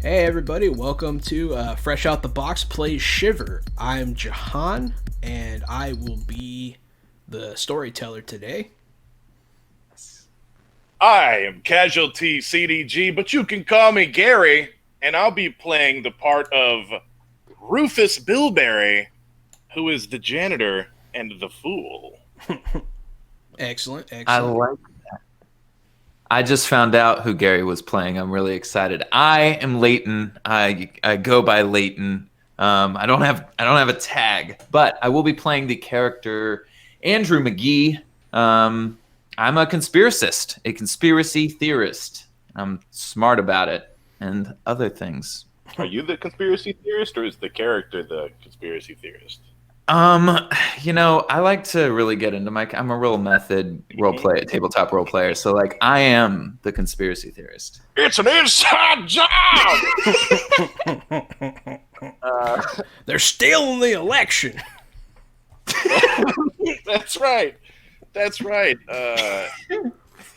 Hey everybody, welcome to Fresh Out the Box Plays Shiver. I'm Jahan, and I will be the storyteller today. I am Casualty CDG, but you can call me Gary, and I'll be playing the part of Rufus Bilberry, who is the janitor and the fool. Excellent, I excellent. like that. I just found out who Gary was playing. I'm really excited. I am Leighton. I go by Leighton. I don't have a tag, but I will be playing the character Andrew McGee. I'm a conspiracist, a conspiracy theorist. I'm smart about it and other things. Are you the conspiracy theorist, or is the character the conspiracy theorist? I like to really get into I'm a real method tabletop role player. So like I am the conspiracy theorist. It's an inside job! They're stealing the election. That's right.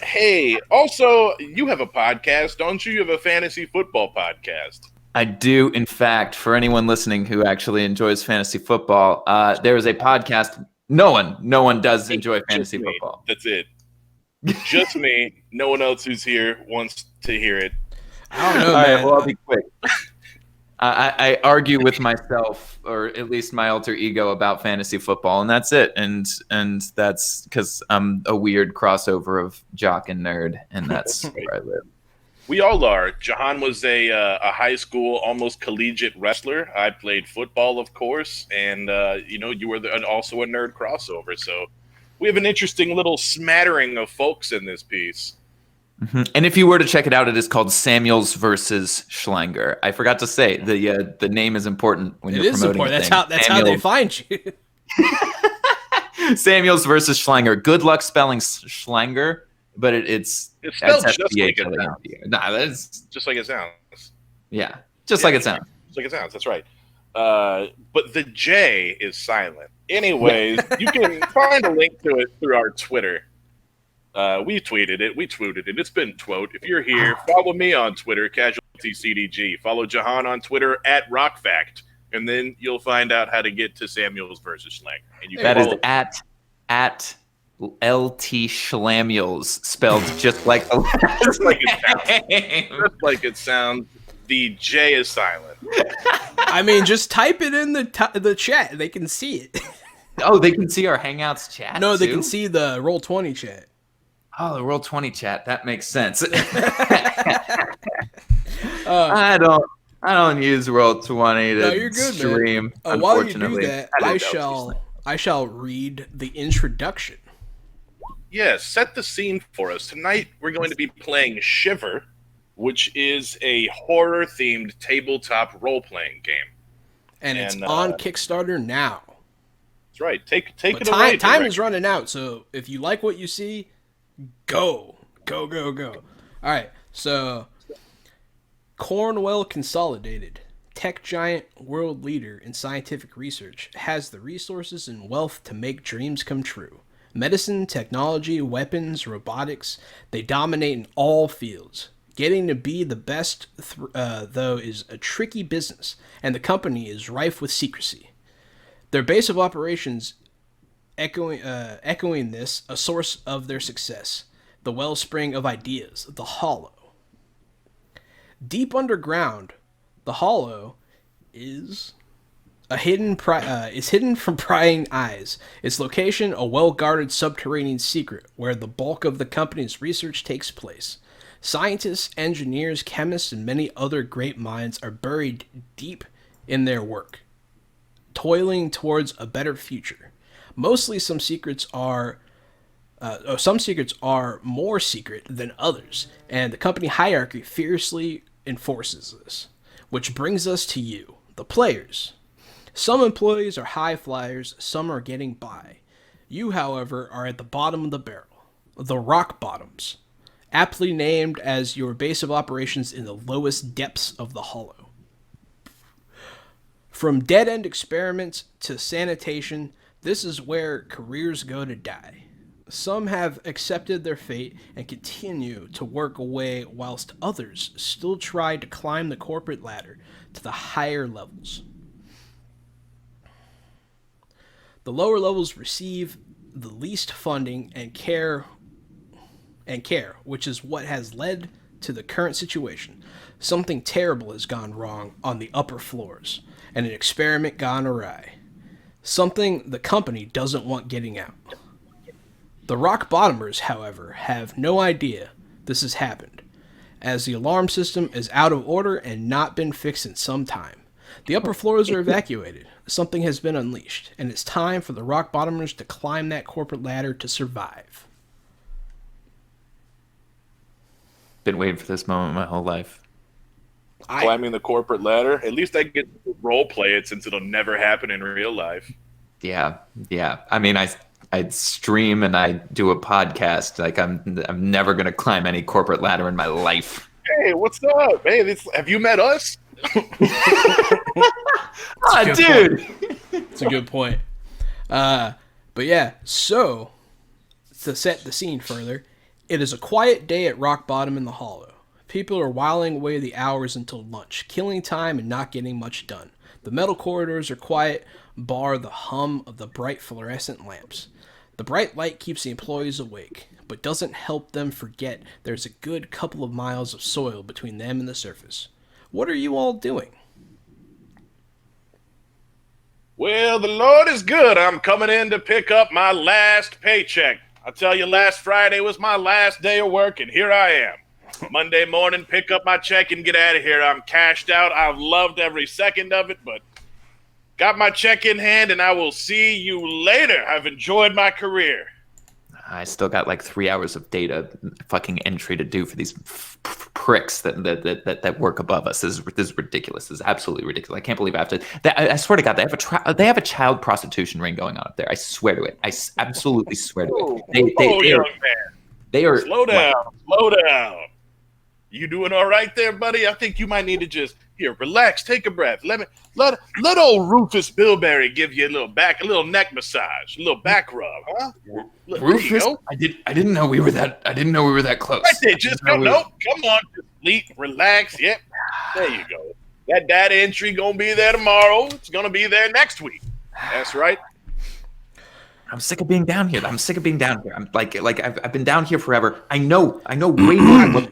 Hey, also, you have a podcast, don't you? You have a fantasy football podcast. I do, in fact, for anyone listening who actually enjoys fantasy football, there is a podcast. No one does enjoy fantasy football. That's it. Just me. No one else who's here wants to hear it. I don't know, All man. right, well, I'll be quick. I argue with myself, or at least my alter ego, about fantasy football, and that's it. And that's because I'm a weird crossover of jock and nerd, and that's where I live. We all are. Jahan was a high school, almost collegiate wrestler. I played football, of course, and you were also a nerd crossover. So we have an interesting little smattering of folks in this piece. Mm-hmm. And if you were to check it out, it is called Samuels versus Schlanger. I forgot to say the name is important when you're promoting it. That's how they find you. Samuels versus Schlanger. Good luck spelling Schlanger, but it's spelled just like it sounds. Nah, that's just like it sounds. Yeah, just like it sounds. Just like it sounds. That's right. But the J is silent. Anyways, you can find a link to it through our Twitter. We tweeted it. It's been quote. If you're here, follow me on Twitter, CasualtyCDG. Follow Jahan on Twitter @RockFact, and then you'll find out how to get to Samuels versus Schlanger. And you that is at LT Schlamuels, spelled just like it sounds. The J is silent. I mean, just type it in the chat. They can see it. Oh, they can see our Hangouts chat. No, they too? can see the Roll20 chat. Oh, the Roll20 chat. That makes sense. I don't use Roll20 to you're good, stream. Man. While you do that, I shall read the introduction. Yes, set the scene for us. Tonight we're going to be playing Shiver, which is a horror-themed tabletop role-playing game. And it's on Kickstarter now. That's right. Take it away. Time is running out, so if you like what you see, go. All right, so Cornwell Consolidated, tech giant, world leader in scientific research, has the resources and wealth to make dreams come true. Medicine, technology, weapons, robotics, they dominate in all fields. Getting to be the best, though, is a tricky business, and the company is rife with secrecy. Their base of operations echoing this, a source of their success, the wellspring of ideas, the Hollow. Deep underground, the Hollow is hidden from prying eyes. Its location, a well-guarded subterranean secret where the bulk of the company's research takes place. Scientists, engineers, chemists, and many other great minds are buried deep in their work, toiling towards a better future. Mostly some secrets are more secret than others, and the company hierarchy fiercely enforces this. Which brings us to you, the players. Some employees are high flyers, some are getting by. You, however, are at the bottom of the barrel, the rock bottoms, aptly named as your base of operations in the lowest depths of the Hollow. From dead-end experiments to sanitation, this is where careers go to die. Some have accepted their fate and continue to work away, whilst others still try to climb the corporate ladder to the higher levels. The lower levels receive the least funding and care, which is what has led to the current situation. Something terrible has gone wrong on the upper floors, and an experiment gone awry. Something the company doesn't want getting out. The rock bottomers, however, have no idea this has happened, as the alarm system is out of order and not been fixed in some time. The upper floors are evacuated. Something has been unleashed, and it's time for the rock bottomers to climb that corporate ladder to survive. Been waiting for this moment my whole life. Climbing the corporate ladder. At least I get to role play it since it'll never happen in real life. Yeah. I mean, I stream and I do a podcast. Like I'm never gonna climb any corporate ladder in my life. Hey, what's up? Hey, have you met us? Dude. It's a good point. But yeah, so to set the scene further, it is a quiet day at Rock Bottom in the Hollow. People are whiling away the hours until lunch, killing time and not getting much done. The metal corridors are quiet, bar the hum of the bright fluorescent lamps. The bright light keeps the employees awake, but doesn't help them forget there's a good couple of miles of soil between them and the surface. What are you all doing? Well, the Lord is good. I'm coming in to pick up my last paycheck. I'll tell you, last Friday was my last day of work, and here I am. Monday morning, pick up my check and get out of here. I'm cashed out. I've loved every second of it, but got my check in hand, and I will see you later. I've enjoyed my career. I still got like 3 hours of data fucking entry to do for these pricks that work above us. This is ridiculous. This is absolutely ridiculous. I can't believe I have to. I swear to God, they have a child prostitution ring going on up there. I swear to it. I absolutely swear to it. Young man. They are. Slow down. You doing all right there, buddy? I think you might need to just relax, take a breath. Let old Rufus Bilberry give you a little neck massage, a little back rub, huh? Rufus, I didn't know we were that close. Right there, just come on, just sleep, relax. Yep, there you go. That data entry gonna be there tomorrow. It's gonna be there next week. That's right. I'm sick of being down here. I'm like I've been down here forever. I know way more.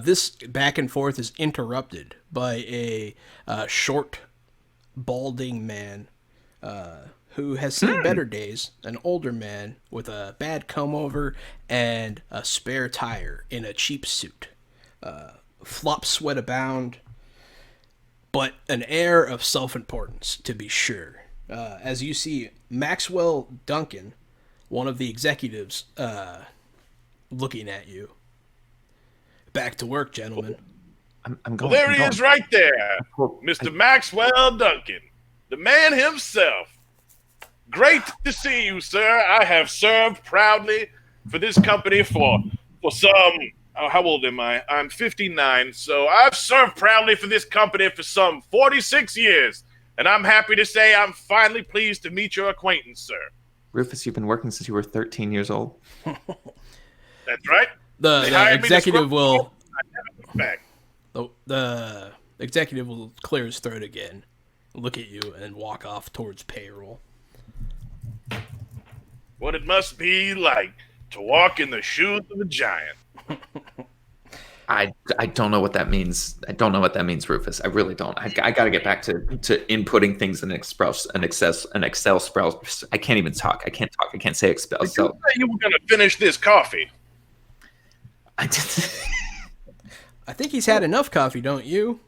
This back and forth is interrupted by a short, balding man who has seen better days, an older man with a bad comb-over and a spare tire in a cheap suit. Flop sweat abound, but an air of self-importance, to be sure. As you see, Maxwell Duncan, one of the executives, looking at you. Back to work, gentlemen. I'm going. Well, there he is right there, Mr. Maxwell Duncan, the man himself. Great to see you, sir. I have served proudly for this company for some, how old am I? I'm 59, so I've served proudly for this company for some 46 years, and I'm happy to say I'm finally pleased to meet your acquaintance, sir. Rufus, you've been working since you were 13 years old. That's right. The executive will the executive will clear his throat again, look at you, and walk off towards payroll. What it must be like to walk in the shoes of a giant. I don't know what that means. I don't know what that means, Rufus. I really don't. I got to get back to inputting things in an Excel spreadsheet. I can't even talk. I can't talk. I can't say Excel. Did you say you were going to finish this coffee? I think he's had enough coffee, don't you?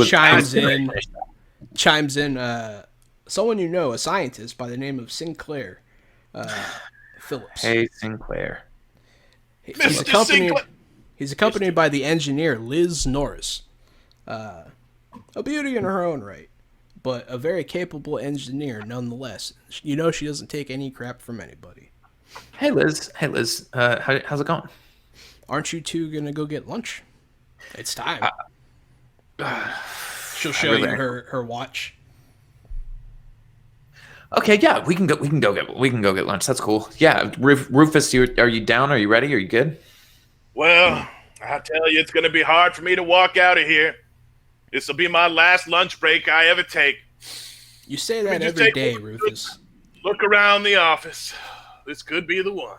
Chimes in. Someone you know, a scientist by the name of Sinclair Phillips. Hey, Sinclair. He's accompanied by the engineer Liz Norris, a beauty in her own right, but a very capable engineer nonetheless. You know she doesn't take any crap from anybody. Hey, Liz. How's it going? Aren't you two going to go get lunch? It's time. She'll show you her watch. Okay, yeah, we can go get lunch. That's cool. Yeah, Rufus, are you down? Are you ready? Are you good? Well, I tell you, it's going to be hard for me to walk out of here. This will be my last lunch break I ever take. You say that every day, Rufus. Look around the office. This could be the one.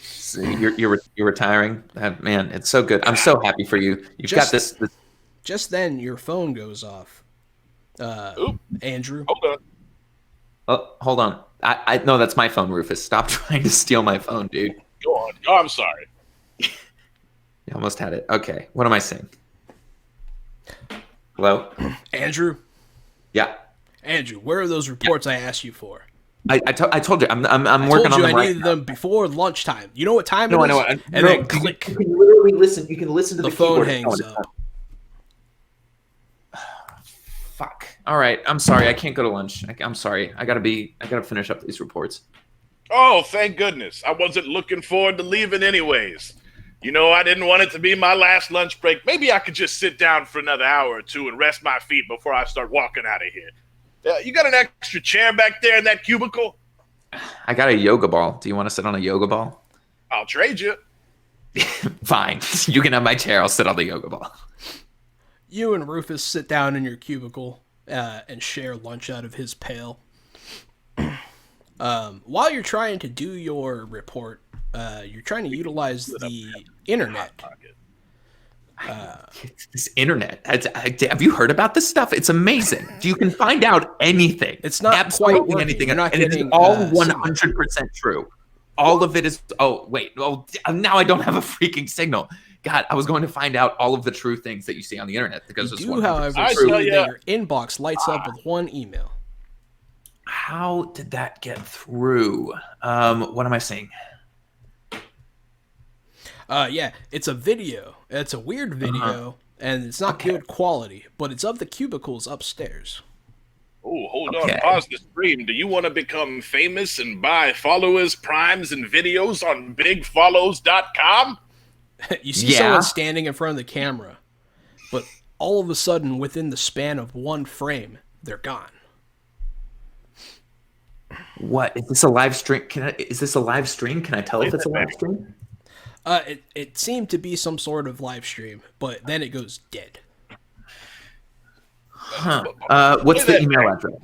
So you're retiring. Man, it's so good. I'm so happy for you. You've got this. Just then, your phone goes off. Andrew. Hold on. Oh, hold on. I no, that's my phone, Rufus. Stop trying to steal my phone, dude. Go on. Oh, I'm sorry. You almost had it. Okay, what am I saying? Hello, Andrew. Yeah, Andrew. Where are those reports I asked you for? I told you I'm I working told on you them I right needed now. them before lunchtime. You know what time No, it is? I know. And then click. You can literally listen. You can listen to the phone keyboard. hangs up. Fuck. All right. I'm sorry. I can't go to lunch. I'm sorry. I gotta finish up these reports. Oh, thank goodness. I wasn't looking forward to leaving anyways. You know, I didn't want it to be my last lunch break. Maybe I could just sit down for another hour or two and rest my feet before I start walking out of here. You got an extra chair back there in that cubicle? I got a yoga ball. Do you want to sit on a yoga ball? I'll trade you. Fine. You can have my chair. I'll sit on the yoga ball. You and Rufus sit down in your cubicle and share lunch out of his pail. While you're trying to do your report, you're trying to utilize the internet. This internet. Have you heard about this stuff? It's amazing. You can find out anything. It's not absolutely quite working. anything, You're not and it's getting, all 100% true. All of it is. Oh wait. Oh, now I don't have a freaking signal. God, I was going to find out all of the true things that you see on the internet because it's 100% however, true. see that your inbox lights up with one email. How did that get through? What am I saying? Yeah, it's a video. It's a weird video, and it's not good quality, but it's of the cubicles upstairs. Oh, hold on. Pause the stream. Do you want to become famous and buy followers, primes, and videos on bigfollows.com? You see someone standing in front of the camera, but all of a sudden, within the span of one frame, they're gone. What is this a live stream? Is this a live stream? Can I tell if it's a live stream? It seemed to be some sort of live stream, but then it goes dead. Huh. What's the email address?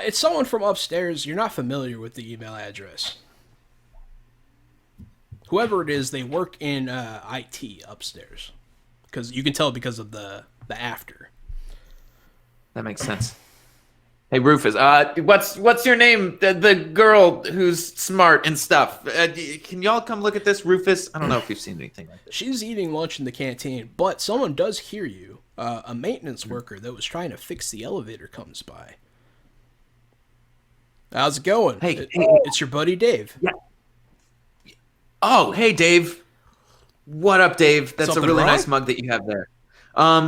It's someone from upstairs. You're not familiar with the email address. Whoever it is, they work in IT upstairs. Because you can tell because of the after. That makes sense. Hey Rufus, what's your name? The girl who's smart and stuff. Can y'all come look at this, Rufus? I don't know if you've seen anything like this. She's eating lunch in the canteen, but someone does hear you. A maintenance worker that was trying to fix the elevator comes by. How's it going? Hey, it's your buddy Dave. Yeah. Oh, hey Dave. What up, Dave? That's Something a really wrong? nice mug that you have there.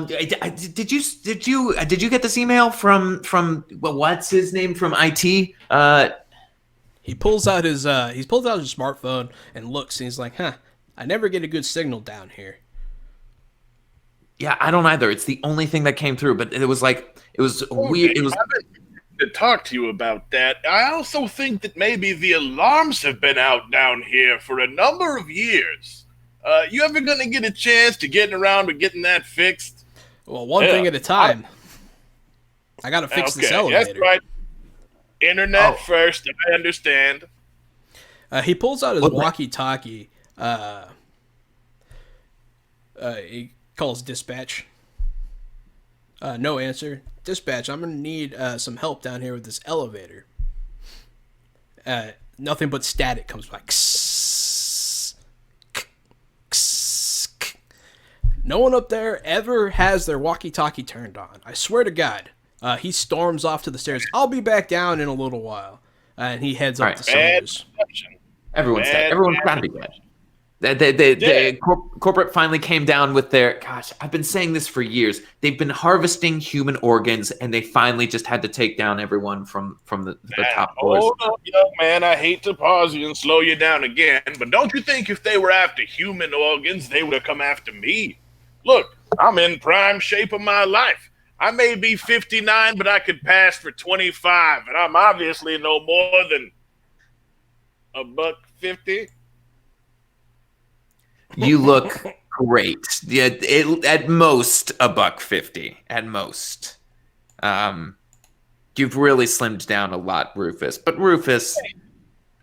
Did you get this email from what's his name from IT? He pulls out his smartphone and looks, and he's like, "Huh, I never get a good signal down here." Yeah, I don't either. It's the only thing that came through, but it was weird. It was. To talk to you about that. I also think that maybe the alarms have been out down here for a number of years. You ever gonna get a chance to getting around to getting that fixed? Well, one thing at a time. I gotta fix this elevator. That's right. Internet first, I understand. He pulls out his walkie-talkie. He calls dispatch. No answer. Dispatch, I'm going to need some help down here with this elevator. Nothing but static comes back. No one up there ever has their walkie-talkie turned on. I swear to God. He storms off to the stairs. I'll be back down in a little while. And he heads up to Summers. Everyone's got to be dead. The corporate finally came down with their, gosh, I've been saying this for years. They've been harvesting human organs, and they finally just had to take down everyone from the top floors. Hold up, young man. I hate to pause you and slow you down again, but don't you think if they were after human organs, they would have come after me? Look, I'm in prime shape of my life. I may be 59, but I could pass for 25, and I'm obviously no more than $1.50. You look great. Yeah, at most $1.50. At most. You've really slimmed down a lot, Rufus. But Rufus,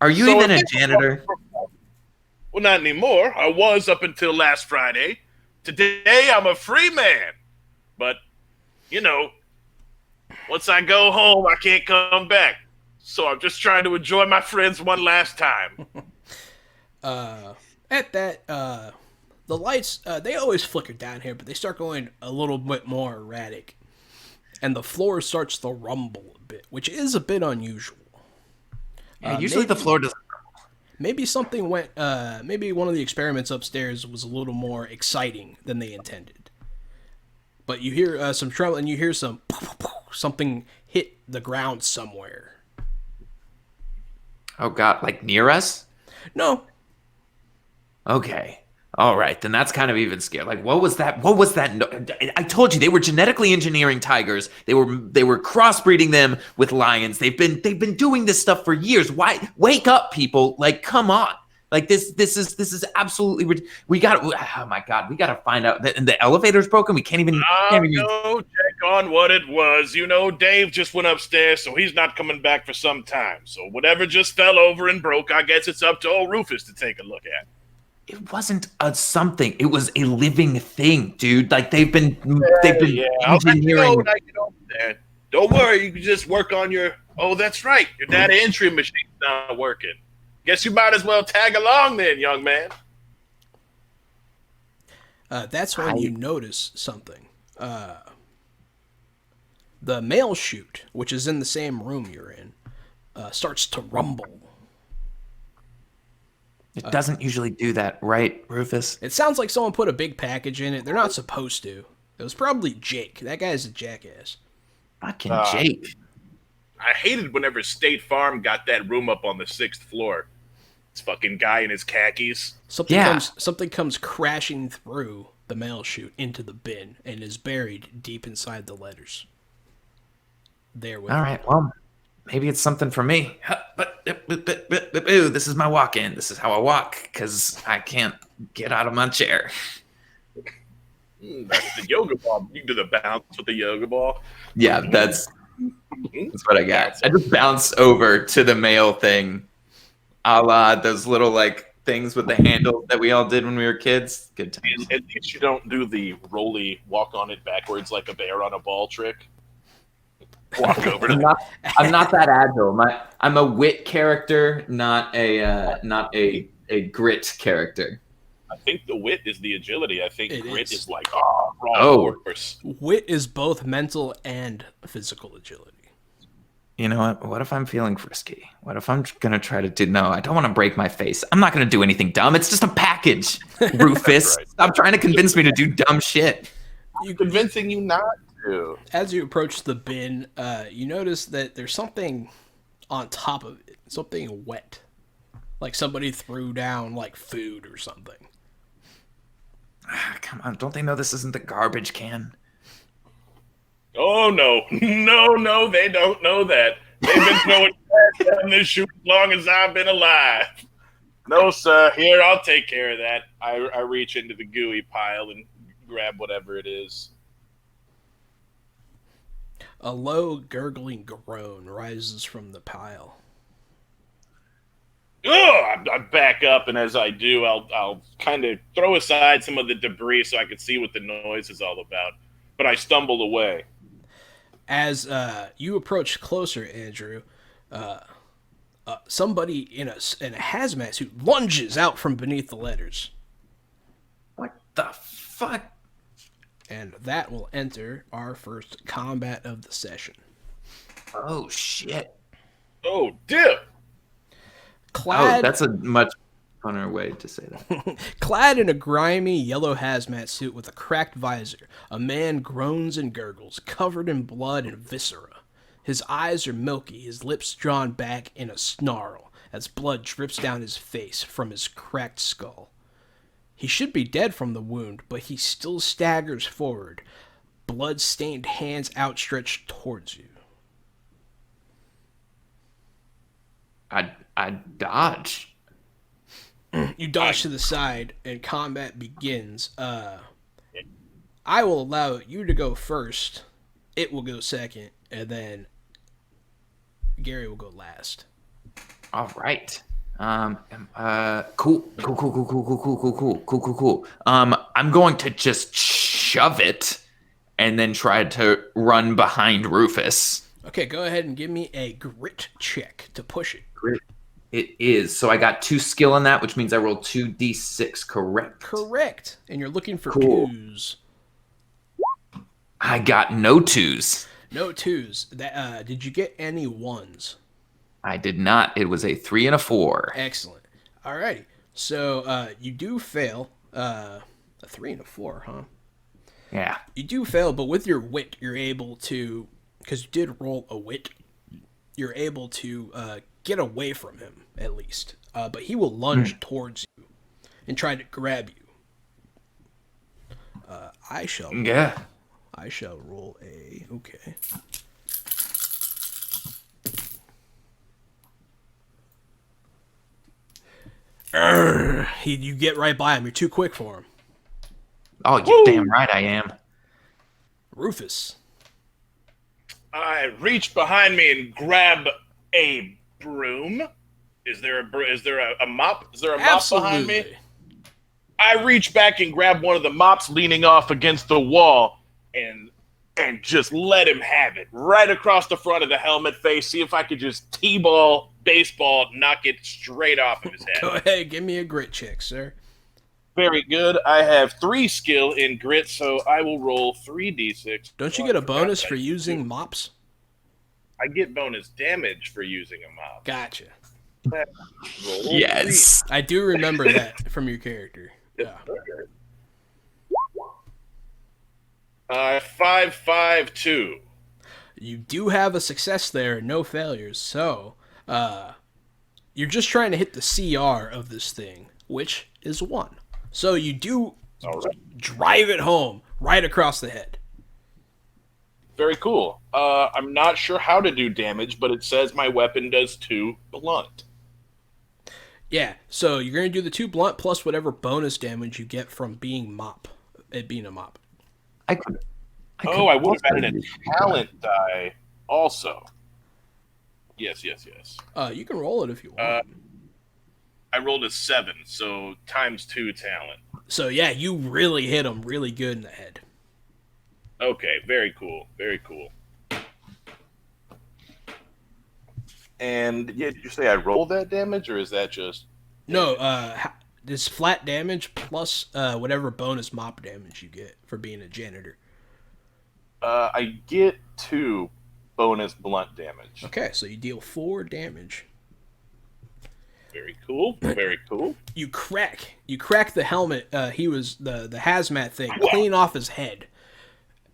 are you So even a if- janitor? Well, not anymore. I was up until last Friday. Today, I'm a free man. But, once I go home, I can't come back. So I'm just trying to enjoy my friends one last time. At that, the lights, they always flicker down here, but they start going a little bit more erratic. And the floor starts to rumble a bit, which is a bit unusual. Yeah, usually the floor doesn't. Maybe something went, maybe one of the experiments upstairs was a little more exciting than they intended. But you hear some tremble, and you hear something hit the ground somewhere. Oh, God, like near us? No. Okay. All right, then that's kind of even scary. Like, what was that? What was that? I told you they were genetically engineering tigers. They were crossbreeding them with lions. They've been doing this stuff for years. Why? Wake up, people! Like, come on! Like this is absolutely. We got. Oh my God, we got to find out. The elevator's broken. We can't even. No, check on what it was. Dave just went upstairs, so he's not coming back for some time. So whatever just fell over and broke, I guess it's up to old Rufus to take a look at. It wasn't a something. It was a living thing, dude. Like they've been I'll let you know engineering. when I get over there. Don't worry, you can just work on your. Oh, that's right, your data entry machine's not working. Guess you might as well tag along then, young man. That's when you notice something. The mail chute, which is in the same room you're in, starts to rumble. It doesn't usually do that, right, Rufus? It sounds like someone put a big package in it. They're not supposed to. It was probably Jake. That guy's a jackass. Fucking Jake. I hated whenever State Farm got that room up on the 6th floor. This fucking guy in his khakis. Something comes crashing through the mail chute into the bin and is buried deep inside the letters. There with All right, well, maybe it's something for me. But this is my walk-in. This is how I walk because I can't get out of my chair. That's the yoga ball. You can do the bounce with the yoga ball. Yeah, that's what I got. I just bounce over to the mail thing, a la those little like things with the handles that we all did when we were kids. Good times. At least you don't do the rolly walk on it backwards like a bear on a ball trick. Walk over to I'm not that agile. I'm a wit character, not a grit character. I think the wit is the agility. I think grit is like raw force. Wit is both mental and physical agility. You know what? What if I'm feeling frisky? What if I'm gonna try to do? No, I don't want to break my face. I'm not gonna do anything dumb. It's just a package, Rufus. Right. Stop trying to convince me to do dumb shit. Convincing you not to. As you approach the bin, you notice that there's something on top of it, something wet, like somebody threw down like food or something. Come on, don't they know this isn't the garbage can? Oh no, no, they don't know that. They've been throwing trash down this chute as long as I've been alive. No, sir. Here, I'll take care of that. I reach into the gooey pile and grab whatever it is. A low, gurgling groan rises from the pile. I back up, and as I do, I'll kind of throw aside some of the debris so I can see what the noise is all about. But I stumble away. As you approach closer, Andrew, somebody in a hazmat suit lunges out from beneath the letters. What the fuck? And that will enter our first combat of the session. Oh shit! Oh, dip! That's a much funner way to say that. Clad in a grimy yellow hazmat suit with a cracked visor, a man groans and gurgles, covered in blood and viscera. His eyes are milky, his lips drawn back in a snarl, as blood drips down his face from his cracked skull. He should be dead from the wound, but he still staggers forward, blood-stained hands outstretched towards you. I dodge. You dodge to the side, and combat begins. I will allow you to go first. It will go second, and then Gary will go last. All right. Cool. I'm going to just shove it and then try to run behind Rufus. Okay, go ahead and give me a grit check to push it. Grit. It is. So I got 2 skill on that, which means I roll 2d6, correct? Correct. And you're looking for Cool. 2s. I got no 2s. No 2s. Did you get any 1s? I did not. It was a 3 and a 4. Excellent. Alrighty. So you do fail. A 3 and a 4, huh? Yeah. You do fail, but with your wit, you're able to, because you did roll a wit, you're able to get away from him, at least. But he will lunge towards you and try to grab you. I shall roll a... Okay. You get right by him. You're too quick for him. Oh, you're damn right I am. Rufus. I reach behind me and grab a broom. Is there a mop? Is there a mop behind me? I reach back and grab one of the mops leaning off against the wall and just let him have it right across the front of the helmet face. See if I could just T-ball, baseball, knock it straight off of his head. Go ahead, give me a grit check, sir. Very good. I have 3 skill in grit, so I will roll 3d6. Don't you get a bonus for using mops? I get bonus damage for using a mop. Gotcha. Yes. I do remember that from your character. Yeah. 5-5-2. You do have a success there, no failures. So, you're just trying to hit the CR of this thing, which is 1. So you do drive it home right across the head. Very cool. I'm not sure how to do damage, but it says my weapon does 2 blunt. Yeah, so you're going to do the 2 blunt plus whatever bonus damage you get from being a mop. I would have added a talent die also. Yes. You can roll it if you want. I rolled a 7, so times 2 talent. So yeah, you really hit him really good in the head. Okay, very cool. Very cool. And did you say I rolled that damage, or is that just... No, this flat damage plus whatever bonus mop damage you get for being a janitor. I get 2 bonus blunt damage. Okay, so you deal 4 damage. Very cool. Very cool. You crack the helmet. He was the hazmat thing clean off his head,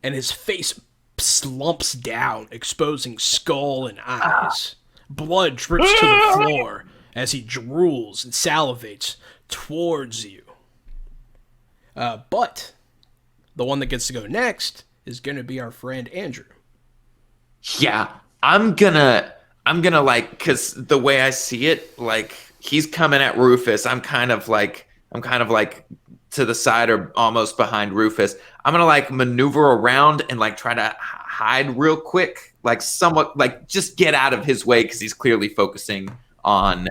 and his face slumps down, exposing skull and eyes. Blood drips to the floor as he drools and salivates towards you. But the one that gets to go next is gonna be our friend Andrew. Yeah, I'm gonna like, cause the way I see it, like he's coming at Rufus. I'm kind of like to the side or almost behind Rufus. I'm gonna like maneuver around and like try to hide real quick, like somewhat like just get out of his way because he's clearly focusing on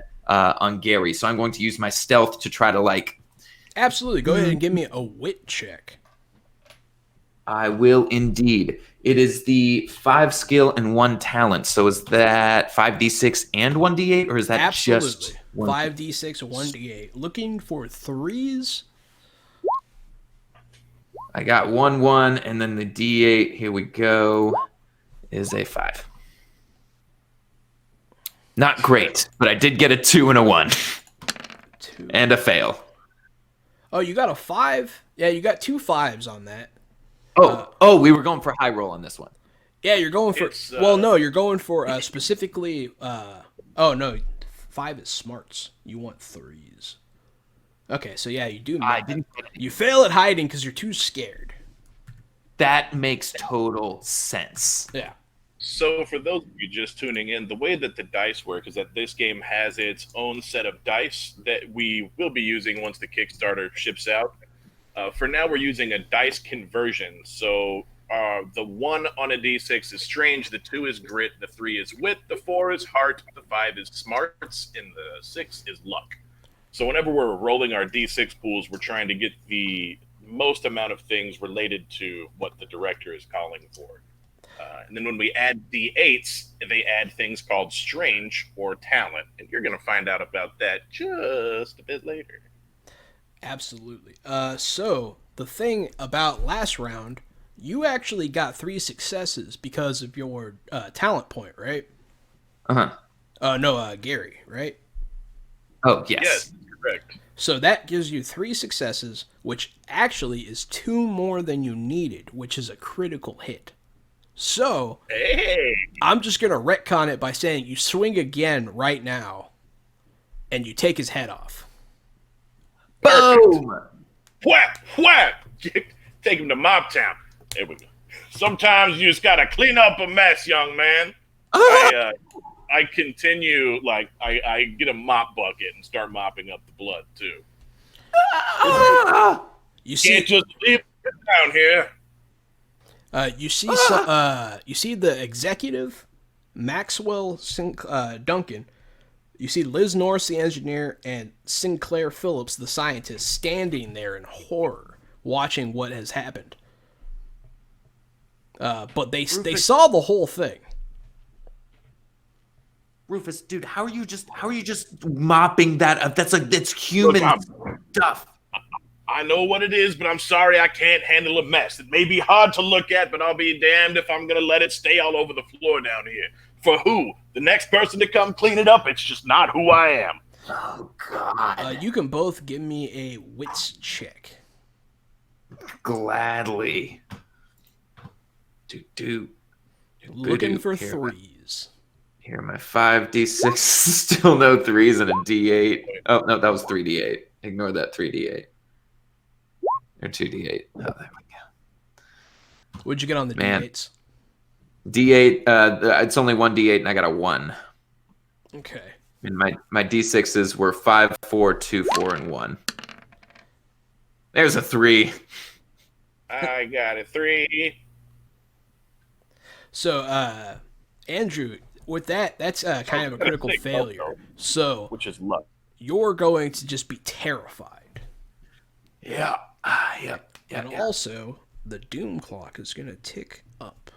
Gary. So I'm going to use my stealth to try to like. Absolutely, go ahead and give me a wit check. I will indeed. It is the 5 skill and 1 talent. So is that 5d6 and 1d8, or is that Absolutely. just 5d6, 1d8? Looking for 3s. I got 1, and then the d8. Here we go. Is a 5. Not great, but I did get a 2 and a 1, 2. and a fail. Oh, you got a 5? Yeah, you got 2 5s on that. We were going for high roll on this one. Yeah, you're going for... you're going for specifically... oh, no, 5 is smarts. You want 3s. Okay, so yeah, you do... You fail at hiding because you're too scared. That makes total sense. Yeah. So, for those of you just tuning in, the way that the dice work is that this game has its own set of dice that we will be using once the Kickstarter ships out. For now, we're using a dice conversion. So, the 1 on a d6 is strange, the 2 is grit, the 3 is wit, the 4 is heart, the 5 is smarts, and the 6 is luck. So, whenever we're rolling our d6 pools, we're trying to get the most amount of things related to what the director is calling for. And then when we add D8s, they add things called strange or talent. And you're going to find out about that just a bit later. Absolutely. So the thing about last round, you actually got 3 successes because of your talent point, right? No, Gary, right? Oh, yes. Yes, correct. So that gives you 3 successes, which actually is 2 more than you needed, which is a critical hit. So, Hey! I'm just going to retcon it by saying you swing again right now, and you take his head off. Boom! Whap! Whap! Take him to Mop Town. There we go. Sometimes you just got to clean up a mess, young man. I continue, like, I get a mop bucket and start mopping up the blood, too. You Can't just leave it down here. You see the executive, Maxwell Duncan. You see Liz Norris, the engineer, and Sinclair Phillips, the scientist, standing there in horror, watching what has happened. But they saw the whole thing. Rufus, dude, how are you just mopping that up? That's human stuff. I know what it is, but I'm sorry I can't handle a mess. It may be hard to look at, but I'll be damned if I'm going to let it stay all over the floor down here. For who? The next person to come clean it up? It's just not who I am. Oh, God. You can both give me a wits check. Gladly. Looking for threes. Here are my 5d6. Still no 3s and a d8. Oh, no, that was 3d8. Ignore that 3d8. Or 2d8. Oh, there we go. What'd you get on the D8s? D8, it's only 1d8 and I got a 1. Okay. And my d6s were 5, 4, 2, 4, and 1. There's a 3. I got a 3. So, Andrew, with that's kind of a critical failure. So, which is luck. You're going to just be terrified. Yeah. Yep. And also, the doom clock is going to tick up.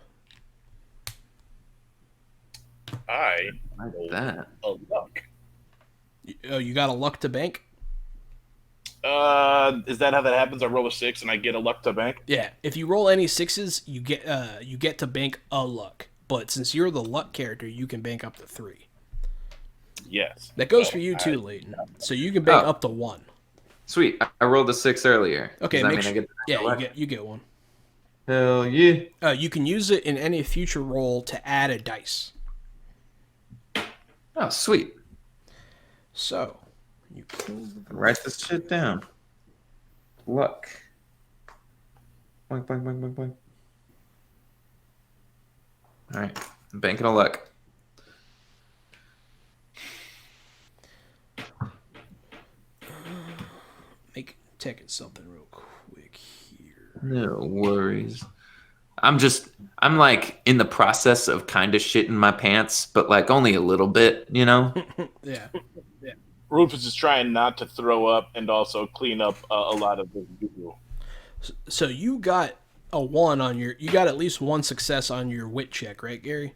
I like that. A luck. You got a luck to bank? Is that how that happens? I roll a 6 and I get a luck to bank? Yeah. If you roll any 6s, you get to bank a luck. But since you're the luck character, you can bank up to 3. Yes. That goes for you too, Leighton. So you can bank up to 1. Sweet. I rolled a 6 earlier. Okay, you get 1. Hell yeah. You can use it in any future roll to add a dice. Oh, sweet. So, you can write this shit down. Luck. Boink, boink, boink, boink, boink. All right. I'm banking a luck. Taking something real quick here. No worries. I'm like in the process of kind of shitting my pants, but like only a little bit, you know? Yeah. Rufus is trying not to throw up and also clean up a lot of the goo. So you got a 1 on you got at least 1 success on your wit check, right, Gary?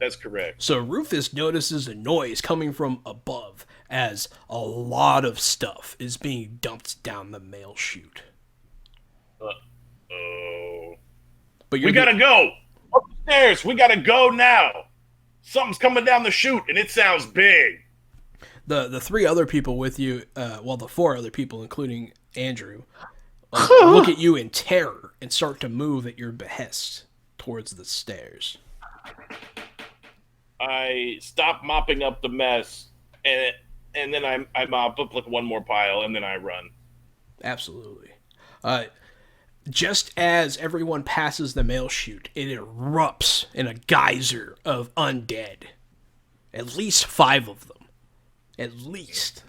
That's correct. So Rufus notices a noise coming from above as a lot of stuff is being dumped down the mail chute. Uh-oh. But we gotta go! Upstairs! We gotta go now! Something's coming down the chute and it sounds big! The 3 other people with you, the 4 other people, including Andrew, look at you in terror and start to move at your behest towards the stairs. I stop mopping up the mess, and then I mop up like one more pile, and then I run. Absolutely. Just as everyone passes the mail chute, it erupts in a geyser of undead. At least 5 of them. At least.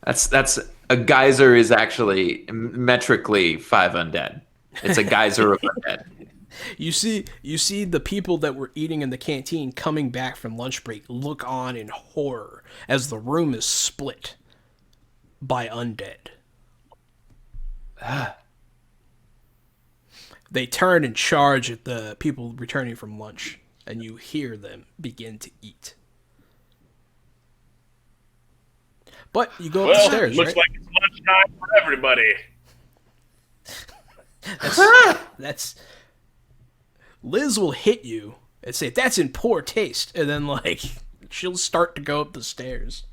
That's a geyser is actually metrically 5 undead. It's a geyser of undead. You see the people that were eating in the canteen coming back from lunch break look on in horror as the room is split by undead. They turn and charge at the people returning from lunch, and you hear them begin to eat. But you go upstairs, looks right? like it's lunchtime for everybody. That's Liz will hit you and say, "That's in poor taste," and then she'll start to go up the stairs.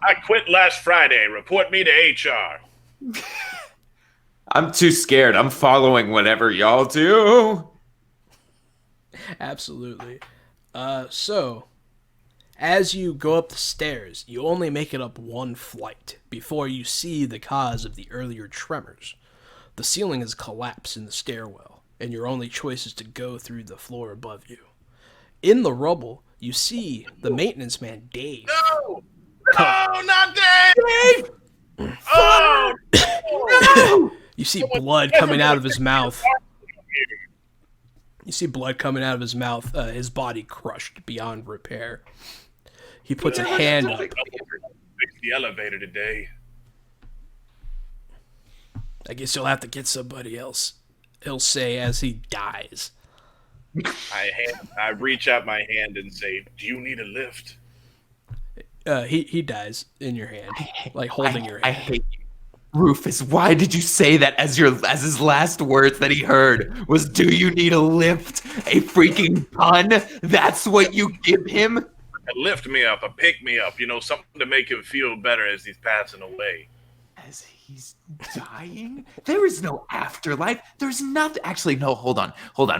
I quit last Friday. Report me to HR. I'm too scared. I'm following whatever y'all do. Absolutely. So, as you go up the stairs, you only make it up 1 flight before you see the cause of the earlier tremors. The ceiling has collapsed in the stairwell, and your only choice is to go through the floor above you. In the rubble, you see the maintenance man, Dave. No! No, not Dave! Oh, No! You see blood coming out of his mouth. You see blood coming out of his mouth, his body crushed beyond repair. He puts a hand up. Fix the elevator today. I guess you'll have to get somebody else, he'll say as he dies. I reach out my hand and say, "Do you need a lift?" He dies in your hand, holding your hand. I hate you. Rufus, why did you say that as his last words that he heard was, "Do you need a lift?" A freaking pun? That's what you give him? A lift me up, a pick me up, something to make him feel better as he's passing away. As he's dying? There is no afterlife. There's nothing. Actually, no, hold on.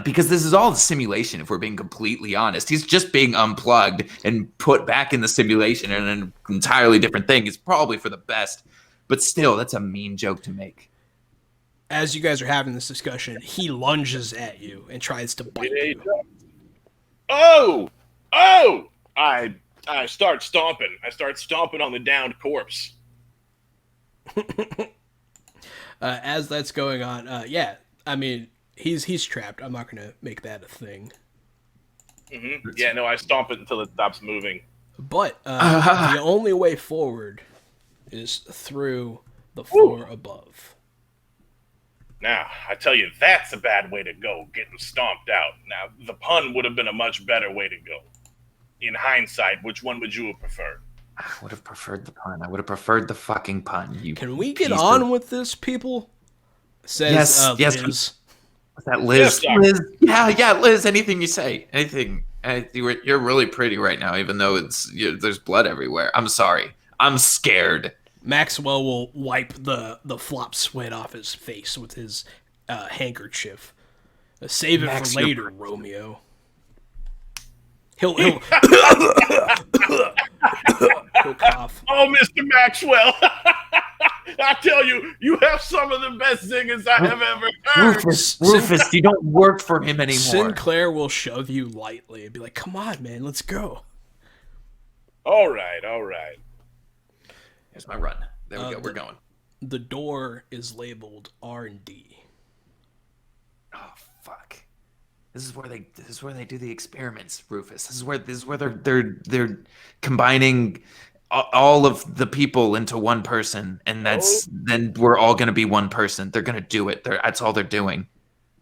Because this is all a simulation, if we're being completely honest. He's just being unplugged and put back in the simulation in an entirely different thing. It's probably for the best. But still, that's a mean joke to make. As you guys are having this discussion, he lunges at you and tries to bite you. Oh! I start stomping. I start stomping on the downed corpse. As that's going on, he's trapped. I'm not gonna make that a thing. Mm-hmm. Yeah, no, I stomp it until it stops moving. But the only way forward is through the floor above. Now, I tell you, that's a bad way to go, getting stomped out. Now, the pun would have been a much better way to go. In hindsight, which one would you have preferred? I would have preferred the pun. I would have preferred the fucking pun. Can we get on with this, people? Says yes. Liz. What's that, Liz? Yes, Liz. Yeah, Liz. Anything you say. Anything. You're really pretty right now, even though there's blood everywhere. I'm sorry. I'm scared. Maxwell will wipe the flop sweat off his face with his handkerchief. Save it Max, for later, Romeo. He'll cough. Oh, Mr. Maxwell. I tell you, you have some of the best singers I have ever heard. Rufus, you don't work for him anymore. Sinclair will shove you lightly and be like, "Come on, man, let's go." All right. Here's my run. There we go. We're going. The door is labeled R&D. Oh fuck! This is where they do the experiments, Rufus. This is where they're combining all of the people into one person, and then we're all gonna be one person. They're gonna do it. That's all they're doing.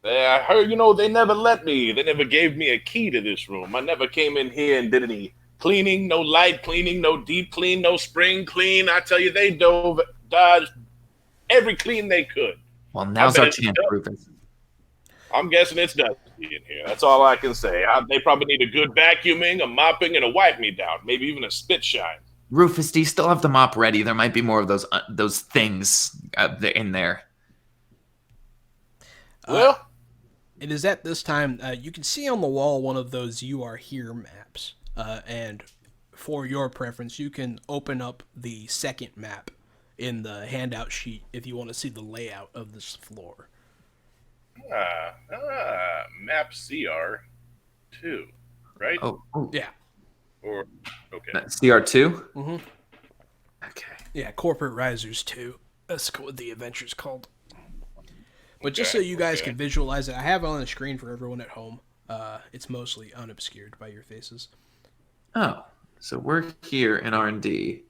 I heard, they never let me. They never gave me a key to this room. I never came in here and did any cleaning, no light cleaning, no deep clean, no spring clean. I tell you, they dodged every clean they could. Well, now's our chance, Rufus. I'm guessing it's dusty in here. That's all I can say. They probably need a good vacuuming, a mopping, and a wipe me down. Maybe even a spit shine. Rufus, do you still have the mop ready? There might be more of those things in there. Well, it is at this time you can see on the wall one of those "You Are Here" maps, and for your preference, you can open up the second map in the handout sheet if you want to see the layout of this floor. Map CR2, right? Oh, Yeah. Or okay. CR2. Mm-hmm. Okay. Yeah, Corporate Risers 2. That's what the adventure's called. But just so Okay, you guys okay. can visualize it, I have it on the screen for everyone at home. It's mostly unobscured by your faces. Oh, so we're here in R&D.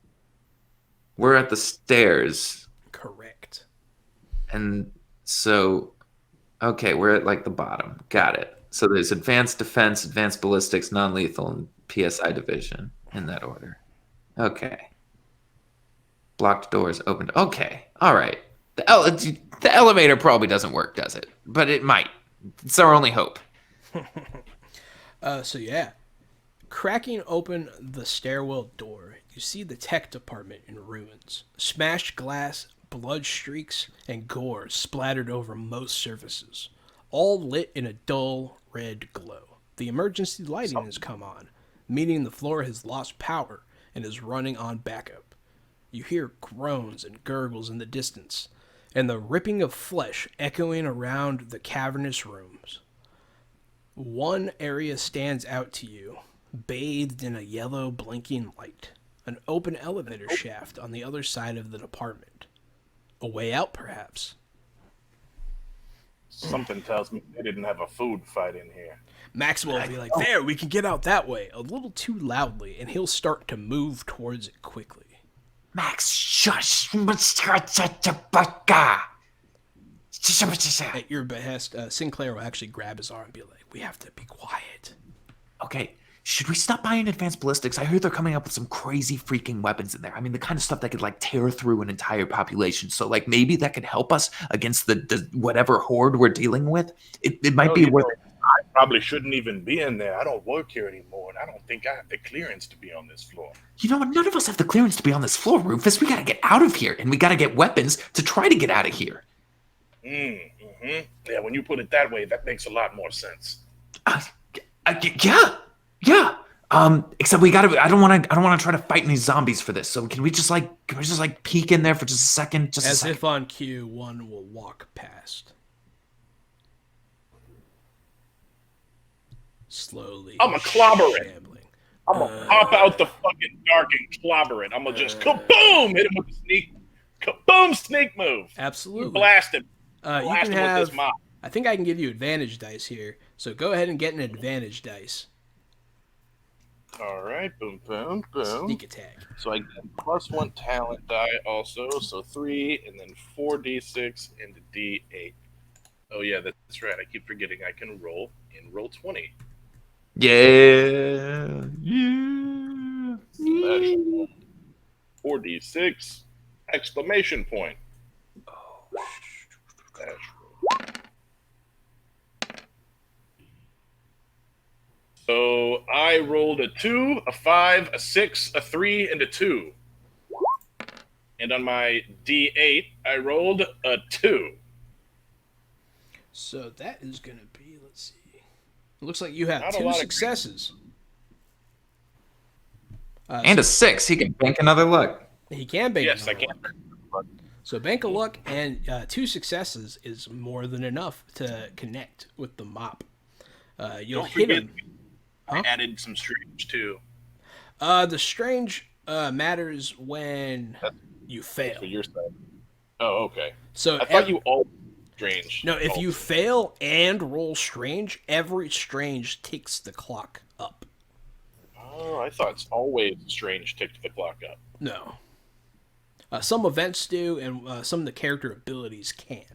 We're at the stairs, Correct. and so okay, we're at like the bottom. Got it. So there's advanced defense, advanced ballistics, non-lethal, and PSI division in that order. Okay. Blocked doors opened. Okay. All right. The elevator probably doesn't work, does it? But it might. It's our only hope. So yeah, cracking open the stairwell door, you see the tech department in ruins. Smashed glass, blood streaks, and gore splattered over most surfaces, all lit in a dull red glow. The emergency lighting has come on, meaning the floor has lost power and is running on backup. You hear groans and gurgles in the distance, and the ripping of flesh echoing around the cavernous rooms. One area stands out to you, bathed in a yellow blinking light. An open elevator shaft on the other side of the department. A way out, perhaps. Something tells me they didn't have a food fight in here. Maxwell will be like, there, we can get out that way, a little too loudly, and he'll start to move towards it quickly. Max, shush. At your behest, Sinclair will actually grab his arm and be like, we have to be quiet. Okay, should we stop buying advanced ballistics? I heard they're coming up with some crazy freaking weapons in there. I mean, the kind of stuff that could like tear through an entire population. So like maybe that could help us against the whatever horde we're dealing with. It might be worth. I probably shouldn't even be in there. I don't work here anymore, and I don't think I have the clearance to be on this floor. You know what? None of us have the clearance to be on this floor, Rufus. We gotta get out of here, and we gotta get weapons to try to get out of here. Mm-hmm. Yeah, when you put it that way, that makes a lot more sense. Yeah. Except we gotta. I don't want to try to fight any zombies for this. So can we just peek in there for just a second? Just As a second. if on cue, one will walk past. Slowly. I'm a clobber it. shambling. I'm gonna pop out the fucking dark and clobber it. I'm gonna just kaboom! Hit him with a sneak. Kaboom! Sneak move. Absolutely. Blast him. You Blast can him with have. this mop. I think I can give you advantage dice here. So go ahead and get an advantage dice. All right. Boom, boom, boom. Sneak attack. So I get +1 talent die also. So 3 and then 4d6 and a d8. Oh yeah, that's right. I keep forgetting I can roll in roll 20. Yeah. 4d6 exclamation point. So I rolled a 2, a 5, a 6, a 3, and a 2. And on my d8, I rolled a 2. So that is going to be, let's see. It looks like you have Not a 2 lot of successes. And a 6. He can bank another luck. He can bank Yes, I another can. luck. So bank a luck and 2 successes is more than enough to connect with the mop. You'll Don't hit forget, him. I added some strange too. The strange matters when you fail. That's what you're saying. Oh, okay. So I thought you all strange. No, if you fail and roll strange, every strange ticks the clock up. Oh, I thought it's always strange ticked the clock up. No. Some events do, and some of the character abilities can.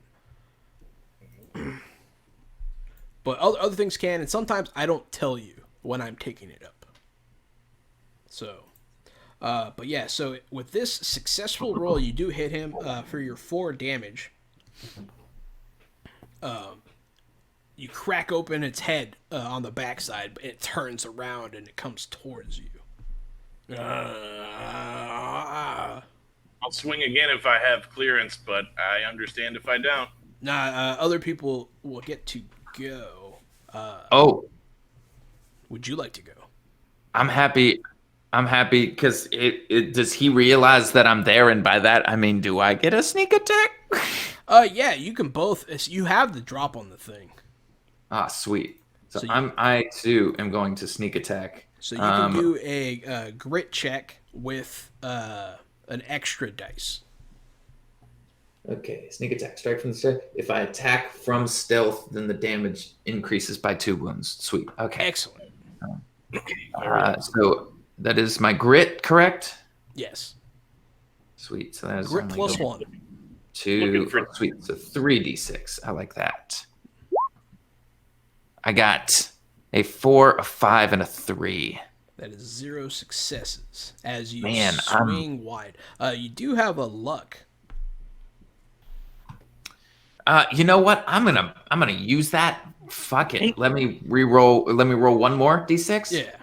But other things can, and sometimes I don't tell you when I'm taking it up. So, but yeah, so with this successful roll, you do hit him for your 4 damage. You crack open its head on the backside, but it turns around and it comes towards you. I'll swing again if I have clearance, but I understand if I don't. Other people will get to go. Would you like to go? I'm happy because it does he realize that I'm there, and by that I mean, do I get a sneak attack? Yeah, you can both. You have the drop on the thing, Ah, sweet. So so I too am going to sneak attack. you can do a grit check with an extra dice. Okay, sneak attack. Strike from the start. If I attack from stealth, then the damage increases by 2 wounds. Sweet. Okay. Excellent. So that is my grit, correct? Yes. Sweet. So that is Grit only plus going 1. to sweet. So 3d6. I like that. I got a 4, a 5, and a 3. That is 0 successes as you Man, swing wide. You do have a luck. You know what? I'm gonna use that. Fuck it. Let me roll one more d6. Yeah.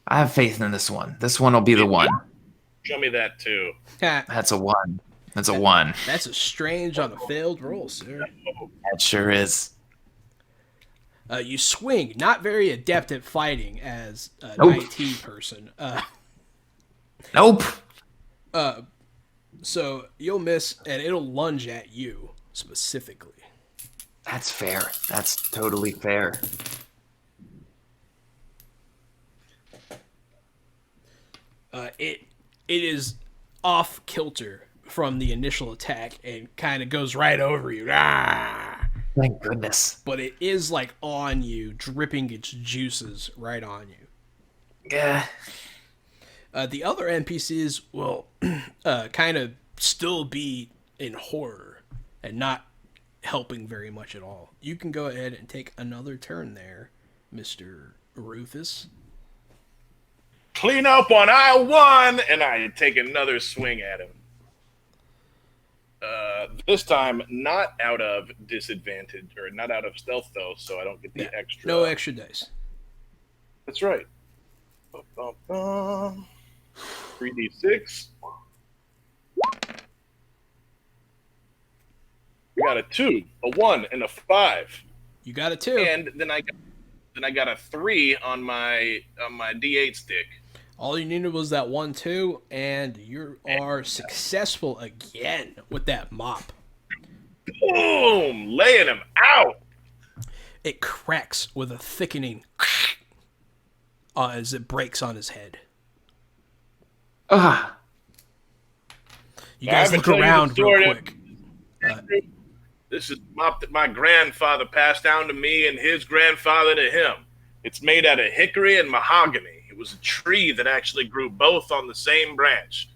I have faith in this one. This one will be the one. Show me that too. That's a 1. That's a 1. That's a strange on a failed roll, sir. That sure is. You swing, not very adept at fighting as an Nope. IT person. Nope. So you'll miss, and it'll lunge at you specifically. That's fair. That's totally fair. It is off kilter from the initial attack and kind of goes right over you. Ah! Thank goodness. But it is like on you, dripping its juices right on you. Yeah. The other NPCs will kind of still be in horror and not helping very much at all. You can go ahead and take another turn there, Mr. Rufus. Clean up on aisle 1, and I take another swing at him. This time, not out of disadvantage, or not out of stealth, though, so I don't get the extra. No extra dice. That's right. 3d6. We got a 2, a 1, and a 5. You got a 2. And then I got a 3 on my D8 stick. All you needed was that 1, 2, and you are successful again with that mop. Boom! Laying him out. It cracks with a thickening as it breaks on his head. Ah. You guys look around real quick. This is mop that my grandfather passed down to me and his grandfather to him. It's made out of hickory and mahogany. It was a tree that actually grew both on the same branch.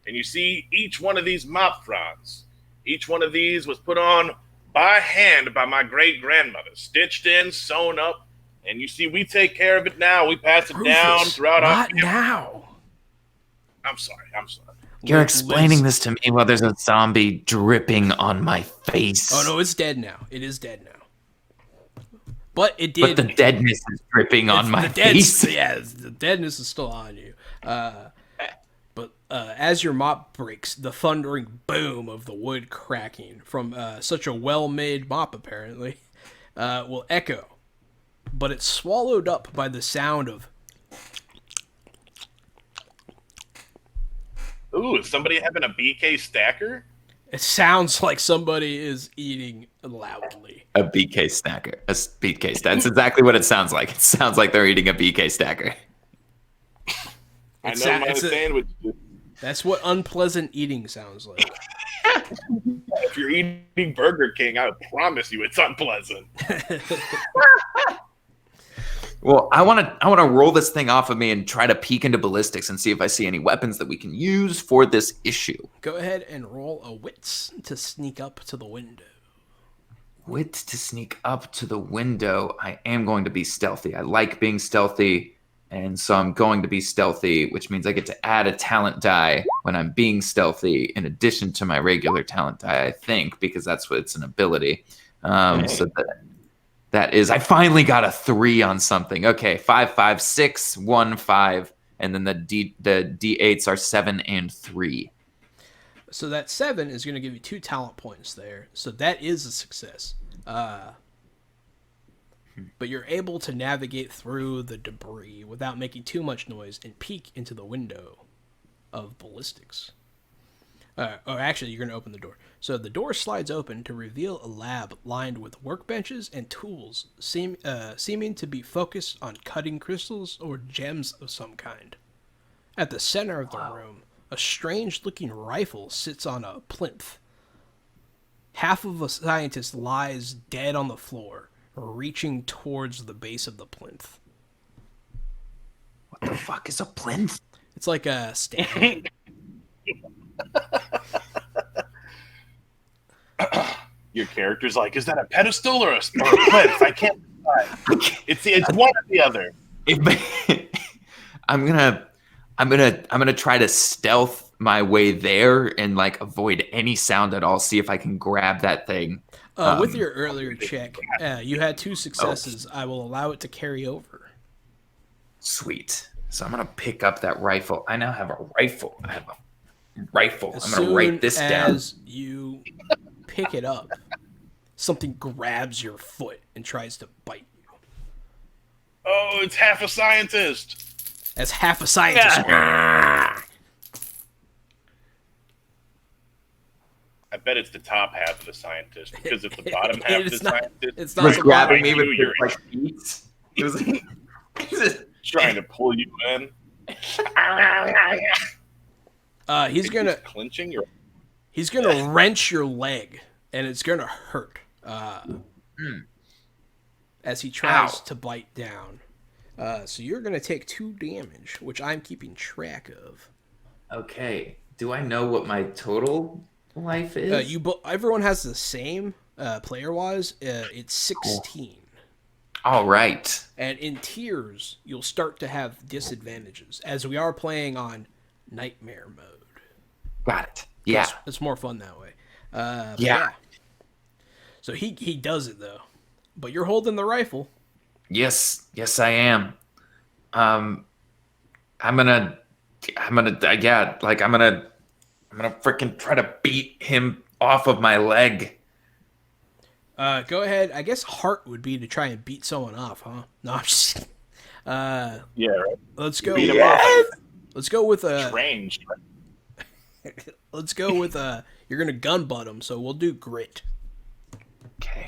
And you see each one of these mop fronds. Each one of these was put on by hand by my great-grandmother, stitched in, sewn up. And you see, we take care of it now. We pass it Rufus, down throughout our... Not now. I'm sorry. You're explaining this to me while there's a zombie dripping on my face. Oh, no, it's dead now. It is dead now. But it did... But the deadness is dripping on my face. Yeah, the deadness is still on you. But as your mop breaks, the thundering boom of the wood cracking from such a well-made mop, apparently, will echo. But it's swallowed up by the sound of... Ooh, is somebody having a BK stacker? It sounds like somebody is eating loudly. A BK stacker. A BK stacker. That's exactly what it sounds like. It sounds like they're eating a BK stacker. I know my sandwich. That's what unpleasant eating sounds like. If you're eating Burger King, I promise you it's unpleasant. Well, I want to roll this thing off of me and try to peek into ballistics and see if I see any weapons that we can use for this issue. Go ahead and roll a wits to sneak up to the window. Wits to sneak up to the window. I am going to be stealthy. I like being stealthy, and so I'm going to be stealthy, which means I get to add a talent die when I'm being stealthy in addition to my regular talent die, I think, because that's what it's an ability. So that is, I finally got a 3 on something. Okay, 5, 5, 6, 1, 5, and then the D8s are 7 and 3. So that 7 is going to give you 2 talent points there. So that is a success. But you're able to navigate through the debris without making too much noise and peek into the window of ballistics. Actually, you're going to open the door. So the door slides open to reveal a lab lined with workbenches and tools, seeming to be focused on cutting crystals or gems of some kind. At the center of the room, a strange-looking rifle sits on a plinth. Half of a scientist lies dead on the floor, reaching towards the base of the plinth. What the fuck is a plinth? It's like a stand. Your character's like, is that a pedestal or a plinth? I can't decide. It's one or the other. I'm gonna try to stealth my way there and like avoid any sound at all. See if I can grab that thing. With your earlier check, you had 2 successes. I will allow it to carry over. Sweet. So I'm gonna pick up that rifle. I now have a rifle. I have a rifle. As I'm gonna write this down. As you pick it up, something grabs your foot and tries to bite you. Oh, it's half a scientist. As half a scientist. Yeah. I bet it's the top half of the scientist because it's the bottom half of the scientist. It's He was not grabbing me Right, with you're his, like, feet. It was like, trying to pull you in. he's gonna Clinching your. He's gonna wrench your leg, and it's gonna hurt as he tries to bite down. So you're gonna take 2 damage, which I'm keeping track of. okay. Do I know what my total life is? Everyone has the same player-wise. It's 16. All right. And in tiers, you'll start to have disadvantages, as we are playing on Nightmare mode. Got it. Yeah. It's more fun that way. Yeah. So he does it, though. But you're holding the rifle. Yes, I am. I'm gonna freaking try to beat him off of my leg. Go ahead. I guess heart would be to try and beat someone off, huh? No, I'm just kidding. Yeah, right. Let's go. Beat him Yes! Let's go with Strange. Let's go with you're gonna gun butt him, so we'll do grit. Okay.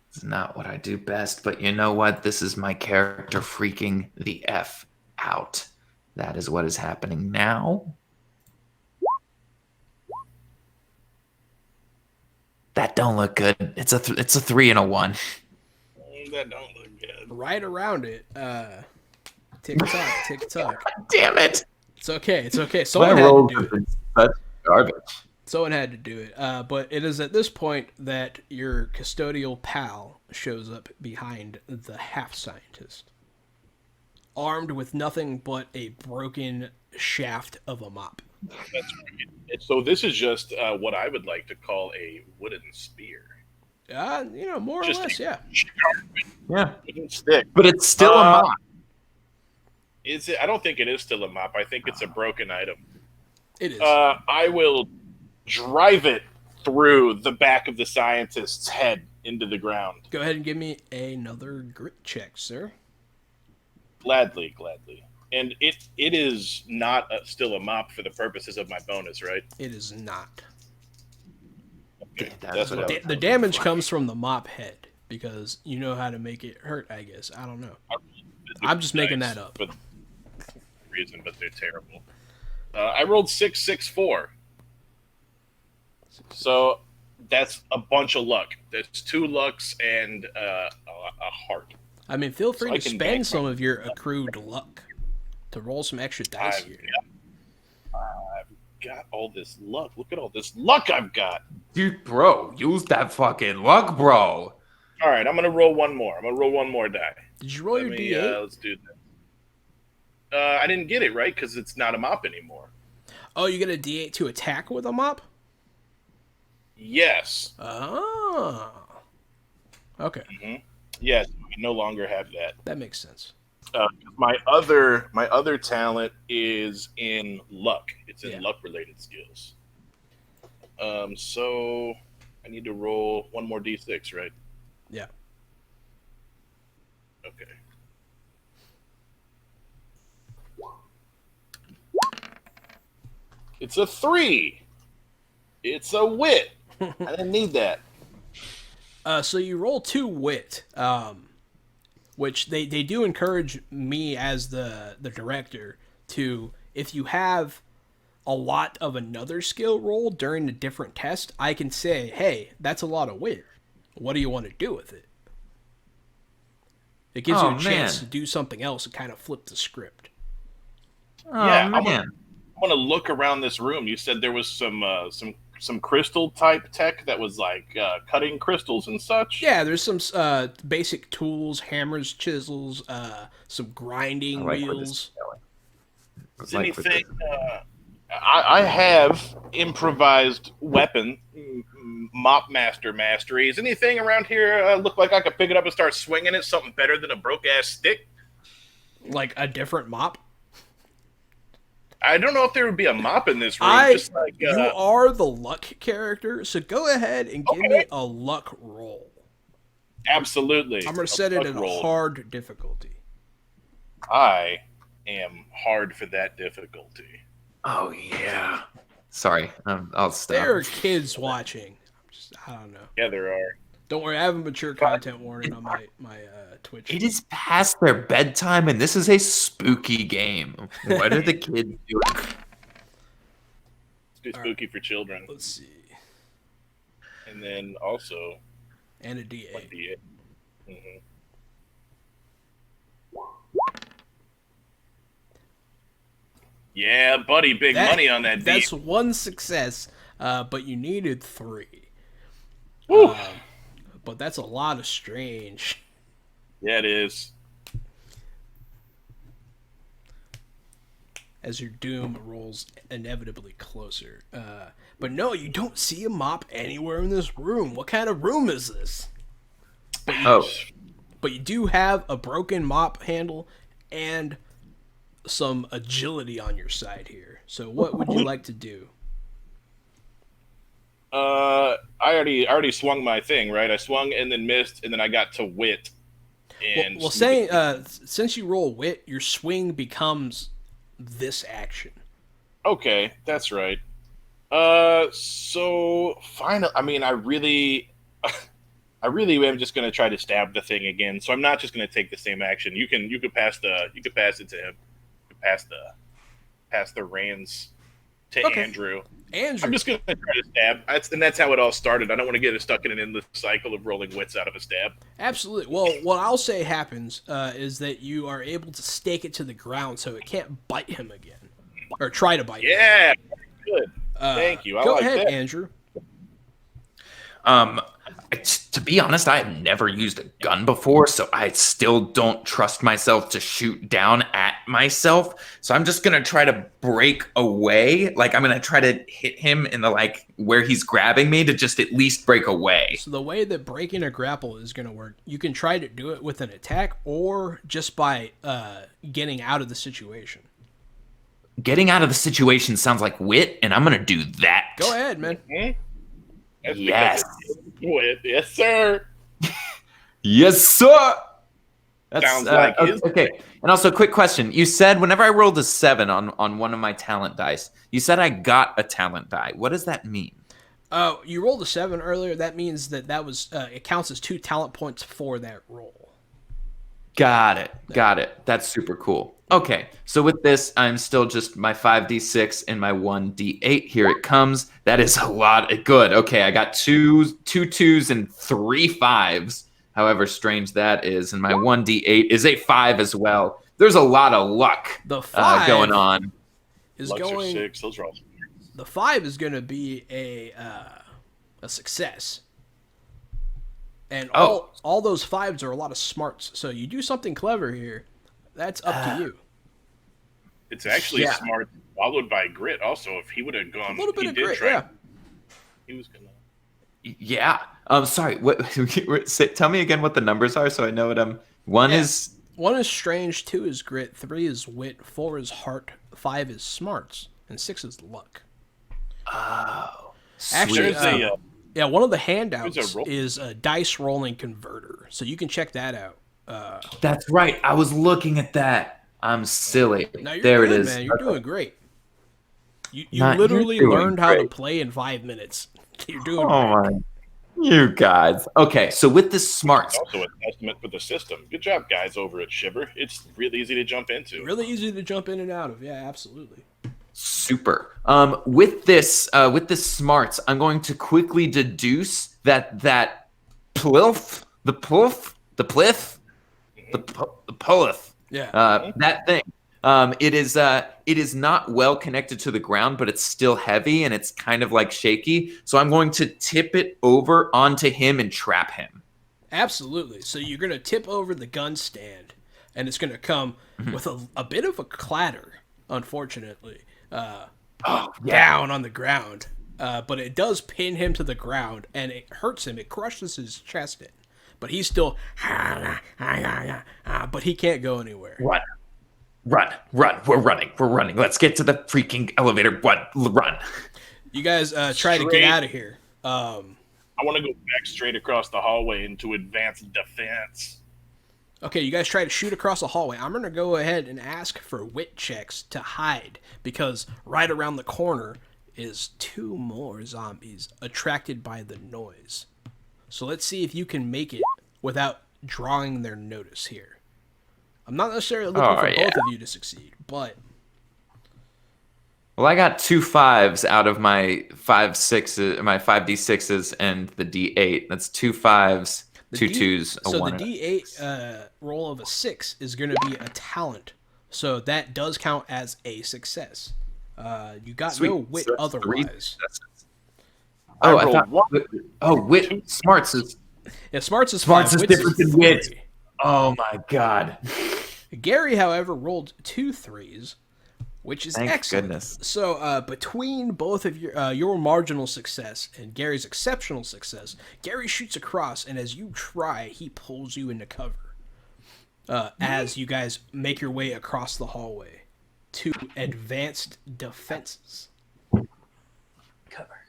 It's not what I do best, but you know what? This is my character freaking the F out. That is what is happening now. That don't look good. It's a 3 and a 1. That don't look good. Right around it. Tick tock, tick tock. Damn it! It's okay. It's okay. Someone My had rolls to do have it. been such garbage. Someone had to do it. But it is at this point that your custodial pal shows up behind the half scientist, armed with nothing but a broken shaft of a mop. That's right. So this is just what I would like to call a wooden spear. More or Just less, yeah. Yeah. Wooden stick. But it's still a mop. Is it? I don't think it is still a mop. I think it's a broken item. It is. I will drive it through the back of the scientist's head into the ground. Go ahead and give me another grit check, sir. Gladly. And it is not still a mop for the purposes of my bonus, right? It is not. Okay, That's what I was The damage comes from the mop head, because you know how to make it hurt, I guess. I don't know. I'm just making that up. For reason, but they're terrible. I rolled 664. So that's a bunch of luck. That's 2 lucks and a heart. I mean, feel free So I to can spend bank some of your accrued luck to roll some extra dice here. I've got all this luck. Look at all this luck I've got. Dude, bro, use that fucking luck, bro. All right, I'm going to roll one more. I'm going to roll one more die. Did you roll your D8? Let's do that. I didn't get it, right? Because it's not a mop anymore. Oh, you get a D8 to attack with a mop? Yes. Oh. Okay. Mm-hmm. Yes, we no longer have that. That makes sense. My other talent is in luck. It's in luck related skills. So I need to roll one more d6, right? Yeah. Okay. It's a 3. It's a wit. I didn't need that. So you roll 2 wit, which they do encourage me as the director to, if you have a lot of another skill roll during a different test, I can say, hey, that's a lot of wit. What do you want to do with it? It gives you a chance to do something else and kind of flip the script. Oh, Yeah, man. I want to look around this room. You said there was some crystal type tech that was like cutting crystals and such. Yeah, there's some basic tools, hammers, chisels, some grinding wheels. Is anything? I have improvised weapon, mop mastery. Is anything around here look like I could pick it up and start swinging it? Something better than a broke ass stick? Like a different mop? I don't know if there would be a mop in this room. You are the luck character, so go ahead and give me a luck roll. Absolutely. I'm going to set it at a hard difficulty. I am hard for that difficulty. Oh, yeah. Sorry, I'll stop. There are kids watching. I don't know. Yeah, there are. Don't worry, I have a mature content warning on my Twitch. It is past their bedtime, and this is a spooky game. What are the kids doing? It's too spooky for children. Let's see. And then also... And a D8. 1d8. Mm-hmm. Yeah, buddy, big money on that. That's one success, but you needed 3. Woo! But that's a lot of strange. Yeah, it is. As your doom rolls inevitably closer. But no, you don't see a mop anywhere in this room. What kind of room is this? But you do have a broken mop handle and some agility on your side here. So what would you like to do? I already swung my thing, right? I swung and then missed, and then I got to wit. And since you roll wit, your swing becomes this action. Okay, that's right. So final. I mean, I really am just gonna try to stab the thing again. So I'm not just gonna take the same action. You can pass it to him. You can pass the reins to Andrew. Andrew. I'm just gonna try to stab. That's how it all started. I don't want to get stuck in an endless cycle of rolling wits out of a stab. Absolutely. Well, what I'll say happens is that you are able to stake it to the ground so it can't bite him again, or try to bite him. Yeah, good. Thank you. Go ahead, Andrew. To be honest, I have never used a gun before, so I still don't trust myself to shoot down at myself. So I'm just going to try to break away. Like, I'm going to try to hit him in the, where he's grabbing me to just at least break away. So the way that breaking a grapple is going to work, you can try to do it with an attack or just by getting out of the situation. Getting out of the situation sounds like wit, and I'm going to do that. Go ahead, man. Mm-hmm. Yes. Yes, sir. Yes, sir. That sounds like okay. And also, quick question. You said whenever I rolled a 7 on one of my talent dice, you said I got a talent die. What does that mean? You rolled a 7 earlier. That means that was it counts as 2 talent points for that roll. Got it. That's super cool. Okay, so with this, I'm still just my 5d6 and my 1d8. Here it comes. That is a lot. Good. Okay, I got two 2s and 3 5s. However strange that is, and my 1d8 is a 5 as well. There's a lot of luck the 5 going on. Lucks are 6. Those are all 6. The 5 is going to be a success. And all those 5s are a lot of smarts. So you do something clever here. That's up to you. It's actually smart, followed by grit. Also, if he would have gone, a little bit of grit. He was gonna. Yeah. Sorry. What? Tell me again what the numbers are, so I know what One is 1 is strange, 2 is grit, 3 is wit, 4 is heart, 5 is smarts, and 6 is luck. Oh. Actually, one of the handouts is a dice rolling converter, so you can check that out. That's right. I was looking at that. I'm silly. No, there good, it is. Man. You're doing great. You You're literally doing learned how to great. play in 5 minutes. You're doing Oh great. my, you guys. Okay, so with the It's smarts, also a testament for the system. Good job, guys, over at Shiver. It's really easy to jump into. Really easy to jump in and out of. Yeah, absolutely. super. With this smarts, I'm going to quickly deduce that plif, the plif, the plith, the pullith, Yeah. that thing. It is not well connected to the ground, but it's still heavy and it's kind of like shaky. So I'm going to tip it over onto him and trap him. Absolutely. So you're going to tip over the gun stand, and it's going to come with a bit of a clatter, unfortunately, down on the ground. But it does pin him to the ground, and it hurts him. It crushes his chest in. But he's still, but he can't go anywhere. Run. We're running. Let's get to the freaking elevator. Run. You guys try to get Straight- out of here. I want to go back straight across the hallway into advanced defense. Okay, you guys try to shoot across the hallway. I'm going to go ahead and ask for wit checks to hide, because right around the corner is 2 more zombies attracted by the noise. So let's see if you can make it without drawing their notice here. I'm not necessarily looking for both of you to succeed, but... Well, I got 2 5s out of my 5-6s, my 5d6s, and the d8. That's 2 5s, 2 2s, a so 1. the D8 roll of a 6 is going to be a talent, so that does count as a success. You got Sweet. no wit So that's 3 otherwise. successes. I Oh, I rolled thought. one. Oh, wit. Smarts is. Yeah, smarts is Smarts 5. is Wits different than wit. 3. Oh my god. Gary, however, rolled 2 3s, which is Thank excellent. goodness. So between both of your marginal success and Gary's exceptional success, Gary shoots across, and as you try, he pulls you into cover. As you guys make your way across the hallway to advanced defenses. Cover.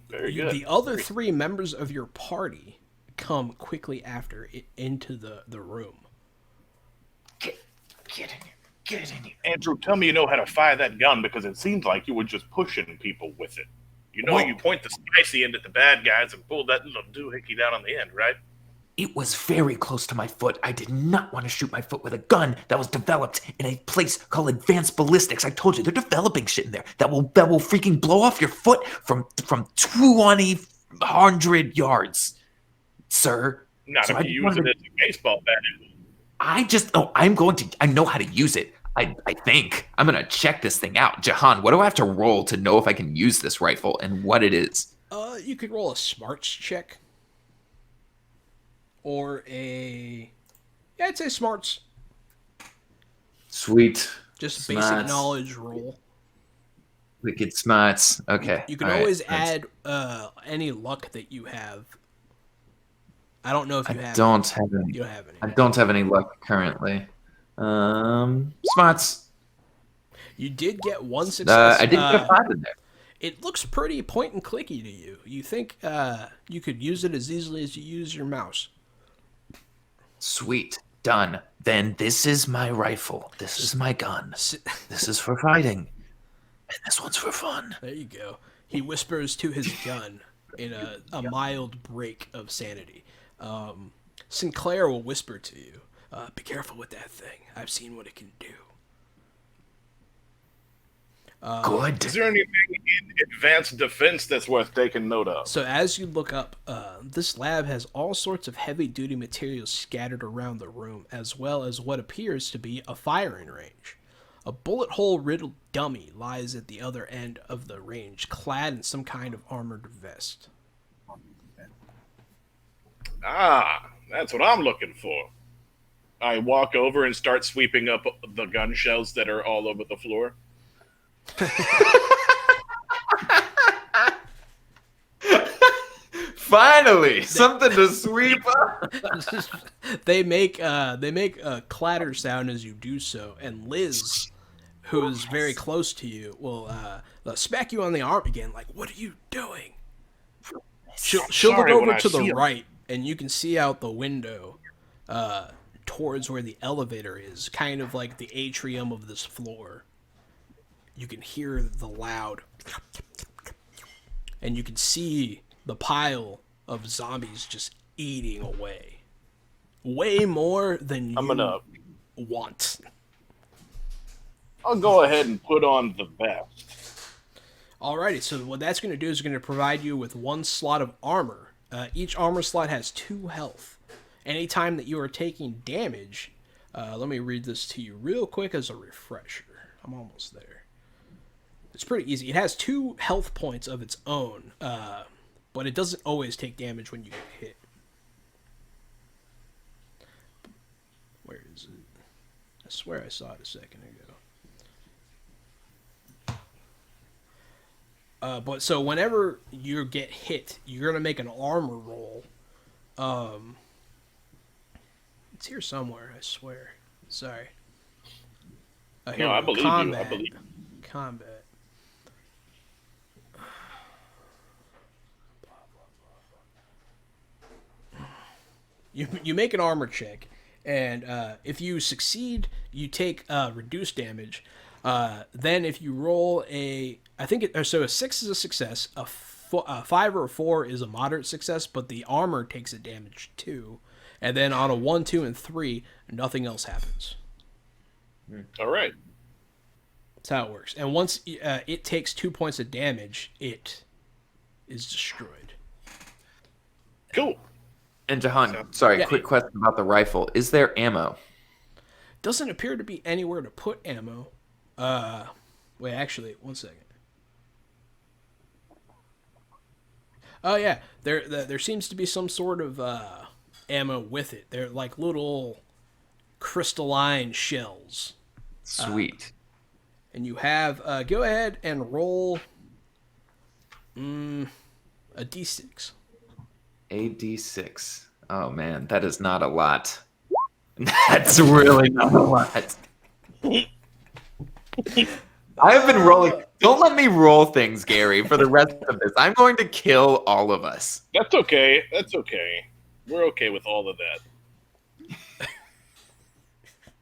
Very good. The other 3 members of your party come quickly after it into the room. Get in here. Get in here. Andrew, tell me you know how to fire that gun, because it seems like you were just pushing people with it. You know, Whoa. you point the spicy end at the bad guys and pull that little doohickey down on the end, right? It was very close to my foot. I did not want to shoot my foot with a gun that was developed in a place called Advanced Ballistics. I told you, they're developing shit in there that will freaking blow off your foot from 200 yards, sir. Not So if I you use wanted- it as a baseball bat. I know how to use it. I think. I'm going to check this thing out. Jahan, what do I have to roll to know if I can use this rifle and what it is? You could roll a smarts check. Or I'd say smarts. Sweet. Just Smarts. basic knowledge roll. Wicked smarts. Okay. You can all right. always That's- add any luck that you have. I don't know if you I have. don't have any. You don't have any. I don't have any luck currently. Smarts. You did get 1 success. I did get a 5 in there. It looks pretty point and clicky to you. You think you could use it as easily as you use your mouse. Sweet. Done. Then this is my rifle. This is my gun. This is for fighting. And this one's for fun. There you go. He whispers to his gun in a mild break of sanity. Sinclair will whisper to you, be careful with that thing. I've seen what it can do. Good. Is there anything in advanced defense that's worth taking note of? So as you look up, this lab has all sorts of heavy-duty materials scattered around the room, as well as what appears to be a firing range. A bullet hole-riddled dummy lies at the other end of the range, clad in some kind of armored vest. Ah, that's what I'm looking for. I walk over and start sweeping up the gun shells that are all over the floor. Finally, something to sweep up. They make a clatter sound as you do so, and Liz, who's very close to you, will smack you on the arm again, like, "What are you doing?" She'll look Sorry, when over I to the see 'em. right, and you can see out the window, towards where the elevator is, kind of like the atrium of this floor. you can hear the loud, and you can see the pile of zombies just eating away. Way more than you want. I'll go ahead and put on the vest. Alrighty, so what that's going to do is going to provide you with 1 slot of armor. Each armor slot has 2 health. Anytime that you are taking damage, let me read this to you real quick as a refresher. I'm almost there. It's pretty easy. It has 2 health points of its own, but it doesn't always take damage when you get hit. Where is it? I swear I saw it a second ago. But so whenever you get hit, you're gonna make an armor roll. It's here somewhere, I swear. Sorry. Here No, I believe combat. you. I believe Combat. You make an armor check, and if you succeed, you take reduced damage. Then if you roll a a 6 is a success, a 5 or a 4 is a moderate success, but the armor takes a damage too. And then on a 1, 2, and 3, nothing else happens. All right. That's how it works. And once it takes 2 points of damage, it is destroyed. Cool. And Jahan, sorry, quick question about the rifle. Is there ammo? Doesn't appear to be anywhere to put ammo. Wait, actually, 1 second. Oh yeah, there seems to be some sort of ammo with it. They're like little crystalline shells. Sweet. And you have go ahead and roll a d6. A d6. Oh man, that is not a lot. That's really not a lot. I have been rolling. Don't let me roll things, Gary, for the rest of this. I'm going to kill all of us. That's okay. That's okay. We're okay with all of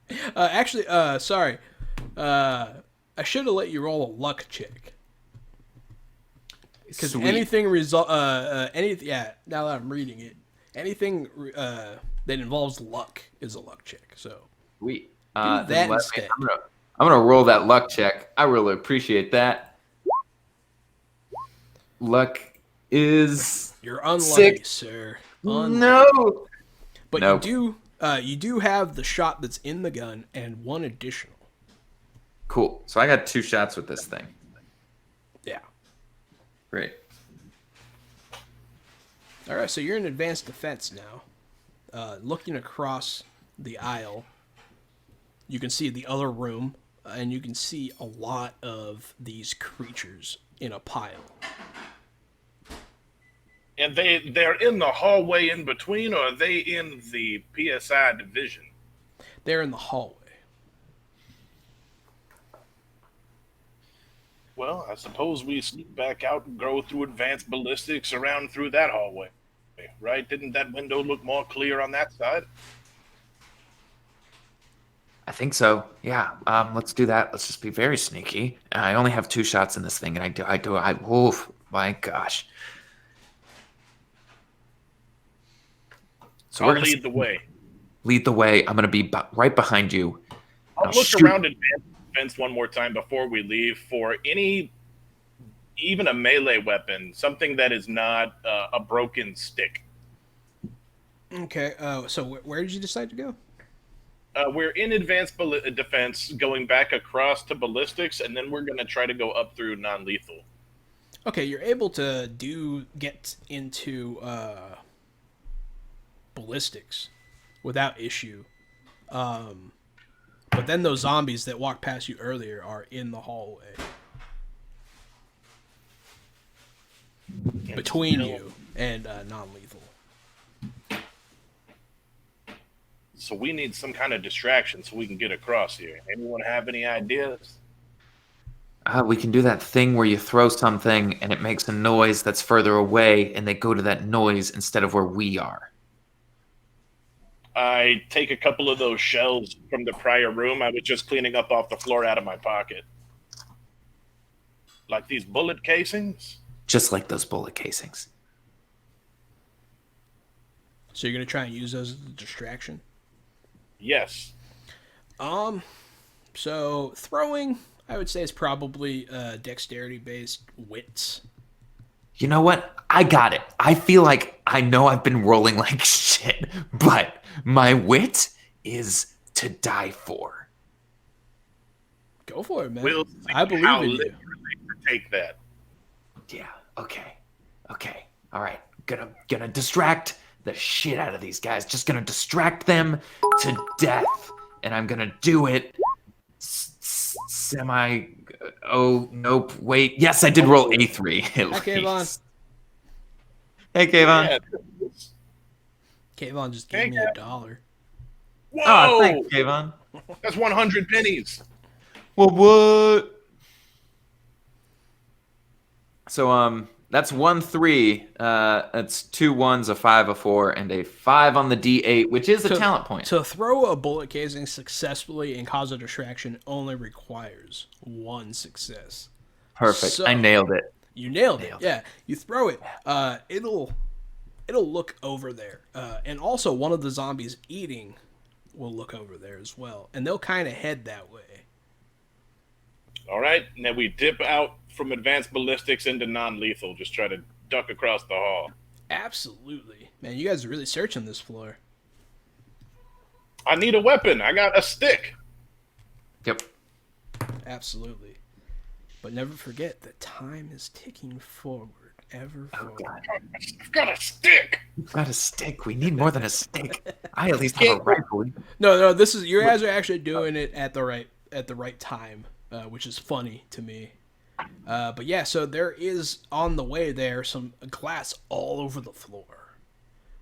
that. Actually, sorry. I should have let you roll a luck check. Because anything now that I'm reading it, anything that involves luck is a luck check. So sweet. Do that instead. I'm gonna roll that luck check. I really appreciate that. Luck is you're unlucky, 6. sir. Unlucky. No, but you do have the shot that's in the gun and 1 additional. Cool. So I got 2 shots with this thing. Yeah. Great. All right, so you're in advanced defense now. Looking across the aisle, you can see the other room, and you can see a lot of these creatures in a pile. And they're in the hallway in between, or are they in the PSI division? They're in the hallway. Well, I suppose we sneak back out and go through advanced ballistics around through that hallway, right? Didn't that window look more clear on that side? I think so. Yeah. Let's do that. Let's just be very sneaky. I only have 2 shots in this thing, and oof, my gosh. So I'll lead the way. Lead the way. I'm going to be right behind you. I'll look around advanced defense one more time before we leave for even a melee weapon, something that is not a broken stick. Okay. So where did you decide to go? We're in advanced defense, going back across to ballistics, and then we're going to try to go up through non-lethal. Okay, you're able to get into ballistics without issue. But then those zombies that walked past you earlier are in the hallway. Between you and non-lethal. So we need some kind of distraction so we can get across here. Anyone have any ideas? We can do that thing where you throw something and it makes a noise that's further away, and they go to that noise instead of where we are. I take a couple of those shells from the prior room. I was just cleaning up off the floor out of my pocket. Like these bullet casings? Just like those bullet casings. So you're gonna try and use those as a distraction. Yes. So throwing, I would say, is probably dexterity based wits. You know what? I got it. I feel like I know I've been rolling like shit, but my wit is to die for. Go for it, man. We'll see I believe how in you. literally you take that. Yeah. Okay. All right. Gonna distract the shit out of these guys. Just gonna distract them to death, and I'm gonna do it. Semi. Oh nope. Wait. Yes, I did roll A3. Hi, Kayvon. Hey, Kayvon. Yeah. Kayvon just gave me $1. Whoa! Oh, thanks, Kayvon. That's 100 pennies. Well, what? So that's 1 3. That's 2 1s, a 5, a 4, and a 5 on the D8, which is a talent point. To throw a bullet casing successfully and cause a distraction only requires 1 success. Perfect. So- I nailed it. You nailed it. Yeah, you throw it. It'll look over there, and also one of the zombies eating will look over there as well, and they'll kind of head that way. All right. And then we dip out from advanced ballistics into non-lethal. Just try to duck across the hall. Absolutely, man. You guys are really searching this floor. I need a weapon. I got a stick. Yep. Absolutely, but never forget that time is ticking forward. Ever forward. God. I've got a stick. We've got a stick. We need more than a stick. I at least have a rifle. No. This is you guys are actually doing it at the right time, which is funny to me. But yeah, so there is on the way there some glass all over the floor.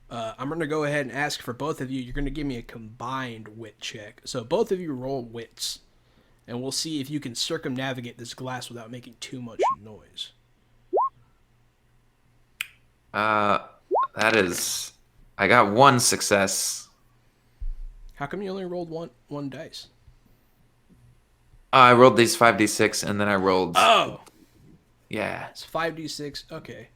I'm gonna go ahead and ask for both of you. You're gonna give me a combined wit check. So both of you roll wits, and we'll see if you can circumnavigate this glass without making too much noise. That is. I got 1 success. How come you only rolled one dice? I rolled these 5d6 and then I rolled. Oh, Yeah. it's 5d6. Okay,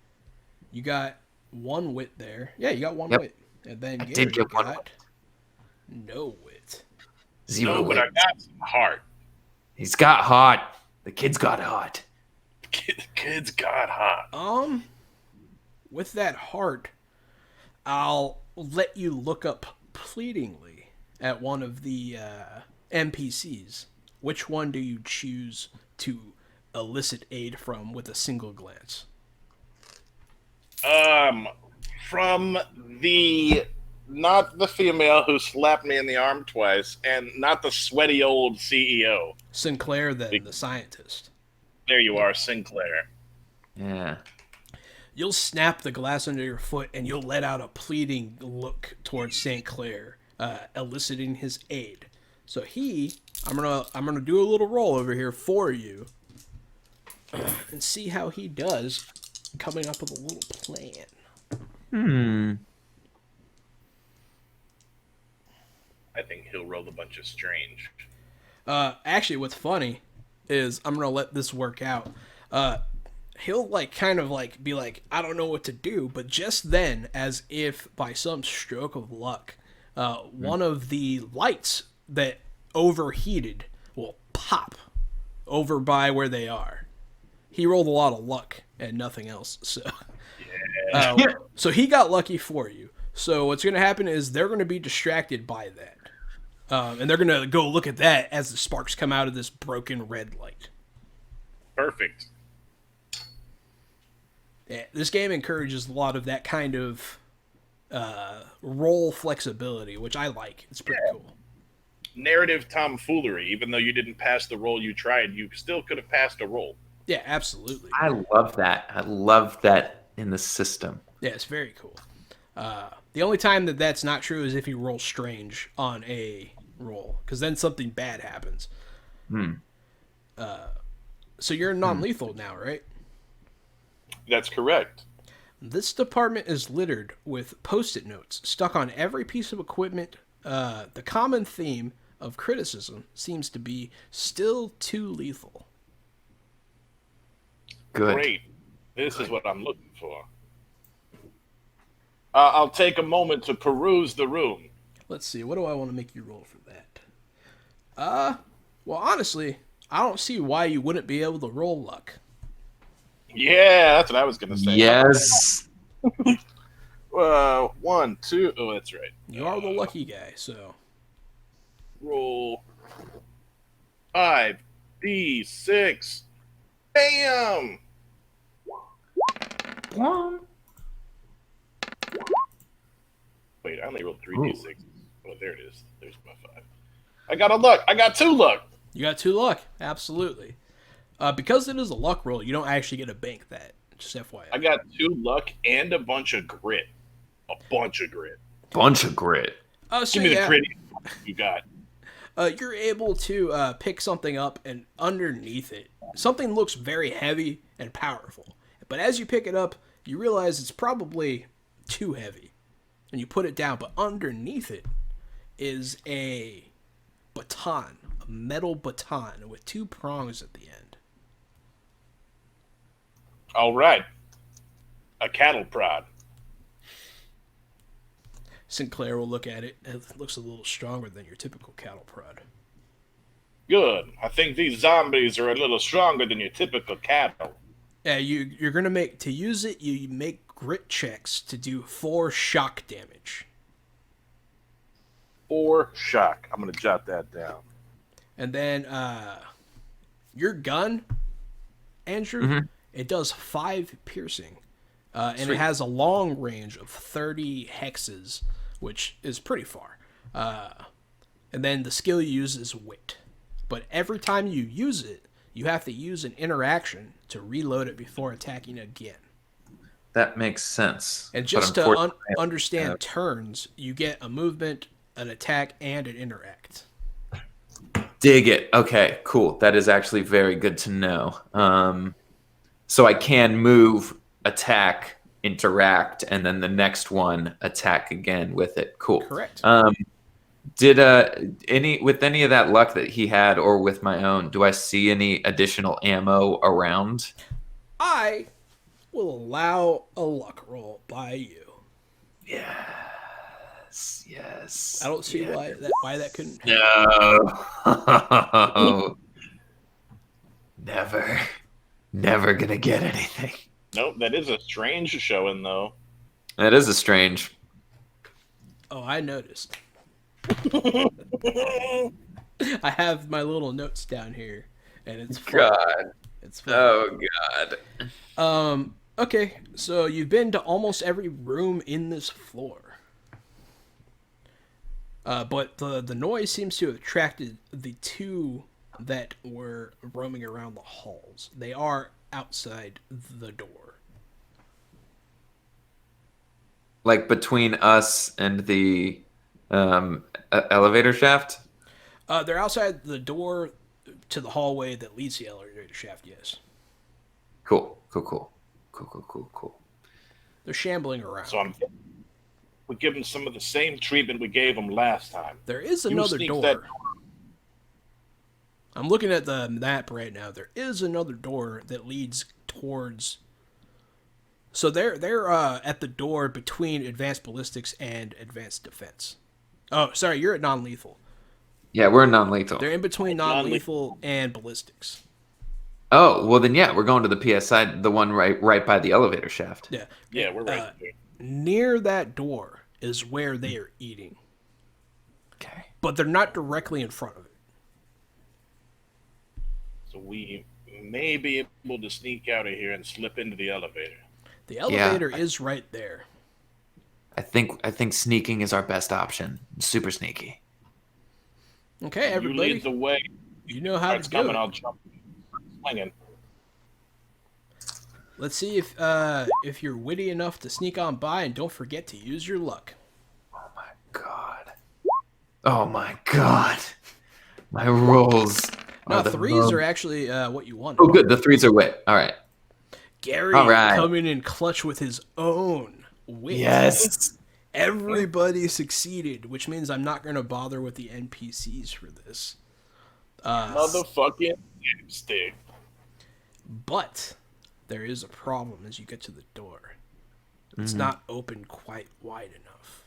you got 1 wit there. Yeah, you got 1 Yep. wit, and then I Gary did get 1 got no wit. 0 No, but I wit. got some heart. He's got hot. The kid's got hot. Kids got hot. With that heart, I'll let you look up pleadingly at one of the NPCs. Which one do you choose to elicit aid from with a single glance? From the not the female who slapped me in the arm twice, and not the sweaty old CEO. Sinclair, then, the scientist. There you are, Sinclair. Yeah. You'll snap the glass under your foot, and you'll let out a pleading look towards St. Clair, eliciting his aid. So I'm gonna do a little roll over here for you, and see how he does, coming up with a little plan. I think he'll roll a bunch of strange. Actually, what's funny is I'm gonna let this work out. He'll be like, I don't know what to do, but just then, as if by some stroke of luck, one of the lights that overheated will pop over by where they are. He rolled a lot of luck and nothing else, so so he got lucky for you. So what's gonna happen is they're gonna be distracted by that. And they're going to go look at that as the sparks come out of this broken red light. Perfect. Yeah, this game encourages a lot of that kind of role flexibility, which I like. It's pretty cool. Narrative tomfoolery. Even though you didn't pass the roll you tried, you still could have passed a roll. Yeah, absolutely. I love that. I love that in the system. Yeah, it's very cool. The only time that's not true is if you roll strange on a roll, because then something bad happens. So you're non-lethal now, right? That's correct. This department is littered with post-it notes stuck on every piece of equipment. The common theme of criticism seems to be still too lethal. Good. Great. This is what I'm looking for. I'll take a moment to peruse the room. Let's see. What do I want to make you roll for that? Well, honestly, I don't see why you wouldn't be able to roll luck. Yeah, that's what I was going to say. Yes. 1, 2. Oh, that's right. You are the lucky guy, so. Roll 5d6. Bam! Wait, I only rolled 3d6. Oh, there it is. There's my 5. I got a luck. I got 2 luck. You got 2 luck. Absolutely. Because it is a luck roll, you don't actually get to bank that. Just FYI. I got 2 luck and a bunch of grit. A bunch of grit. Bunch of grit. So Give me the grit you got. You're able to pick something up, and underneath it, something looks very heavy and powerful. But as you pick it up, you realize it's probably too heavy. And you put it down, but underneath it is a baton, a metal baton with 2 prongs at the end. All right. A cattle prod. Sinclair will look at it, and it looks a little stronger than your typical cattle prod. Good. I think these zombies are a little stronger than your typical cattle. Yeah, you're gonna to use it. You make grit checks to do 4 shock damage, 4 shock. I'm gonna jot that down. and then your gun, Andrew, it does 5 piercing, and Sweet. it has a long range of 30 hexes, which is pretty far. And then the skill you use is wit, but every time you use it, you have to use an interaction to reload it before attacking again. That makes sense. And just to understand turns, you get a movement, an attack, and an interact. Dig it. Okay, cool. That is actually very good to know. So I can move, attack, interact, and then the next one attack again with it. Cool. Correct. Did any of that luck that he had, or with my own, do I see any additional ammo around? I will allow a luck roll by you. Yes. I don't see why that couldn't happen. No. Never gonna get anything. Nope, that is a strange showing, though. That is a strange. Oh, I noticed. I have my little notes down here, and it's fun. God. It's fun. Oh God. Okay, so you've been to almost every room in this floor. But the noise seems to have attracted the 2 that were roaming around the halls. They are outside the door. Like between us and the elevator shaft? They're outside the door to the hallway that leads to the elevator shaft, yes. Cool. They're shambling around. So we give them some of the same treatment we gave them last time. There is You another sneak door. that- I'm looking at the map right now. There is another door that leads towards. So they're at the door between advanced ballistics and advanced defense. Oh, sorry, you're at non-lethal. Yeah, we're non-lethal. They're in between non-lethal and ballistics. Oh, well then, yeah, we're going to the PSI, the one right by the elevator shaft. Yeah. Yeah, we're right there. Near that door is where they are eating. Okay. But they're not directly in front of it. So we may be able to sneak out of here and slip into the elevator. The elevator is right there. I think sneaking is our best option. Super sneaky. Okay, You everybody. lead the way. You know how It's to do coming. it. I'll jump. Swinging. Let's see if you're witty enough to sneak on by, and don't forget to use your luck. Oh my god. My rolls. Now, the 3s are actually what you want. Oh, good. The 3s are wit. All right. Gary All right. coming in clutch with his own wit. Yes. Everybody succeeded, which means I'm not going to bother with the NPCs for this. Motherfucking stick. But there is a problem as you get to the door. It's not open quite wide enough.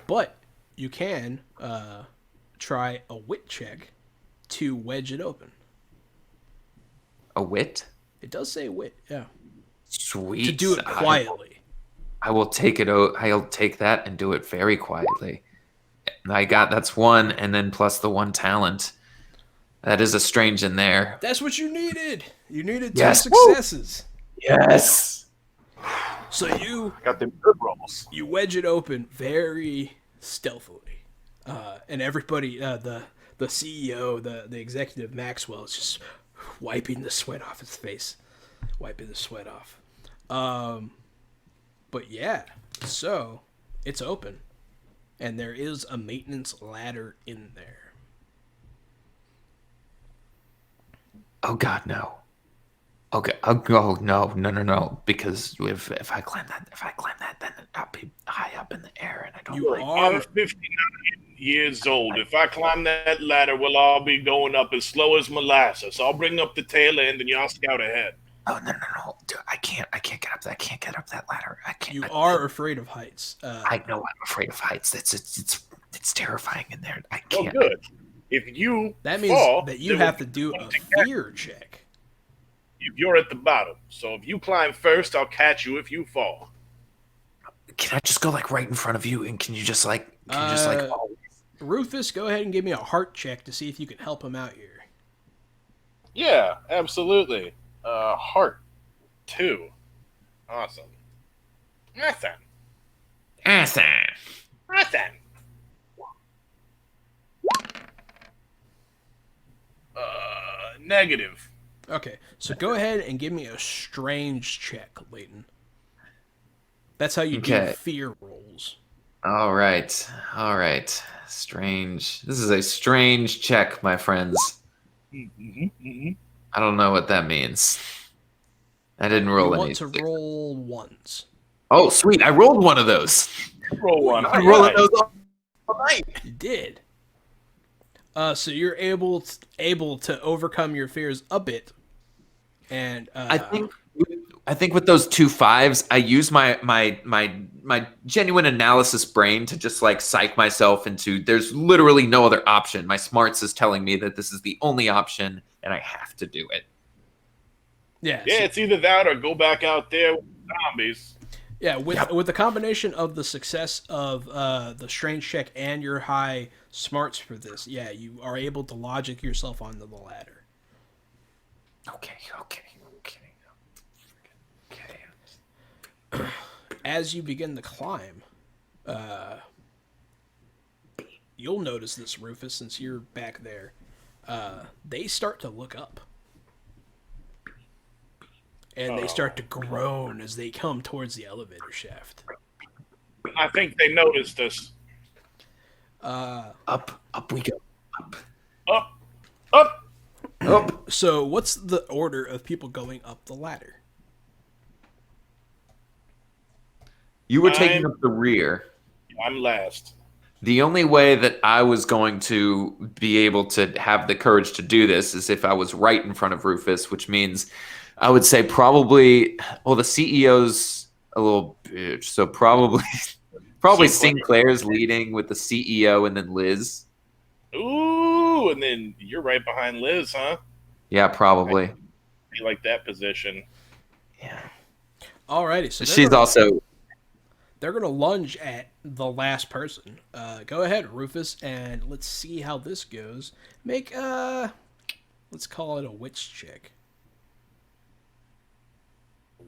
But you can try a wit check to wedge it open. A wit? It does say wit, yeah. Sweet. To do it quietly. I will take it. I'll take that and do it very quietly. That's 1, and then plus the 1 talent. That is a strange in there. That's what you needed. You needed 2 Yes. successes. Yes. So you Got them good rolls. you wedge it open very stealthily, and everybody, the CEO, the executive Maxwell, is just wiping the sweat off his face, wiping the sweat off. But yeah, so it's open, and there is a maintenance ladder in there. Oh God, no. Okay. Oh no. Because if I climb that, then I'll be high up in the air, and I don't You like. are I'm 59 years old. If I climb that ladder, we'll all be going up as slow as molasses. I'll bring up the tail end, and y'all scout ahead. Oh no. Dude, I can't get up that. I can't get up that ladder. I can't. you are afraid of heights. I know I'm afraid of heights. It's terrifying in there. I Well, can't. good. If you That means fall, that you then have to do we'll a take that. fear check. You're at the bottom. So if you climb first, I'll catch you if you fall. Can I just go like right in front of you? And can you just like? Rufus, go ahead and give me a heart check to see if you can help him out here. Yeah, absolutely. Heart 2. Awesome. Awesome. Negative. Okay, so go ahead and give me a strange check, Leighton. That's how you do Okay. fear rolls. All right. Strange. This is a strange check, my friends. I don't know what that means. I didn't You roll want any. to roll ones. Oh, sweet! I rolled one of those. Roll one. I've been rolling those all night. You did. So you're able to overcome your fears a bit, and I think with those 2 5s, I use my genuine analysis brain to just like psych myself into. There's literally no other option. My smarts is telling me that this is the only option, and I have to do it. yeah, Yeah, so- it's either that or go back out there with zombies. yeah. With the combination of the success of the strange check and your high smarts for this, yeah, you are able to logic yourself onto the ladder. Okay. As you begin the climb, you'll notice this, Rufus, since you're back there. They start to look up. And they start to groan as they come towards the elevator shaft. I think they noticed us. Up we go. Up. So what's the order of people going up the ladder? You were taking up the rear. I'm last. The only way that I was going to be able to have the courage to do this is if I was right in front of Rufus, which means I would say probably, well, the CEO's a little bitch, so probably Sinclair's leading with the CEO and then Liz. Ooh, and then you're right behind Liz, huh? Yeah, probably. You like that position. Yeah. Alrighty, so they're gonna lunge at the last person. Go ahead, Rufus, and let's see how this goes. Make let's call it a wits check.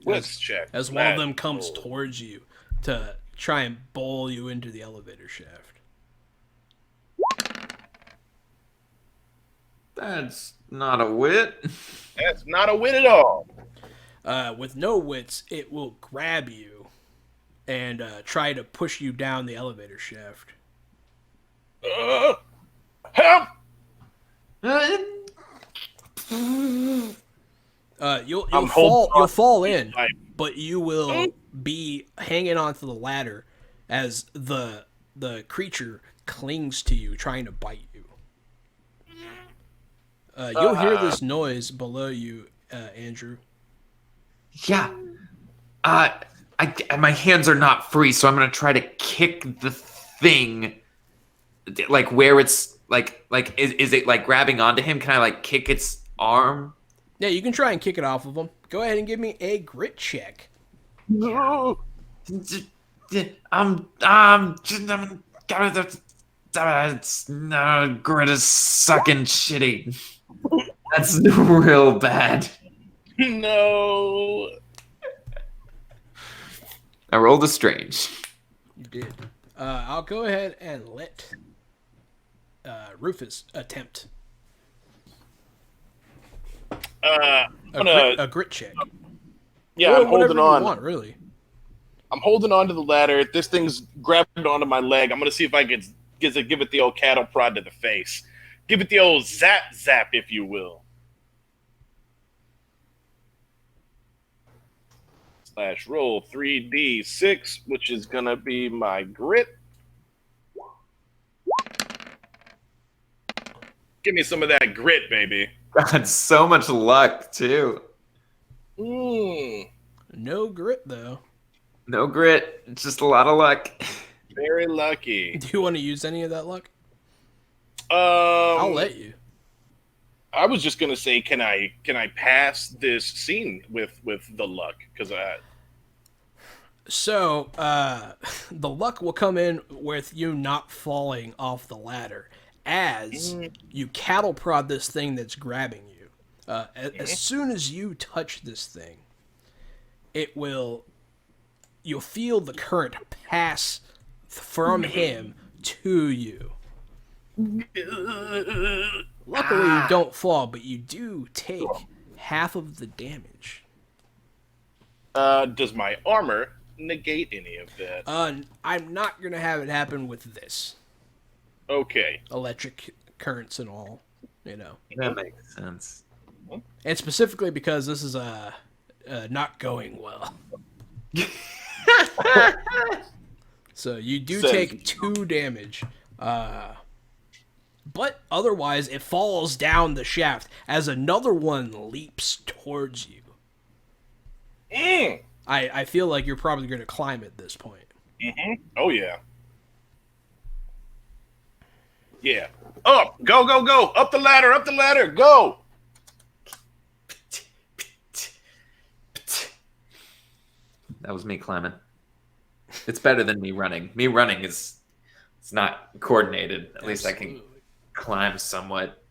Wits check. As one of them comes towards you to try and bowl you into the elevator shaft. That's not a wit. That's not a wit at all. With no wits, it will grab you and try to push you down the elevator shaft. Help! You'll fall in, but you will be hanging onto the ladder as the creature clings to you, trying to bite you. You'll hear this noise below you, Andrew. Yeah. My hands are not free, so I'm gonna try to kick the thing, like where it's like is it like grabbing onto him? Can I like kick its arm? Yeah, you can try and kick it off of him. Go ahead and give me a grit check. No. It's no grit is sucking shitty. That's real bad. No. I rolled a strange. You did. I'll go ahead and let Rufus attempt a grit check. Yeah, Or I'm holding whatever on. You want, really. I'm holding on to the ladder. This thing's grabbed onto my leg. I'm gonna see if I can give it the old cattle prod to the face. Give it the old zap, if you will. / roll 3d6, which is gonna be my grit. Give me some of that grit, baby. God, so much luck too. No grit, though. No grit, just a lot of luck. Very lucky. Do you want to use any of that luck? I'll let you. I was just gonna say, can I pass this scene with the luck? Because So, the luck will come in with you not falling off the ladder as you cattle prod this thing that's grabbing you. As soon as you touch this thing, you'll feel the current pass from him to you. Luckily, you don't fall, but you do take half of the damage. does my armor negate any of that? I'm not going to have it happen with this. Okay. Electric currents and all, you know. That makes sense. And specifically because this is not going well. So you do take 2 damage. But otherwise, it falls down the shaft as another one leaps towards you. I feel like you're probably going to climb at this point. Oh, yeah. Yeah. Up! Go, go, go! Up the ladder! Go! That was me climbing. It's better than me running. Me running it's not coordinated. At least I can climb somewhat.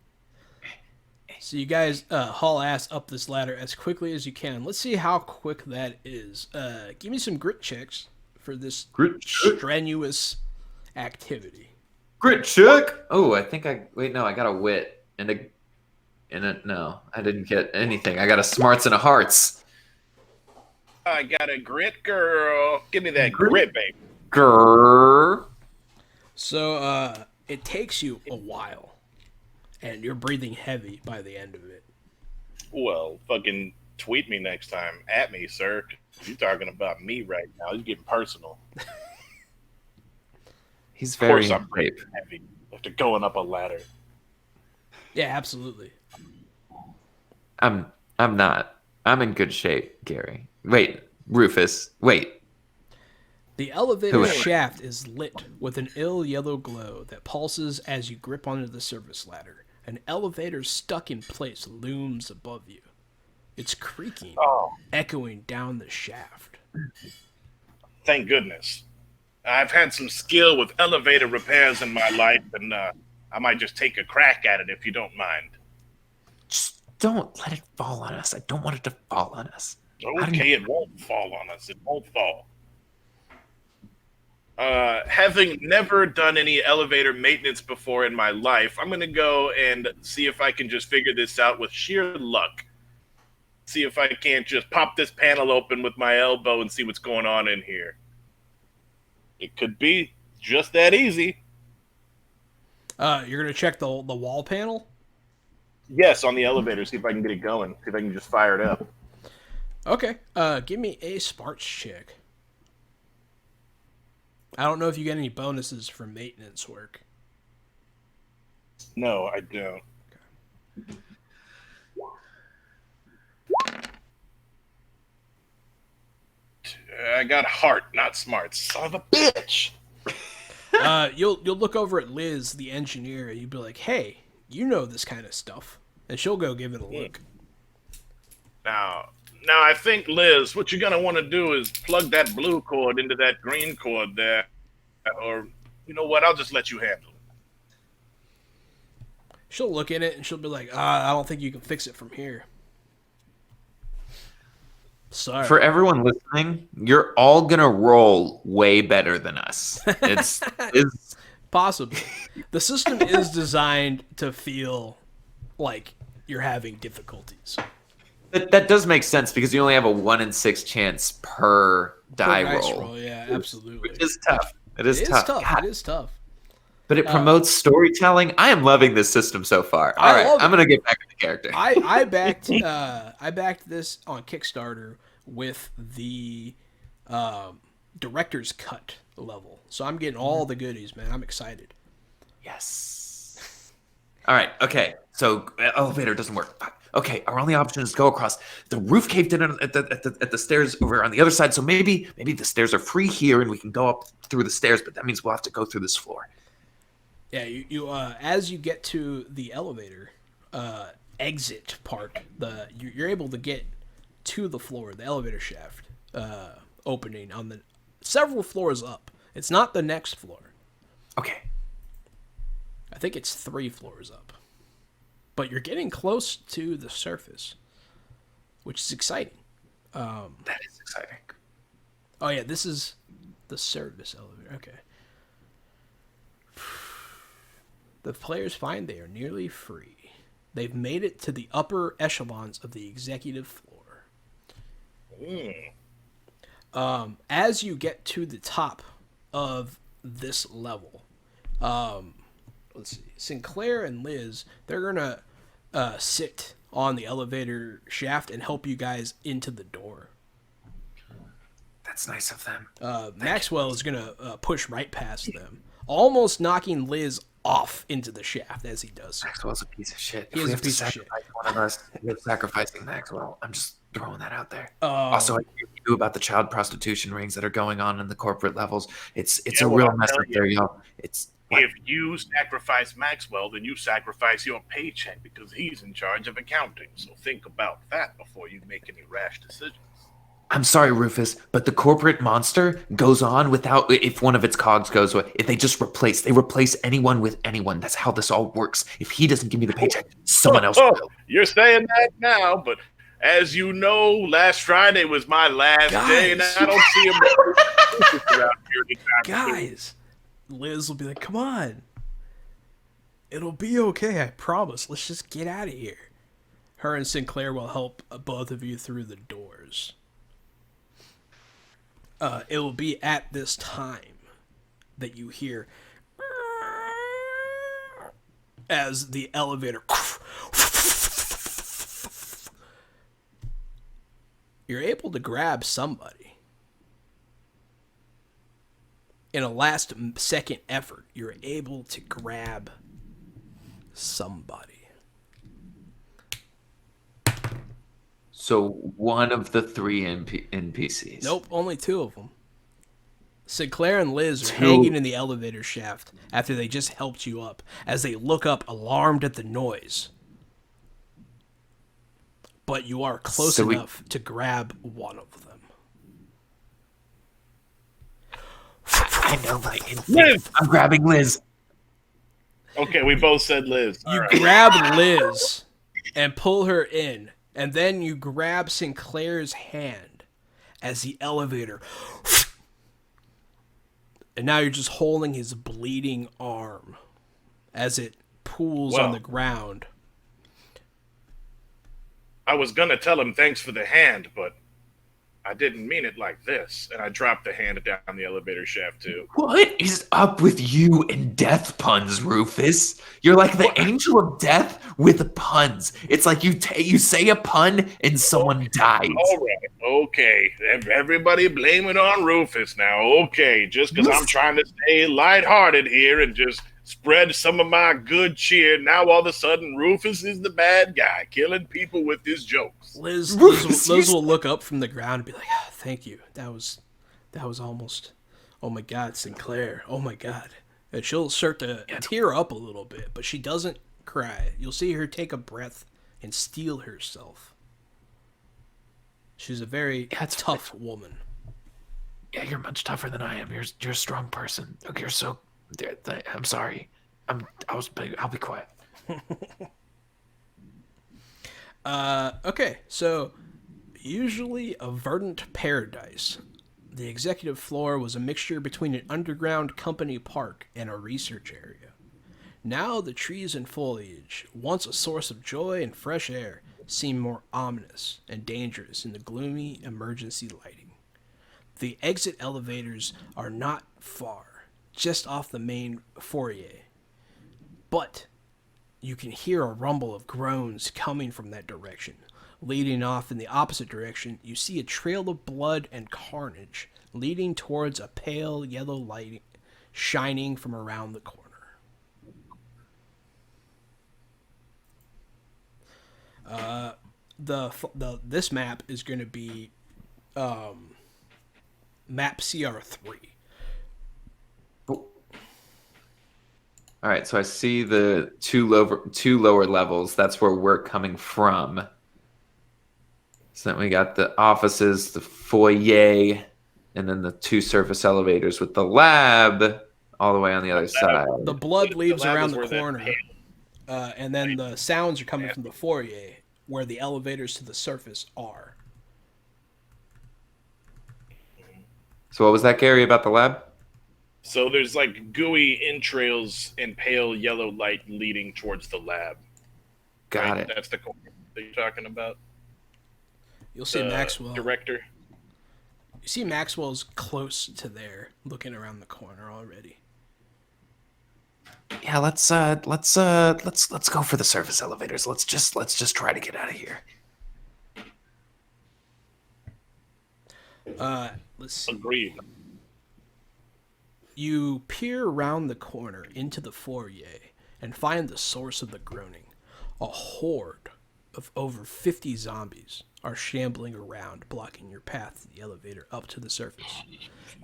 So you guys haul ass up this ladder as quickly as you can. Let's see how quick that is. Give me some grit checks for this strenuous activity. Grit check. Oh, I got a wit and no, I didn't get anything. I got a smarts and a hearts. I got a grit, girl. Give me that grit, baby. Grrr. So it takes you a while, and you're breathing heavy by the end of it. Well, fucking tweet me next time. At me, sir. You're talking about me right now. You're getting personal. He's very I'm heavy after going up a ladder. Yeah, absolutely. I'm not. I'm in good shape, Gary. Wait, Rufus. Wait. The elevator shaft is lit with an ill yellow glow that pulses as you grip onto the service ladder. An elevator stuck in place looms above you. It's creaking, echoing down the shaft. Thank goodness. I've had some skill with elevator repairs in my life, and I might just take a crack at it if you don't mind. Just don't let it fall on us. I don't want it to fall on us. Okay, it won't fall on us. It won't fall. Having never done any elevator maintenance before in my life, I'm going to go and see if I can just figure this out with sheer luck. See if I can't just pop this panel open with my elbow and see what's going on in here. It could be just that easy. You're going to check the wall panel? Yes, on the elevator. See if I can get it going. See if I can just fire it up. Okay. Give me a smarts check. I don't know if you get any bonuses for maintenance work. No, I don't. I got heart, not smart. Son of a bitch. You'll look over at Liz, the engineer, and you'll be like, "Hey, you know this kind of stuff," and she'll go give it a look. Now, I think, Liz, what you're going to want to do is plug that blue cord into that green cord there. Or, you know what, I'll just let you handle it. She'll look at it and she'll be like, I don't think you can fix it from here. Sorry. For everyone listening, you're all gonna roll way better than us. It's possible. The system is designed to feel like you're having difficulties. That does make sense because you only have a 1 in 6 chance per die roll. Yeah, absolutely. Which is tough. It is tough. It is tough. But it promotes storytelling. I am loving this system so far. All right, I'm gonna get back to the character. I backed this on Kickstarter with the director's cut level, so I'm getting all the goodies, man. I'm excited. Yes. All right. Okay. So elevator doesn't work. Fuck. Okay, our only option is to go across. The roof caved in at the stairs over on the other side, so maybe the stairs are free here and we can go up through the stairs, but that means we'll have to go through this floor. Yeah, you as you get to the elevator exit part, you're able to get to the floor, the elevator shaft opening on the several floors up. It's not the next floor. Okay. I think it's 3 floors up. But you're getting close to the surface, which is exciting. That is exciting. Oh, yeah, this is the service elevator. Okay. The players find they are nearly free. They've made it to the upper echelons of the executive floor. As you get to the top of this level, let's see, Sinclair and Liz, they're gonna sit on the elevator shaft and help you guys into the door. That's nice of them. Maxwell is gonna push right past them, almost knocking Liz off into the shaft as he does. Maxwell's a piece of shit. He is a piece of shit. One of us, we're sacrificing Maxwell. I'm just throwing that out there. Also, I knew about the child prostitution rings that are going on in the corporate levels. It's a real mess up there, y'all. If you sacrifice Maxwell, then you sacrifice your paycheck because he's in charge of accounting. So think about that before you make any rash decisions. I'm sorry, Rufus, but the corporate monster goes on without, if one of its cogs goes away, if they replace anyone with anyone. That's how this all works. If he doesn't give me the paycheck, someone else will. You're saying that now, but as you know, last Friday was my last day, and I don't see him around here anytime Guys, Liz will be like, come on. It'll be okay, I promise. Let's just get out of here. Her and Sinclair will help both of you through the doors. It will be at this time that you hear as the elevator. You're able to grab somebody. In a last second effort, you're able to grab somebody. So one of the 3 NPCs. Nope, only 2 of them. Sinclair and Liz are hanging in the elevator shaft after they just helped you up, as they look up alarmed at the noise. But you are close enough to grab one of them. I know my instinct. I'm grabbing Liz. Okay, we both said Liz. You grab Liz and pull her in. And then you grab Sinclair's hand as the elevator. And now you're just holding his bleeding arm as it pools on the ground. I was going to tell him thanks for the hand, but I didn't mean it like this. And I dropped the hand down the elevator shaft, too. What is up with you and death puns, Rufus? You're like the angel of death with puns. It's like you say a pun and someone dies. All right. Okay. Everybody blame it on Rufus now. Okay. Just because I'm trying to stay lighthearted here and just spread some of my good cheer, now all of a sudden Rufus is the bad guy, killing people with his jokes. Liz will look up from the ground and be like, thank you. That was That was almost. Oh my God, Sinclair. Oh my God. And she'll start to tear up a little bit, but she doesn't cry. You'll see her take a breath and steel herself. She's a very tough woman. Yeah, you're much tougher than I am. You're a strong person. Look, you're so. I'm sorry. I'll be quiet. Okay, so usually a verdant paradise. The executive floor was a mixture between an underground company park and a research area. Now the trees and foliage, once a source of joy and fresh air, seem more ominous and dangerous in the gloomy emergency lighting. The exit elevators are not far, just off the main foyer. But you can hear a rumble of groans coming from that direction. Leading off in the opposite direction, you see a trail of blood and carnage leading towards a pale yellow light shining from around the corner. This map is going to be map CR3. All right, so I see the two lower levels. That's where we're coming from. So then we got the offices, the foyer, and then the 2 surface elevators with the lab all the way on the other side. The blood leaves around the corner, and then the sounds are coming from the foyer, where the elevators to the surface are. So what was that, Gary, about the lab? So there's like gooey entrails and pale yellow light leading towards the lab. Got it. That's the corner that you're talking about. You'll see Maxwell. Director. You see Maxwell's close to there, looking around the corner already. Yeah, let's go for the surface elevators. Let's just try to get out of here. Let's see. Agreed. You peer around the corner into the foyer and find the source of the groaning. A horde of over 50 zombies are shambling around, blocking your path to the elevator up to the surface.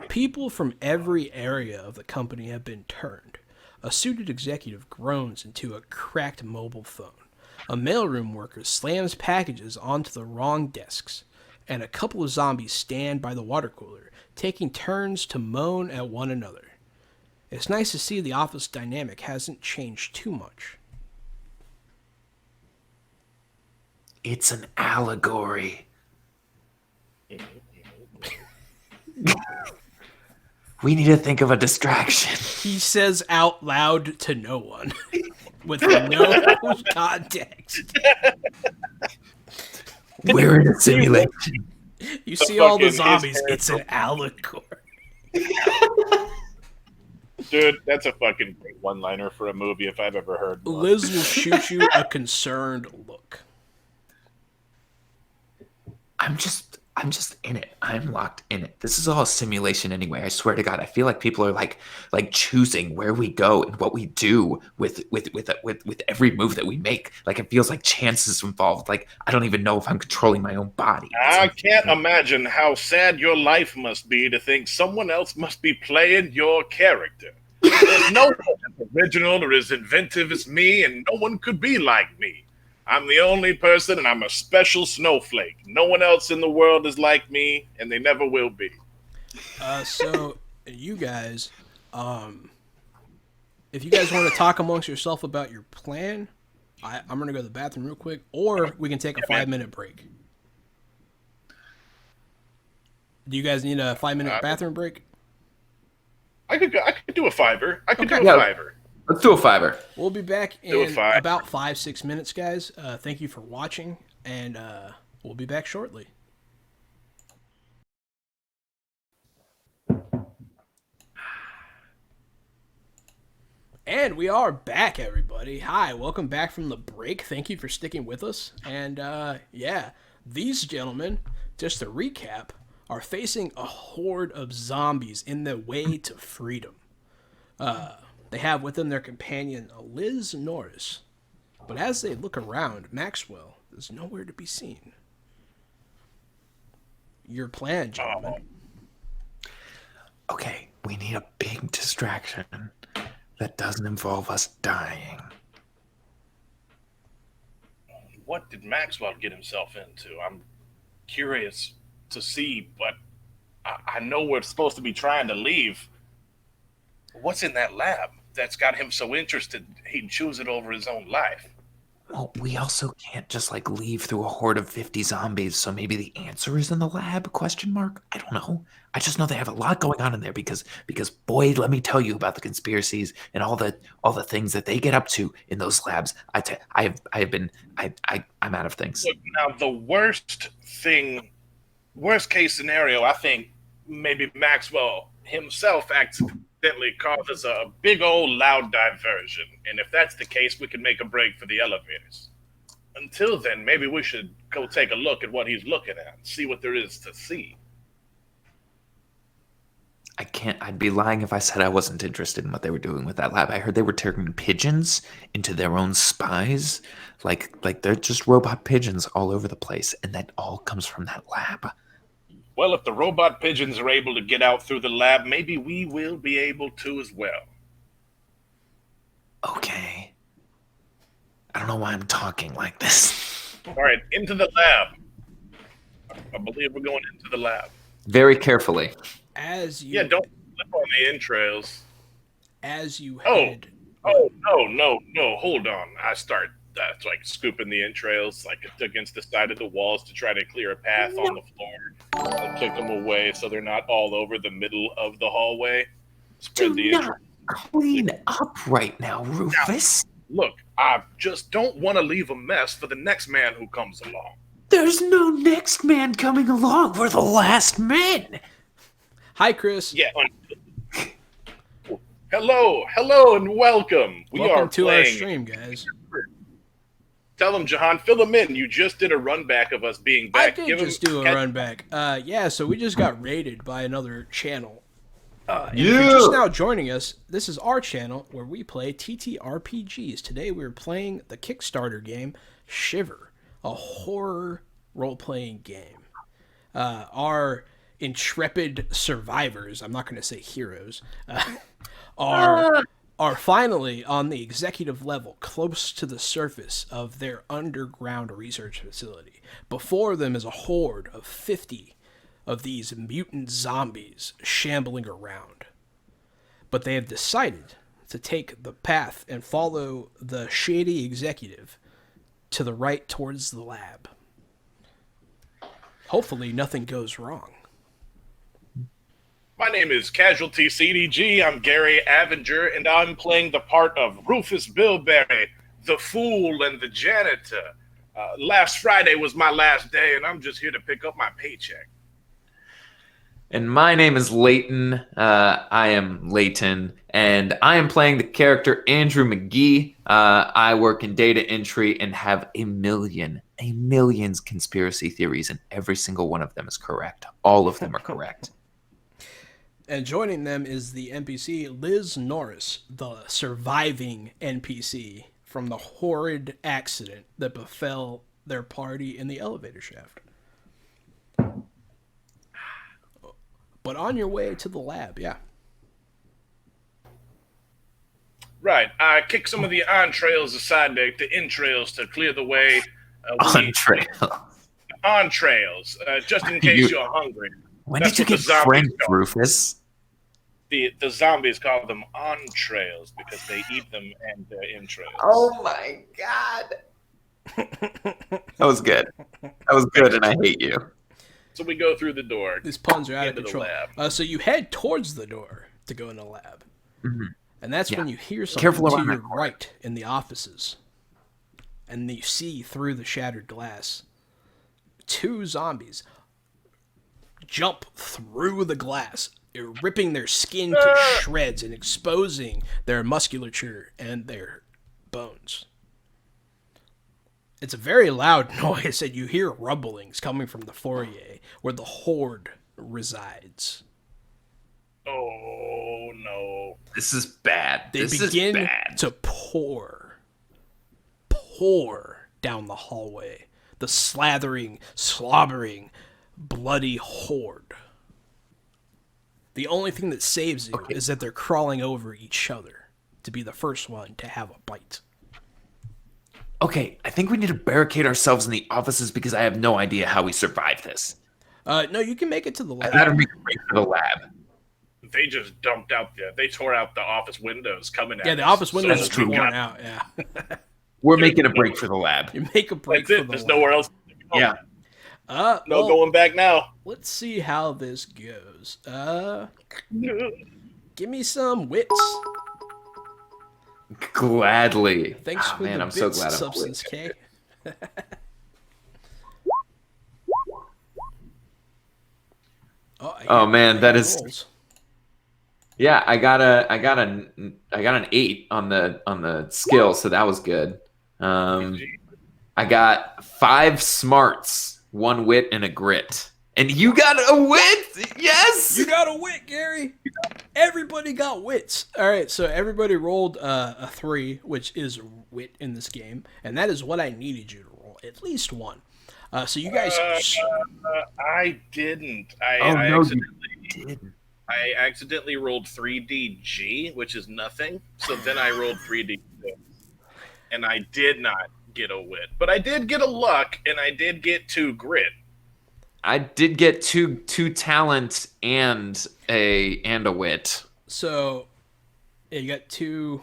People from every area of the company have been turned. A suited executive groans into a cracked mobile phone. A mailroom worker slams packages onto the wrong desks, and a couple of zombies stand by the water cooler, taking turns to moan at one another. It's nice to see the office dynamic hasn't changed too much. It's an allegory. We need to think of a distraction. He says out loud to no one, with no context. We're in a simulation. You see all the zombies, it's an allegory. Dude, that's a fucking great one-liner for a movie if I've ever heard one. Liz will shoot you a concerned look. I'm just in it. I'm locked in it. This is all a simulation anyway. I swear to God. I feel like people are like choosing where we go and what we do with every move that we make. Like it feels like chance is involved. Like I don't even know if I'm controlling my own body. I can't imagine how sad your life must be to think someone else must be playing your character. There's no one as original or as inventive as me, and no one could be like me. I'm the only person, and I'm a special snowflake. No one else in the world is like me, and they never will be. So, you guys, if you guys want to talk amongst yourself about your plan, I'm going to go to the bathroom real quick, or we can take a 5-minute break. Do you guys need a 5-minute bathroom break? I could do a fiver. I could do a fiver. Let's do a 5. We'll be back in about 5-6 minutes, guys. Thank you for watching, and we'll be back shortly. And we are back, everybody. Hi, welcome back from the break. Thank you for sticking with us. And yeah, these gentlemen, just to recap, are facing a horde of zombies in their way to freedom. They have with them their companion, Liz Norris. But as they look around, Maxwell is nowhere to be seen. Your plan, gentlemen. Okay, we need a big distraction that doesn't involve us dying. What did Maxwell get himself into? I'm curious to see, but I know we're supposed to be trying to leave. What's in that lab that's got him so interested he'd choose it over his own life? Well, we also can't just like leave through a horde of 50 zombies, so maybe the answer is in the lab? Question mark? I don't know. I just know they have a lot going on in there because boy, let me tell you about the conspiracies and all the things that they get up to in those labs. I'm out of things. Look, now the worst case scenario, I think maybe Maxwell himself accidentally causes a big old loud diversion. And if that's the case, we can make a break for the elevators. Until then, maybe we should go take a look at what he's looking at, see what there is to see. I'd be lying if I said I wasn't interested in what they were doing with that lab. I heard they were turning pigeons into their own spies. Like they're just robot pigeons all over the place, and that all comes from that lab. Well, if the robot pigeons are able to get out through the lab, maybe we will be able to as well. Okay. I don't know why I'm talking like this. All right, into the lab. I believe we're going into the lab. Very carefully. Yeah, don't slip on the entrails. As you head... no, hold on. I start like scooping the entrails like against the side of the walls to try to clear a path on the floor. I kick them away so they're not all over the middle of the hallway. Spread the entrails. Clean up right now, Rufus. Now, look, I just don't want to leave a mess for the next man who comes along. There's no next man coming along. We're the last men. Hi, Chris. Yeah. Hello, and welcome. Welcome to our stream, guys. Tell them, Jahan, fill them in. You just did a run back of us being back. I did just do a run back. Yeah, so we just got raided by another channel. If you're just now joining us, this is our channel where we play TTRPGs. Today we're playing the Kickstarter game, Shiver, a horror role-playing game. Our intrepid survivors, I'm not going to say heroes, are finally on the executive level, close to the surface of their underground research facility. Before them is a horde of 50 of these mutant zombies shambling around. But they have decided to take the path and follow the shady executive to the right towards the lab. Hopefully nothing goes wrong. My name is Casualty CDG. I'm Gary Avinger, and I'm playing the part of Rufus Bilberry, the fool and the janitor. Last Friday was my last day, and I'm just here to pick up my paycheck. And my name is Leighton. I am Leighton, and I am playing the character Andrew McGee. I work in data entry and have a million conspiracy theories, and every single one of them is correct. All of them are correct. And joining them is the NPC Liz Norris, the surviving NPC from the horrid accident that befell their party in the elevator shaft. But on your way to the lab, yeah. Right. I kicked some of the entrails aside, the entrails to clear the way. Entrails, just in case you're hungry. When did you get French, Rufus? The zombies call them entrails because they eat them and their entrails. Oh my god. That was good. That was good, and I hate you. So we go through the door. These puns are out of control. So you head towards the door to go in the lab. Mm-hmm. And that's when you hear something to your right in the offices. And you see through the shattered glass 2 zombies jump through the glass, ripping their skin to shreds and exposing their musculature and their bones. It's a very loud noise, and you hear rumblings coming from the foyer where the horde resides. Oh, no. This is bad. They begin to pour down the hallway. The slathering, slobbering, bloody horde. The only thing that saves you is that they're crawling over each other to be the first one to have a bite. Okay, I think we need to barricade ourselves in the offices because I have no idea how we survive this. No, you can make it to the I lab. gotta make a break for the lab. They just dumped out they tore out the office windows coming at us. Yeah, the office windows That's are true. torn out. Yeah, We're making a break for the lab. you make a break That's for it. the There's lab. nowhere else. Yeah. No Well, going back now. let's see how this goes. Give me some wits. Gladly. Thanks for man, the I'm so bits, glad I'm Substance K. Oh, man, that is- rolls. Yeah, I got an 8 on the skill, so that was good. I got 5 smarts, 1 wit, and a grit. And you got a wit? Yes! You got a wit, Gary. Everybody got wits. All right, so everybody rolled a 3, which is wit in this game, and that is what I needed you to roll, at least 1. So you guys. I didn't. I accidentally rolled 3DG, which is nothing. So then I rolled 3D6, and I did not get a wit, but I did get a luck, and I did get 2 grit. I did get two talent and a wit. So, yeah, you got 2.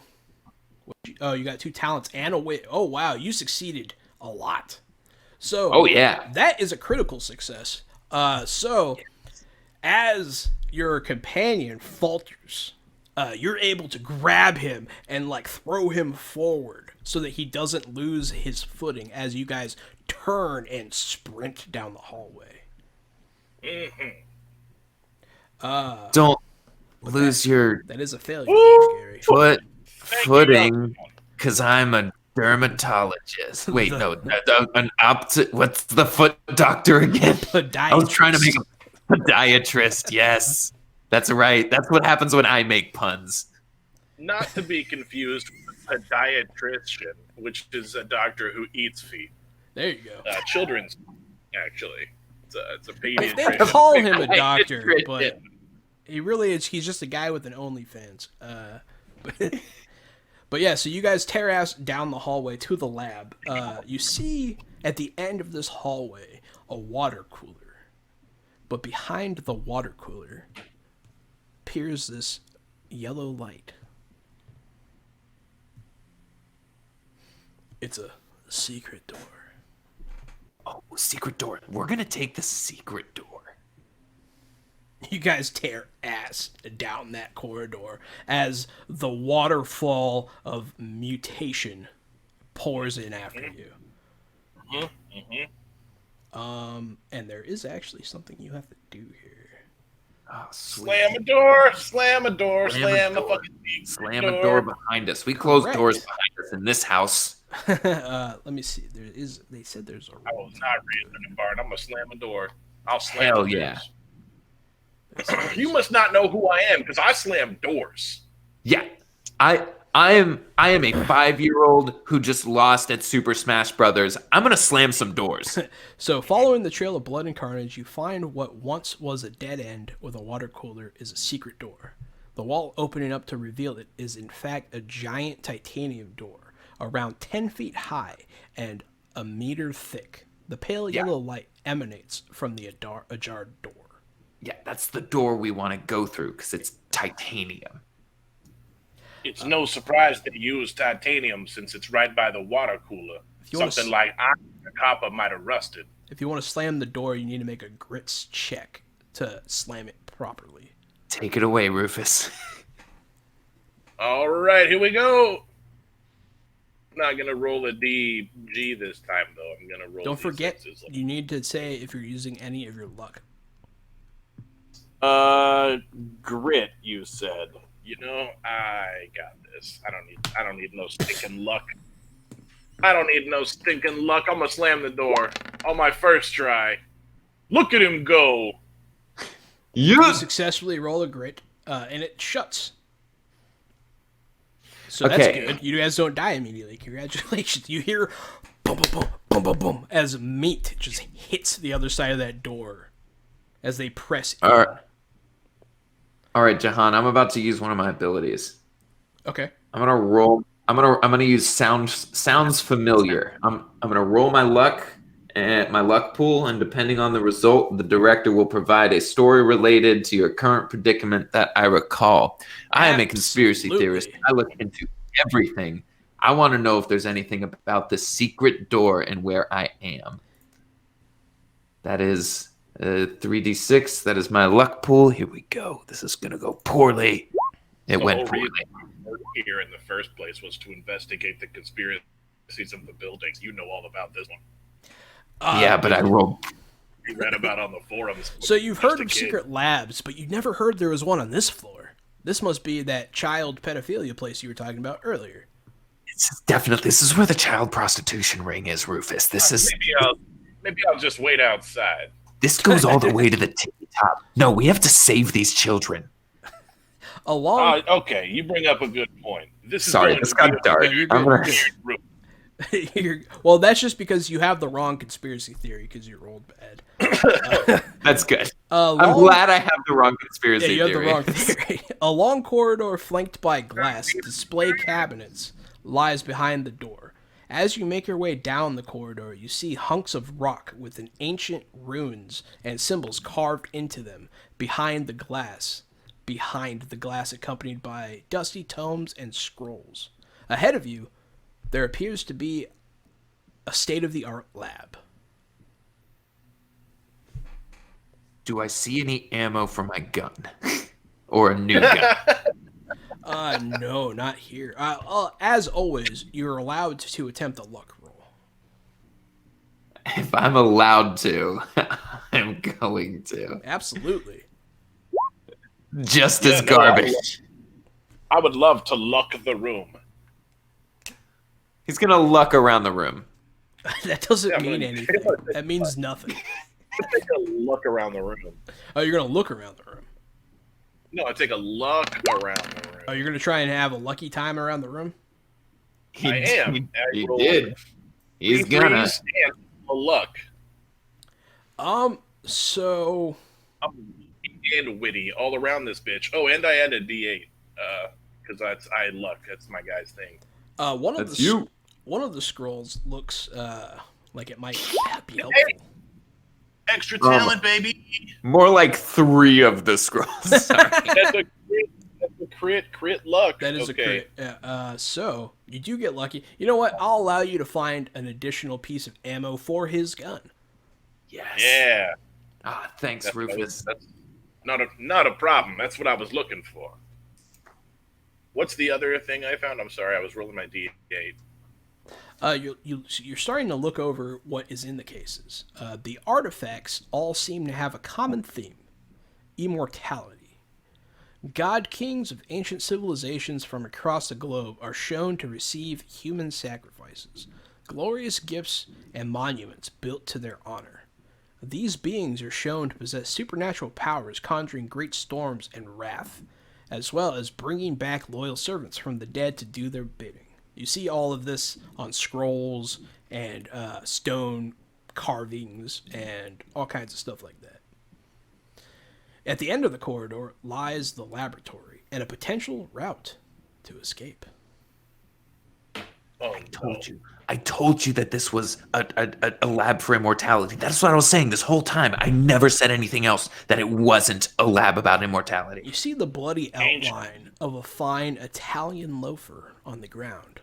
You got 2 talents and a wit. Oh wow, you succeeded a lot. So, Oh yeah. that is a critical success. So, as your companion falters, you're able to grab him and like throw him forward so that he doesn't lose his footing as you guys turn and sprint down the hallway. Don't lose your That is a failure, Gary. footing because I'm a dermatologist. Wait, no, what's the foot doctor again? I was trying to make a podiatrist. Yes, that's right. That's what happens when I make puns. Not to be confused with a podiatrician, which is a doctor who eats feet. There you go. Children's, actually. It's a They pediatrician. call him a doctor, but he really is. He's just a guy with an OnlyFans. But yeah, so you guys tear ass down the hallway to the lab. You see at the end of this hallway a water cooler, but behind the water cooler appears this yellow light. It's a secret door. Oh, secret door. We're gonna take the secret door. You guys tear ass down that corridor as the waterfall of mutation pours in after you. And there is actually something you have to do here. Oh, sweet. Slam a door, slam a door, Slam a slam a door. fucking Slam a door behind us. We close Correct. doors behind us in this house. Let me see. They said there's a I room. was not raised in a barn. I'm gonna slam a door. I'll slam Hell doors. yeah. You must not know who I am because I slam doors. Yeah, I am a 5-year-old who just lost at Super Smash Brothers. I'm gonna slam some doors. So, following the trail of blood and carnage, you find what once was a dead end with a water cooler is a secret door. The wall opening up to reveal it is in fact a giant titanium door, around 10 feet high and a meter thick. The pale yellow light emanates from the ajar door. Yeah, that's the door we want to go through because it's titanium. It's no surprise they use titanium since it's right by the water cooler. you wanna Something s- like iron or copper might have rusted. If you want to slam the door, you need to make a grits check to slam it properly. Take it away, Rufus. All right, here we go. I'm not gonna roll a DG this time though. I'm gonna roll. Don't forget, D6s. you need to say if you're using any of your luck. Grit. You said. You know, I got this. I don't need no stinking luck. I don't need no stinking luck. I'm gonna slam the door on my first try. Look at him go. You successfully roll a grit, and it shuts. So that's Okay. good. You guys don't die immediately. Congratulations. You hear boom, boom, boom, boom, boom, boom, as meat just hits the other side of that door as they press in. All right. All right, Jahan, I'm about to use one of my abilities. Okay. I'm gonna roll. I'm gonna use sounds familiar. I'm gonna roll my luck and my luck pool, and depending on the result, the director will provide a story related to your current predicament that I recall. I am a conspiracy theorist. Absolutely. I look into everything. I want to know if there's anything about the secret door and where I am. That is 3d6. That is my luck pool. Here we go. This is gonna go poorly. It The went whole poorly. reason we're here in the first place was to investigate the conspiracies of the building. You know all about this one. Yeah, but I rolled. You read about on the forums. So you've Just heard a of kid. secret labs, but you never heard there was one on this floor. This must be that child pedophilia place you were talking about earlier. This is where the child prostitution ring is, Rufus. Maybe I'll just wait outside. This goes all the way to the tippy top. No, we have to save these children. Along, Okay, you bring up a good point. This is Sorry, going this to got be a dark. No, you're I'm good, gonna- room. well, that's just because you have the wrong conspiracy theory because you rolled bad. That's good. I'm I'm glad I have the wrong conspiracy Yeah, you have theory. the wrong theory. A long corridor flanked by glass display cabinets lies behind the door. As you make your way down the corridor, you see hunks of rock with an ancient runes and symbols carved into them behind the glass. Accompanied by dusty tomes and scrolls. Ahead of you, there appears to be a state-of-the-art lab. Do I see any ammo for my gun? Or a new gun? No, not here. As always, you're allowed to attempt a luck roll. If I'm allowed to, I'm going to. Absolutely. Just as no, garbage. I would love to luck the room. He's gonna luck around the room. That doesn't Yeah, mean but- anything. That means nothing. Take a look around the room. Oh, you're going to look around the room. No, I take a look around the room. Oh, you're going to try and have a lucky time around the room? I am. He rolled did. He's gonna. threes and a luck. So I'm and witty all around this bitch. Oh, and I added D8 because I luck. That's my guy's thing. one of the scrolls looks like it might be helpful. Hey! Extra talent, baby. More like 3 of the scrolls. Sorry. That's a crit luck. That is okay. a crit. Yeah, so you do get lucky. You know what? I'll allow you to find an additional piece of ammo for his gun. Yes. Yeah. Ah, thanks, Rufus. That's not a problem. That's what I was looking for. What's the other thing I found? I'm sorry, I was rolling my D8. You're starting to look over what is in the cases. The artifacts all seem to have a common theme: immortality. God kings of ancient civilizations from across the globe are shown to receive human sacrifices, glorious gifts, and monuments built to their honor. These beings are shown to possess supernatural powers, conjuring great storms and wrath, as well as bringing back loyal servants from the dead to do their bidding. You see all of this on scrolls and stone carvings and all kinds of stuff like that. At the end of the corridor lies the laboratory and a potential route to escape. Oh, I told you that this was a lab for immortality. That's what I was saying this whole time. I never said anything else, that it wasn't a lab about immortality. You see the bloody outline of a fine Italian loafer on the ground.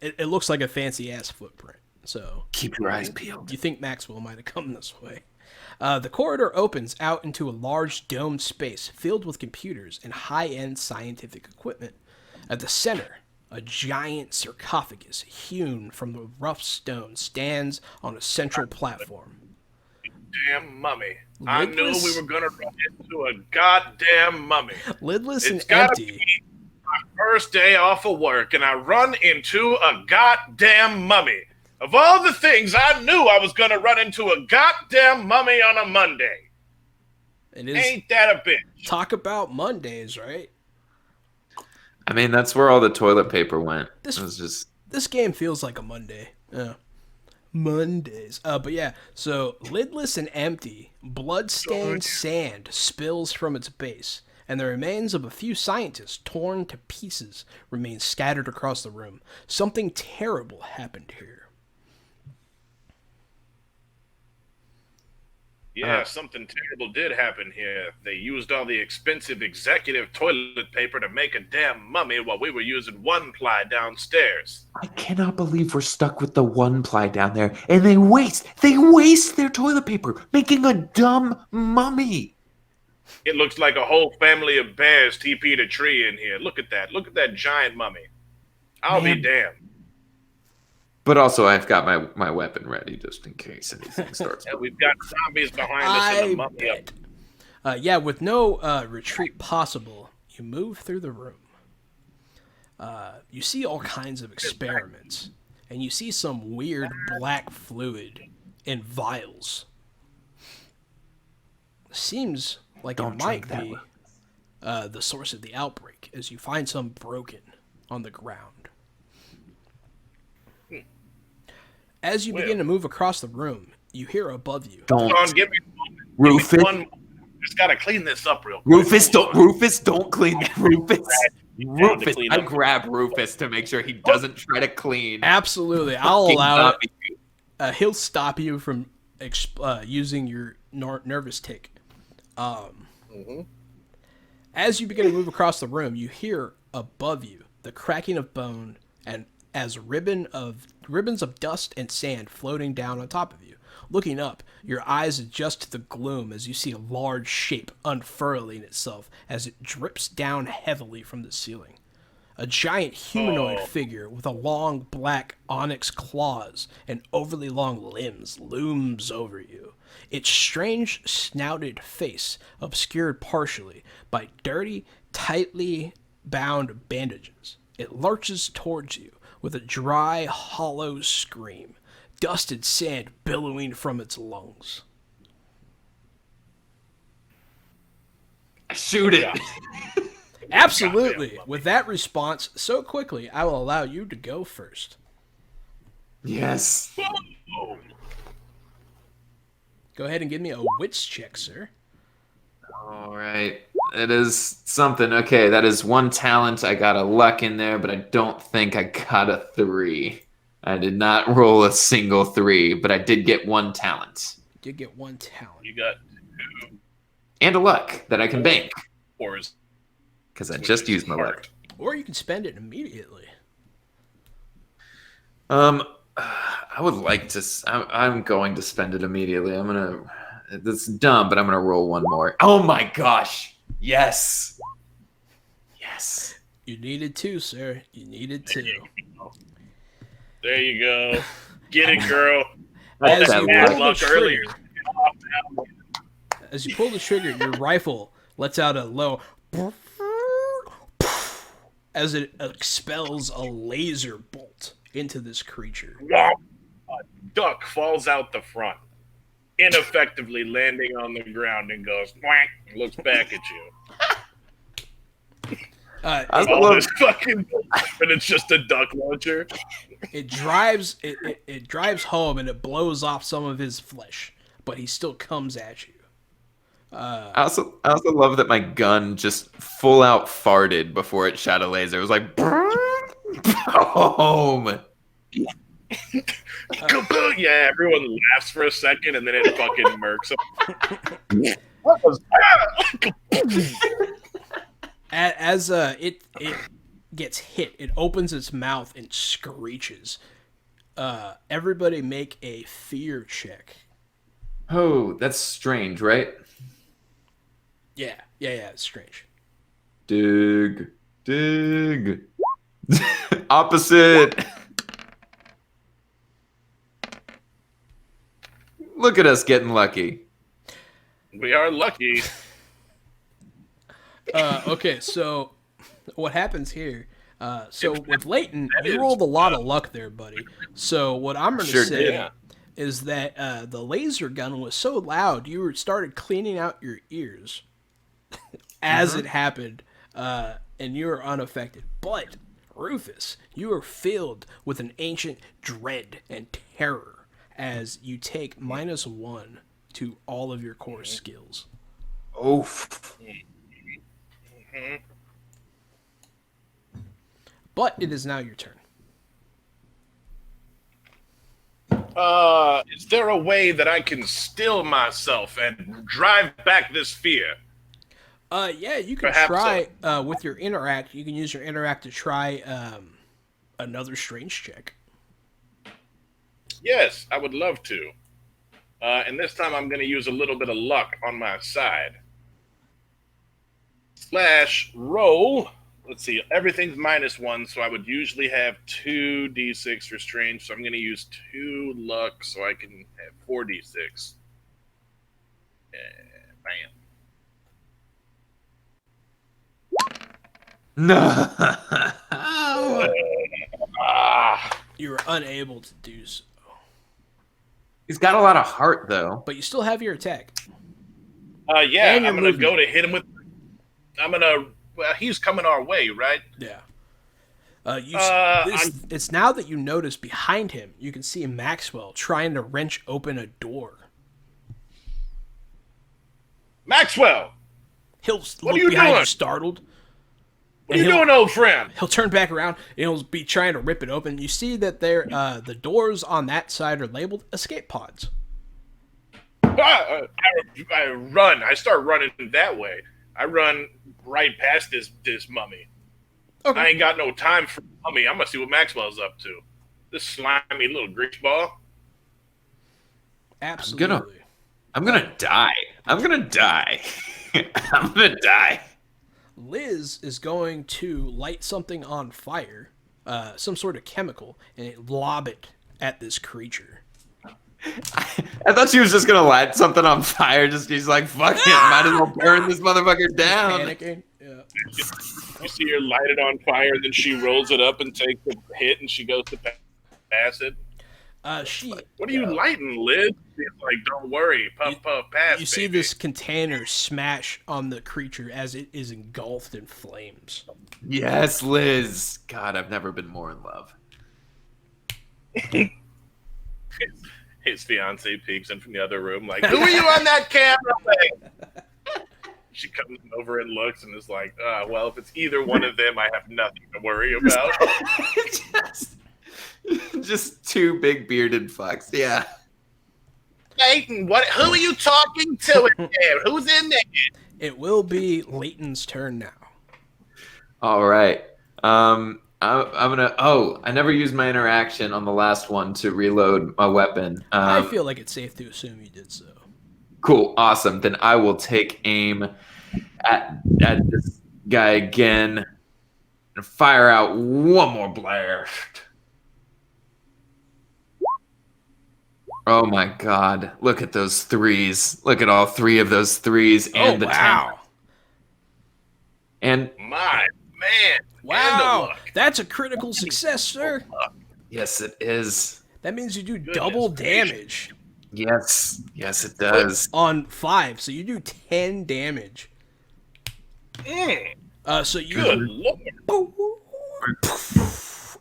It looks like a fancy-ass footprint. So Keep your eyes peeled. you think Maxwell might have come this way. The corridor opens out into a large domed space filled with computers and high-end scientific equipment. At the center, a giant sarcophagus hewn from the rough stone stands on a central platform. damn mummy. I knew Lidless? we were going to run into a goddamn mummy. Lidless and It's gotta empty. be my first day off of work, and I run into a goddamn mummy. Of all the things, I knew I was going to run into a goddamn mummy on a Monday. It is. Ain't that a bitch? Talk about Mondays, right? I mean, that's where all the toilet paper went. This- It was just This game feels like a Monday. Yeah. Mondays. But yeah, so lidless and empty, blood-stained sand spills from its base, and the remains of a few scientists, torn to pieces, remain scattered across the room. Something terrible happened here. Yeah, something terrible did happen here. They used all the expensive executive toilet paper to make a damn mummy while we were using one-ply downstairs. I cannot believe we're stuck with the one ply down there, and they waste their toilet paper making a dumb mummy. It looks like a whole family of bears TP'd a tree in here. Look at that. Look at that giant mummy. I'll be damned. But also, I've got my weapon ready just in case anything starts. Yeah, we've got zombies behind us and a mummy up. Yeah, with no retreat possible, you move through the room. You see all kinds of experiments, and you see some weird black fluid in vials. Seems like it might be the source of the outbreak, as you find some broken on the ground. As you begin to move across the room, you hear above you. Hold on, give me one. Rufus. Just gotta clean this up real quick. Rufus, don't clean that. Rufus, I grab Rufus to make sure he doesn't try to clean. Absolutely, I'll allow it. He'll stop you from using your nervous tick. As you begin to move across the room, you hear above you the cracking of bone and as ribbons of dust and sand floating down on top of you. Looking up, your eyes adjust to the gloom as you see a large shape unfurling itself as it drips down heavily from the ceiling. A giant humanoid figure with a long black onyx claws and overly long limbs looms over you. Its strange snouted face obscured partially by dirty, tightly bound bandages. It lurches towards you with a dry, hollow scream, dusted sand billowing from its lungs. Shoot it. Absolutely. With that response so quickly, I will allow you to go first. Yes. Go ahead and give me a wits check, sir. All right. It is something. Okay, that is one talent. I got a luck in there, but I don't think I got a 3. I did not roll a single 3, but I did get one talent. You did get one talent. You got 2. And a luck that I can bank. Because I just used my luck. Or you can spend it immediately. I would like to. I'm going to spend it immediately. That's dumb, but I'm gonna roll one more. Oh my gosh! Yes. Yes. You needed 2, sir. You needed 2. There you go. Get it, girl. As you pull the trigger, your rifle lets out a low as it expels a laser bolt into this creature. A duck falls out the front, ineffectively landing on the ground and goes, whack, and looks back at you. This fucking, and it's just a duck launcher. It drives home and it blows off some of his flesh, but he still comes at you. I also love that my gun just full out farted before it shot a laser. It was like boom. Yeah, everyone laughs for a second and then it fucking murks them. As it gets hit, it opens its mouth and screeches. Everybody make a fear check. Oh, that's strange, right? Yeah, it's strange. Dig. Opposite. Look at us getting lucky. We are lucky. Okay, so what happens here? So with Leighton, you rolled a lot of luck there, buddy. So what I'm going to say is that the laser gun was so loud, you started cleaning out your ears as it happened, and you were unaffected. But Rufus, you are filled with an ancient dread and terror. as you take -1 to all of your core skills. Oof. But it is now your turn. Is there a way that I can still myself and drive back this fear? Yeah, you can Perhaps try with your interact. You can use your interact to try another strange check. Yes, I would love to. And this time I'm going to use a little bit of luck on my side. / roll. Let's see, everything's -1, so I would usually have 2d6 for strange, so I'm going to use 2 luck so I can have 4d6. Bam. No. You were unable to do so. He's got a lot of heart, though. But you still have your attack. Yeah, And your I'm going to movement. go to hit him with... I'm going to... Well, he's coming our way, right? Yeah. It's now that you notice behind him, you can see Maxwell trying to wrench open a door. Maxwell! He'll What look are you behind you doing? startled. What are you doing, old friend? He'll turn back around and he'll be trying to rip it open. You see that the doors on that side are labeled escape pods. I run. I start running that way. I run right past this mummy. Okay. I ain't got no time for mummy. I'm gonna see what Maxwell's up to. This slimy little grease ball. Absolutely. I'm gonna die. I'm gonna die. I'm gonna die. Liz is going to light something on fire, some sort of chemical, and lob it at this creature. I thought she was just gonna light something on fire. She's like, fuck it, might as well burn this motherfucker down. Panicking. Yeah. You see her light it on fire, then she rolls it up and takes a hit, and she goes to pass it. What are you lighting, Liz? She's like, don't worry, puff, pass. You see this container smash on the creature as it is engulfed in flames. Yes, Liz. God, I've never been more in love. His fiance peeks in from the other room, like, who are you on that camera with? She comes over and looks and is like, well, if it's either one of them, I have nothing to worry about. just two big bearded fucks, yeah. Leighton, who are you talking to in there? Who's in there? It will be Leighton's turn now. All right. I'm gonna. Oh, I never used my interaction on the last one to reload my weapon. I feel like it's safe to assume you did so. Cool, awesome. Then I will take aim at this guy again and fire out one more blast. Oh my God! Look at those threes. Look at all three of those threes and the 10. And My man. Wow, that's a critical success, sir. yes, it is. That means you do double damage. Yes, it does. On 5, so you do 10 damage. So you Good Lord.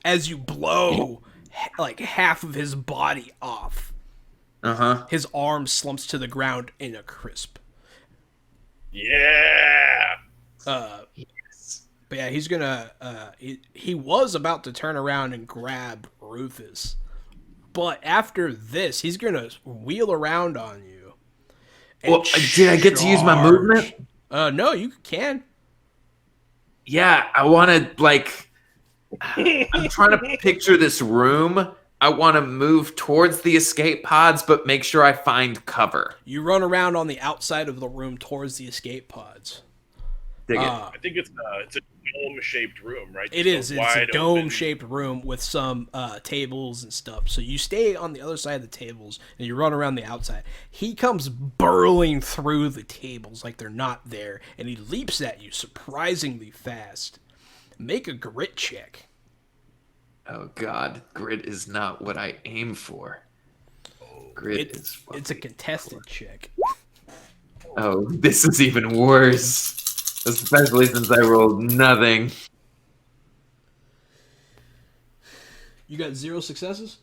as you blow like half of his body off. His arm slumps to the ground in a crisp. Yeah. But yeah, he's gonna. He was about to turn around and grab Rufus, but after this, he's gonna wheel around on you. Well, did I get to use my movement? No, you can. Yeah, I want to like. I'm trying to picture this room. I want to move towards the escape pods, but make sure I find cover. You run around on the outside of the room towards the escape pods. I think it's a dome-shaped room, right? It is. It's a dome-shaped room with some tables and stuff. So you stay on the other side of the tables, and you run around the outside. He comes burrowing through the tables like they're not there, and he leaps at you surprisingly fast. Make a grit check. Oh, God. Grit is not what I aim for. Grit is fucking... It's a contested check. Oh, this is even worse. Especially since I rolled nothing. You got 0 successes?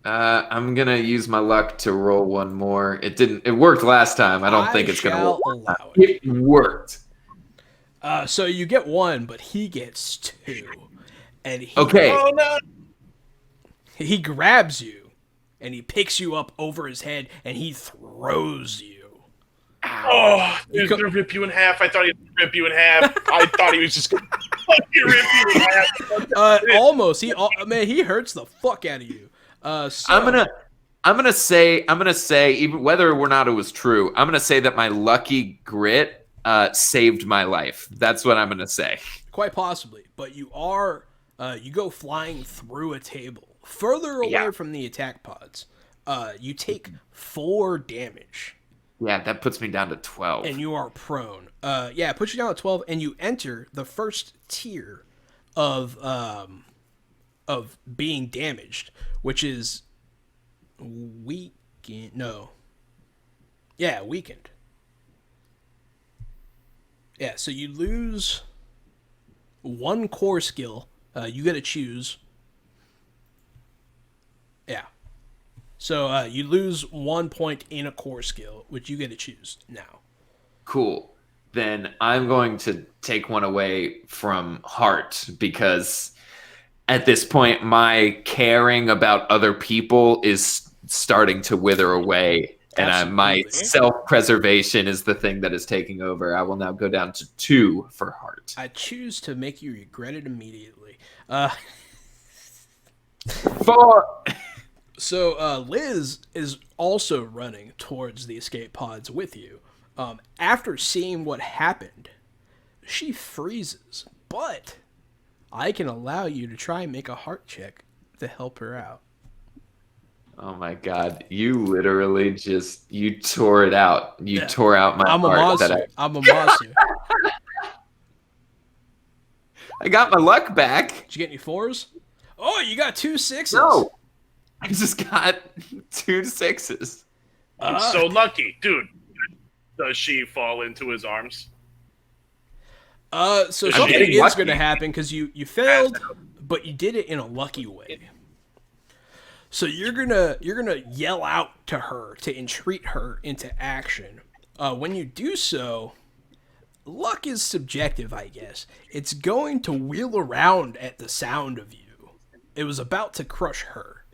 I'm gonna use my luck to roll one more. It didn't. It worked last time. I don't think it's gonna work. allow it. It worked. So you get one, but he gets two, and Okay. Oh no! he grabs you, and he picks you up over his head, and he throws you. Oh, he was gonna rip you in half. I thought he was gonna rip you in half. I thought he was just gonna fucking rip you in half. Almost. He hurts the fuck out of you. So, I'm gonna say even whether or not it was true, I'm gonna say that my lucky grit saved my life. That's what I'm gonna say. quite possibly, but you go flying through a table further away from the attack pods. You take 4 damage. Yeah, that puts me down to 12. And you are prone. It puts you down to 12, and you enter the first tier of being damaged, which is weakened. No. Yeah, weakened. Yeah, so you lose 1 core skill. You get to choose. Yeah. So you lose 1 point in a core skill, which you get to choose now. Cool. Then I'm going to take one away from Heart because at this point, my caring about other people is starting to wither away. And my self-preservation is the thing that is taking over. I will now go down to 2 for Heart. I choose to make you regret it immediately. 4. So Liz is also running towards the escape pods with you. After seeing what happened, she freezes. But I can allow you to try and make a heart check to help her out. Oh my god, you literally you tore it out. You tore out my I'm a heart. monster. I'm a monster. I got my luck back. Did you get any 4s? Oh, you got 2 6s. No. I just got 2 6s. I'm so lucky. Dude, does she fall into his arms? So something is going to happen because you failed, but you did it in a lucky way. So you're gonna yell out to her to entreat her into action. When you do so, luck is subjective, I guess. It's going to wheel around at the sound of you. It was about to crush her,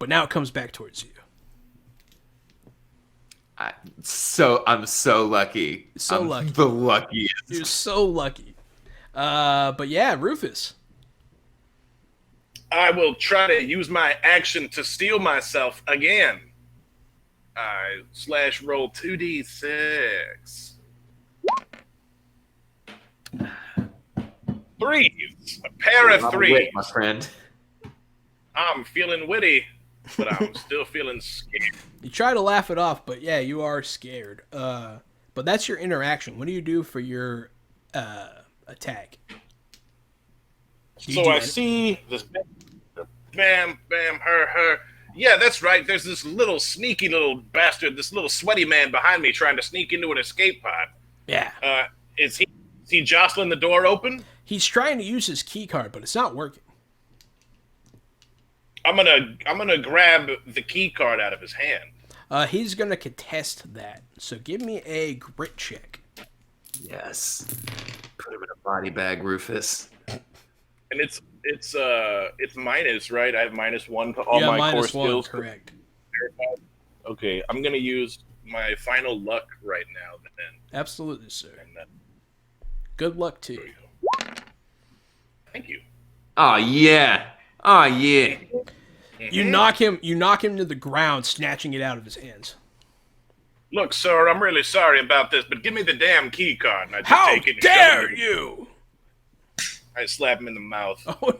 but now it comes back towards you. I'm so lucky. So lucky. The luckiest. You're so lucky. But yeah, Rufus. I will try to use my action to steal myself again. I /roll 2d6. 3s. A pair of 3s. Wit, my friend. I'm feeling witty, but I'm still feeling scared. You try to laugh it off, but yeah, you are scared. But that's your interaction. What do you do for your attack? So I see this bam, her. Yeah, that's right. There's this little sneaky little bastard, this little sweaty man behind me trying to sneak into an escape pod. Yeah. Is he jostling the door open? He's trying to use his key card, but it's not working. I'm gonna grab the key card out of his hand. He's gonna contest that. So give me a grit check. Yes. Put him in a body bag, Rufus. And it's minus, right? I have -1 to all my core skills. Correct. Okay, I'm gonna use my final luck right now. Then. Absolutely, sir. Good luck to you. Thank you. Oh yeah. Oh yeah. You knock him to the ground, snatching it out of his hands. Look, sir, I'm really sorry about this, but give me the damn key card. And I just How take it and dare you! I slap him in the mouth. Oh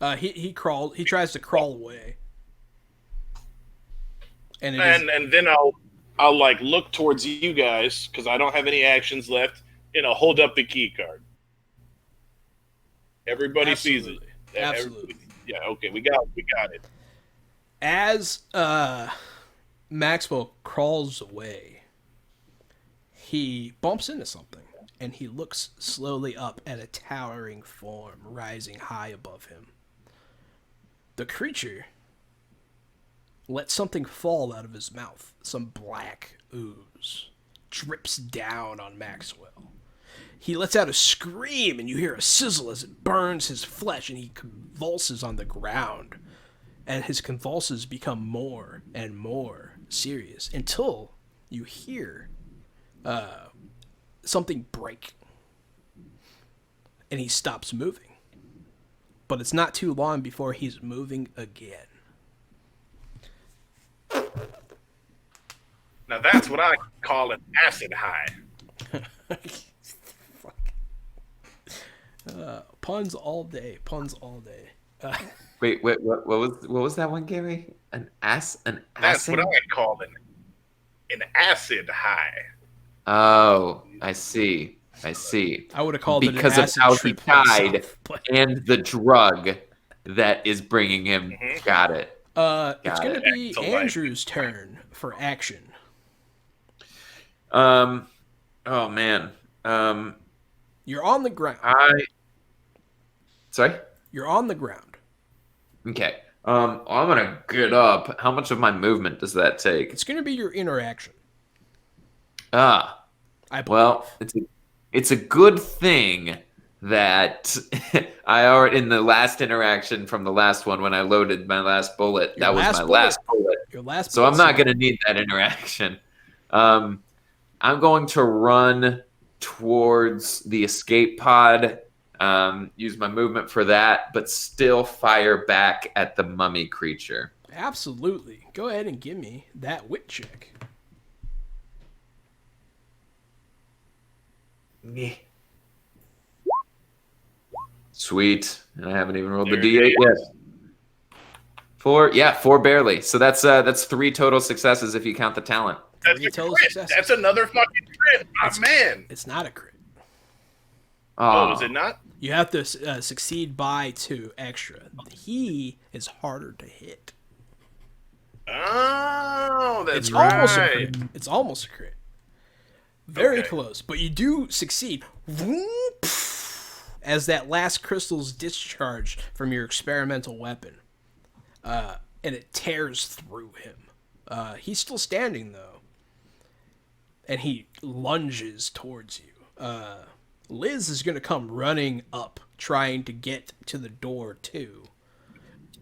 no! He tries to crawl away, and then I'll like look towards you guys because I don't have any actions left, and I'll hold up the key card. Everybody sees it. Absolutely. Yeah. Okay. We got it. As Maxwell crawls away, he bumps into something, and he looks slowly up at a towering form rising high above him. The creature lets something fall out of his mouth. Some black ooze drips down on Maxwell. He lets out a scream, and you hear a sizzle as it burns his flesh, and he convulses on the ground. And his convulsions become more and more serious until you hear something break. And he stops moving. But it's not too long before he's moving again. Now that's what I call an acid high. Puns all day. Puns all day. Wait, what was that one, Gary? That's acid? what I call an acid high. Oh, I see. I would have called because it an of acid how he trip died myself, but... and the drug that is bringing him. Mm-hmm. Got it. It's going to be Andrew's turn for action. Oh man. You're on the ground. Sorry? You're on the ground. Okay. I'm gonna get up. How much of my movement does that take? It's going to be your interaction. Well, it's a good thing that I already, in the last interaction from the last one, when I loaded my last bullet, that was my last bullet. Your last so I'm not going to need that interaction. I'm going to run towards the escape pod, use my movement for that, but still fire back at the mummy creature. Absolutely. Go ahead and give me that wit check. Sweet. And I haven't even rolled the D8 yet. 4 barely. So that's 3 total successes if you count the talent. That's a crit. That's another fucking crit. Man. It's not a crit. Oh, is it not? You have to succeed by 2 extra. He is harder to hit. Oh, that's right. Almost a crit. It's almost a crit. Very close, but you do succeed. As that last crystal's discharged from your experimental weapon, and it tears through him. He's still standing though, and he lunges towards you. Liz is going to come running up, trying to get to the door too,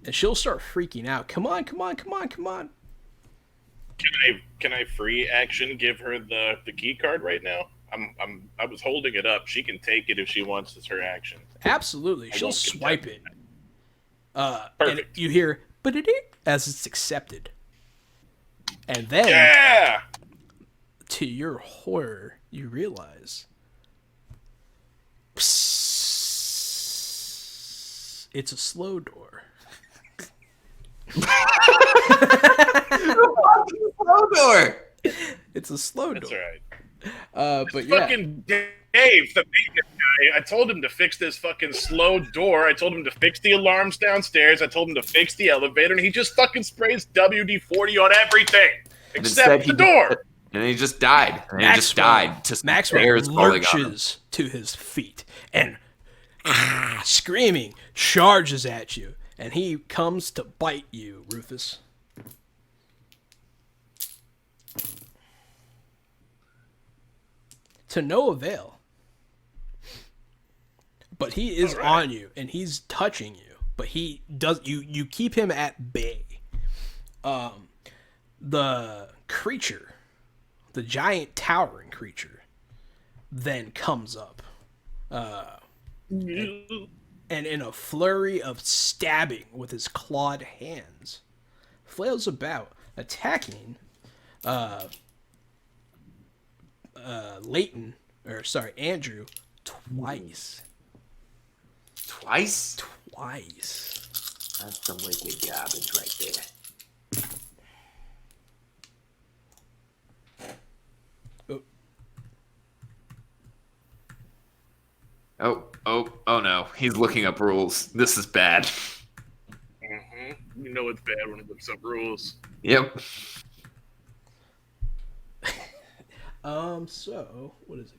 and she'll start freaking out. Come on! Can I free action give her the key card right now? I was holding it up. She can take it if she wants as her action. Absolutely. She'll swipe it. Perfect. And you hear as it's accepted. And then to your horror, you realize it's a slow door. Slow door. It's a slow door. That's right. But fucking Dave, the maintenance guy, I told him to fix this fucking slow door. I told him to fix the alarms downstairs. I told him to fix the elevator, and he just fucking sprays WD-40 on everything except the door. And he just died. And he just died. Maxwell lurches to his feet and screaming charges at you, and he comes to bite you, Rufus. To no avail. But he is on you, and he's touching you. But he does you keep him at bay. The creature, the giant towering creature, then comes up. And in a flurry of stabbing with his clawed hands, flails about, attacking Andrew twice. Twice? Twice. That's some wicked garbage right there. Oh no. He's looking up rules. This is bad. Mm-hmm. You know it's bad when he looks up rules. Yep. So, what is it?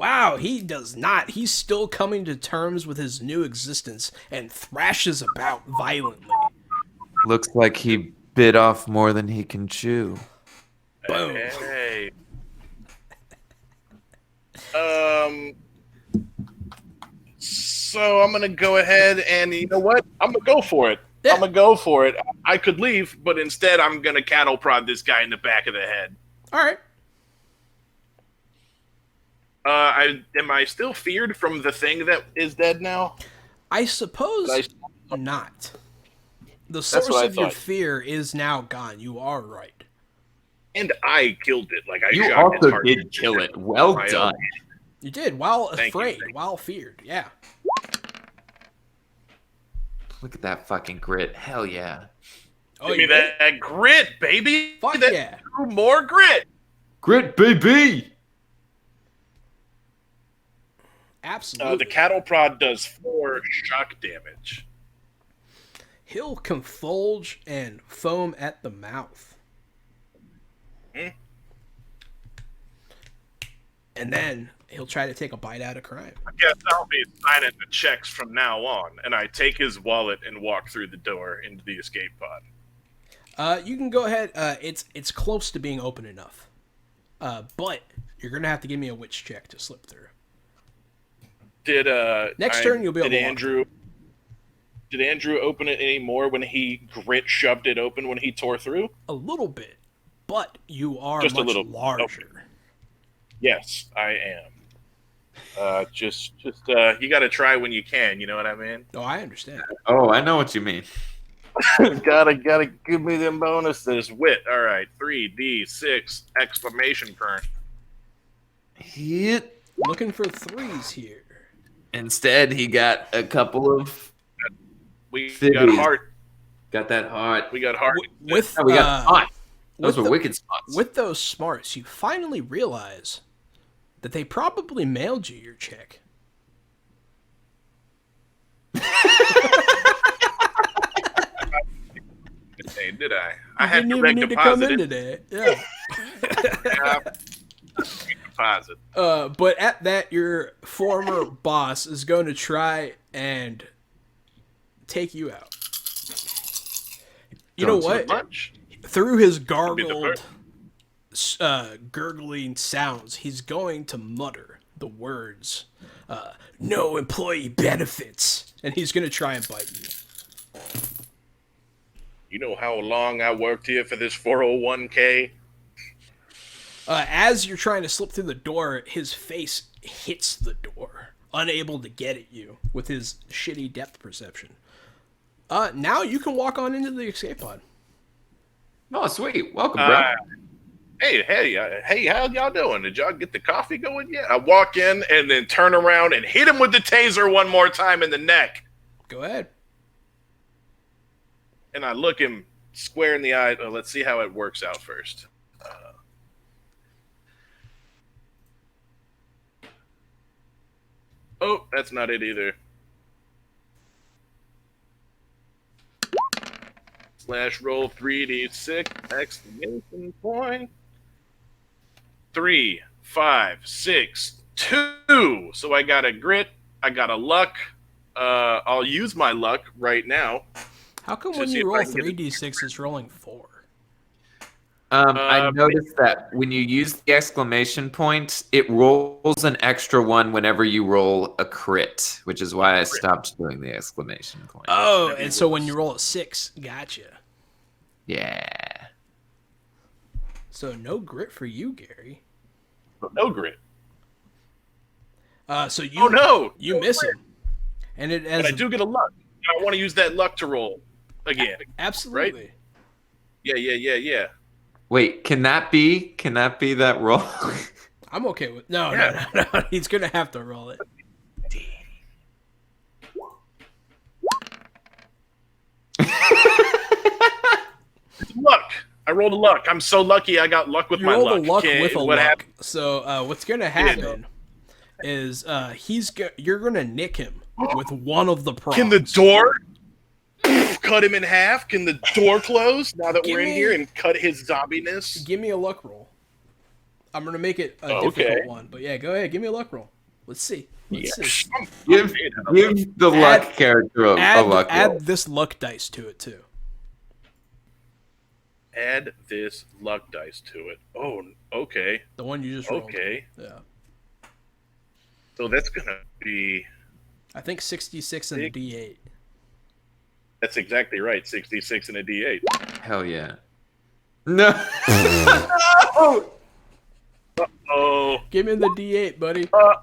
Wow, he does not. He's still coming to terms with his new existence and thrashes about violently. Looks like he bit off more than he can chew. Boom. Hey. So I'm gonna go ahead and you know what? I'm gonna go for it. Yeah. I'm gonna go for it. I could leave, but instead I'm gonna cattle prod this guy in the back of the head. All right. Am I still feared from the thing that is dead now? I suppose not. The That's source what I of your thought. fear is now gone. You are right. And I killed it. Like I You shot its also heart. did kill it. Well My done. You did, while Thank you, afraid, thank you. while feared. Yeah. Look at that fucking grit. Hell yeah. Oh, Give me you did? that grit, baby. Fuck that yeah. More grit. Grit, baby! Absolutely. The cattle prod does 4 shock damage. He'll convulge and foam at the mouth. And then he'll try to take a bite out of crime. I guess I'll be signing the checks from now on, and I take his wallet and walk through the door into the escape pod. You can go ahead. It's close to being open enough. But you're going to have to give me a witch check to slip through. Next turn, you'll be able to walk. Did Andrew open it anymore when he grit shoved it open when he tore through? A little bit. But you are Just a much little. larger. Okay. Yes, I am. You got to try when you can. You know what I mean? Oh, I understand. Oh, I know what you mean. gotta give me them bonuses. Wit. All right, 3d6 exclamation point. Hit. Looking for threes here. Instead, he got a couple of. We Fibbies. got heart. Got that heart. We got heart. With Oh, we got spots. Those were wicked spots. With those smarts, you finally realize that they probably mailed you your check. Hey, did I? You I had didn't even direct need to come deposit in it. today. Yeah. Deposit. But at that, your former boss is going to try and take you out. You know what? Much. Through his Be the gargled, first. gurgling sounds, he's going to mutter the words, no employee benefits. And he's going to try and bite you. You know how long I worked here for this 401k? As you're trying to slip through the door, his face hits the door, unable to get at you with his shitty depth perception. Now you can walk on into the escape pod. Oh, sweet. Welcome, bro. Hey, how y'all doing? Did y'all get the coffee going yet? I walk in and then turn around and hit him with the taser one more time in the neck. Go ahead. And I look him square in the eye. Let's see how it works out first. Oh, that's not it either. Slash roll 3d6 exclamation point. 3, 5, 6, 2. So I got a grit. I got a luck. I'll use my luck right now. How come To when see you if I roll can get 3d6, it's rolling 4? I noticed that when you use the exclamation point, it rolls an extra one whenever you roll a crit, which is why I stopped doing the exclamation point. Oh, and so when you roll a 6, gotcha. Yeah. So no grit for you, Gary. No grit. So you Oh no! you No miss grit. him, and it as But I do get a luck. I want to use that luck to roll again. absolutely. Yeah. Wait, can that be that roll? I'm okay with no. He's gonna have to roll it. Luck. I rolled a luck. I'm so lucky. I got luck with You my rolled luck. a luck Okay, with a what luck. happened? So what's gonna happen is you're gonna nick him with one of the prongs. Can the door cut him in half? Can the door close now that Give we're in me- here and cut his zombiness? Give me a luck roll. I'm gonna make it a Okay. difficult one, but yeah, go ahead. Give me a luck roll. Let's see. Let's see. Yes. Give the luck character a luck roll. Add this luck dice to it too. Add this luck dice to it. Oh, okay. The one you just rolled. Okay. Yeah. So that's gonna be. I think 66 and a D8. That's exactly right. 66 and a D8. Hell yeah. No. Oh. Give me the D8, buddy. Oh.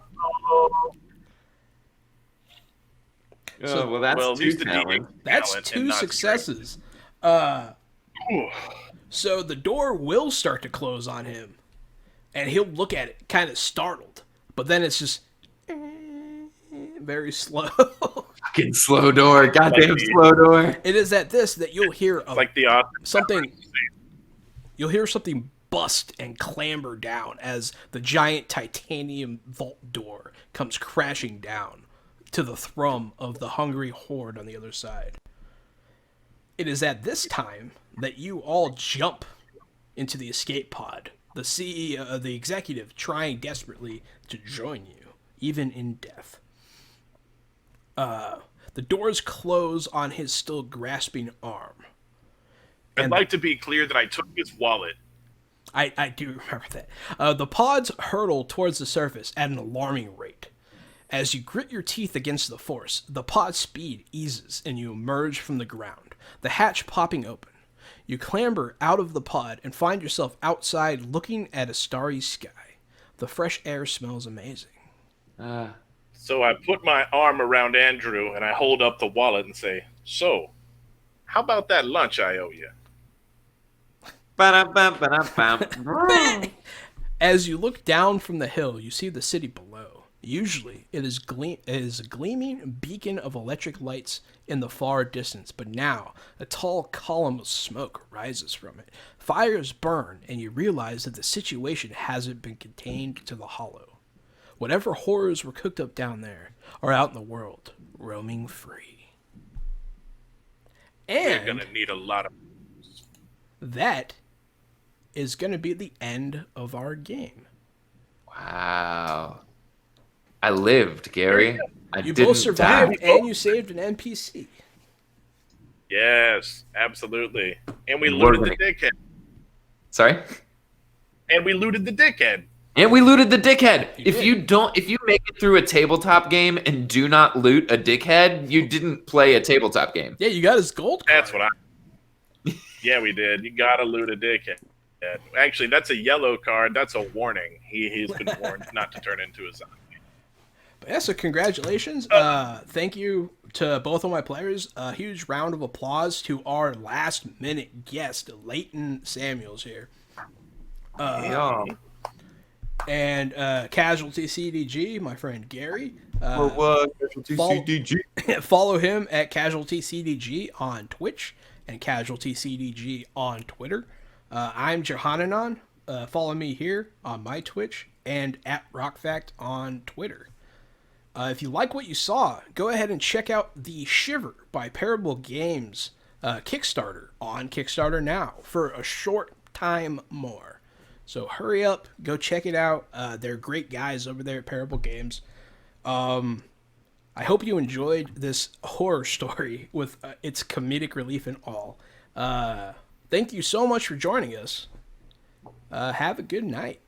So, well, that's at two least the talent. That's talent and two not successes. Ooh. So the door will start to close on him, and he'll look at it kind of startled. But then it's just very slow. Fucking slow door. Goddamn slow door. It is at this that you'll hear Like the something. You'll hear something bust and clamber down as the giant titanium vault door comes crashing down to the thrum of the hungry horde on the other side. It is at this time that you all jump into the escape pod, the CEO, the executive trying desperately to join you, even in death. The doors close on his still grasping arm. I'd like to be clear that I took his wallet. I do remember that. The pods hurtle towards the surface at an alarming rate. As you grit your teeth against the force, the pod's speed eases and you emerge from the ground, the hatch popping open. You clamber out of the pod and find yourself outside looking at a starry sky. The fresh air smells amazing. So I put my arm around Andrew and I hold up the wallet and say, "So, how about that lunch I owe you?" As you look down from the hill, you see the city below. Usually, it is a gleaming beacon of electric lights in the far distance, but now a tall column of smoke rises from it. Fires burn, and you realize that the situation hasn't been contained to the hollow. Whatever horrors were cooked up down there are out in the world, roaming free. You're And gonna need a lot of. that is going to be the end of our game. Wow. I lived, Gary. I You didn't both survived, die. and you saved an NPC. Yes, absolutely. And we We're looted the dickhead. Sorry? And we looted the dickhead. And we looted the dickhead. You If did. you make it through a tabletop game and do not loot a dickhead, you didn't play a tabletop game. Yeah, you got his gold card. That's what I. Yeah, we did. You gotta loot a dickhead. Actually, that's a yellow card. That's a warning. He's been warned not to turn into a zombie. But yeah, so congratulations. Thank you to both of my players. A huge round of applause to our last minute guest, Leighton Samuels here. Yeah. And Casualty CDG, my friend Gary. CDG. Follow him at Casualty CDG on Twitch and Casualty CDG on Twitter. I'm Jahan. Follow me here on my Twitch and at RockFact on Twitter. If you like what you saw, go ahead and check out the Shiver by Parable Games Kickstarter on Kickstarter now for a short time more. So hurry up, go check it out. They're great guys over there at Parable Games. I hope you enjoyed this horror story with its comedic relief and all. Thank you so much for joining us. Have a good night.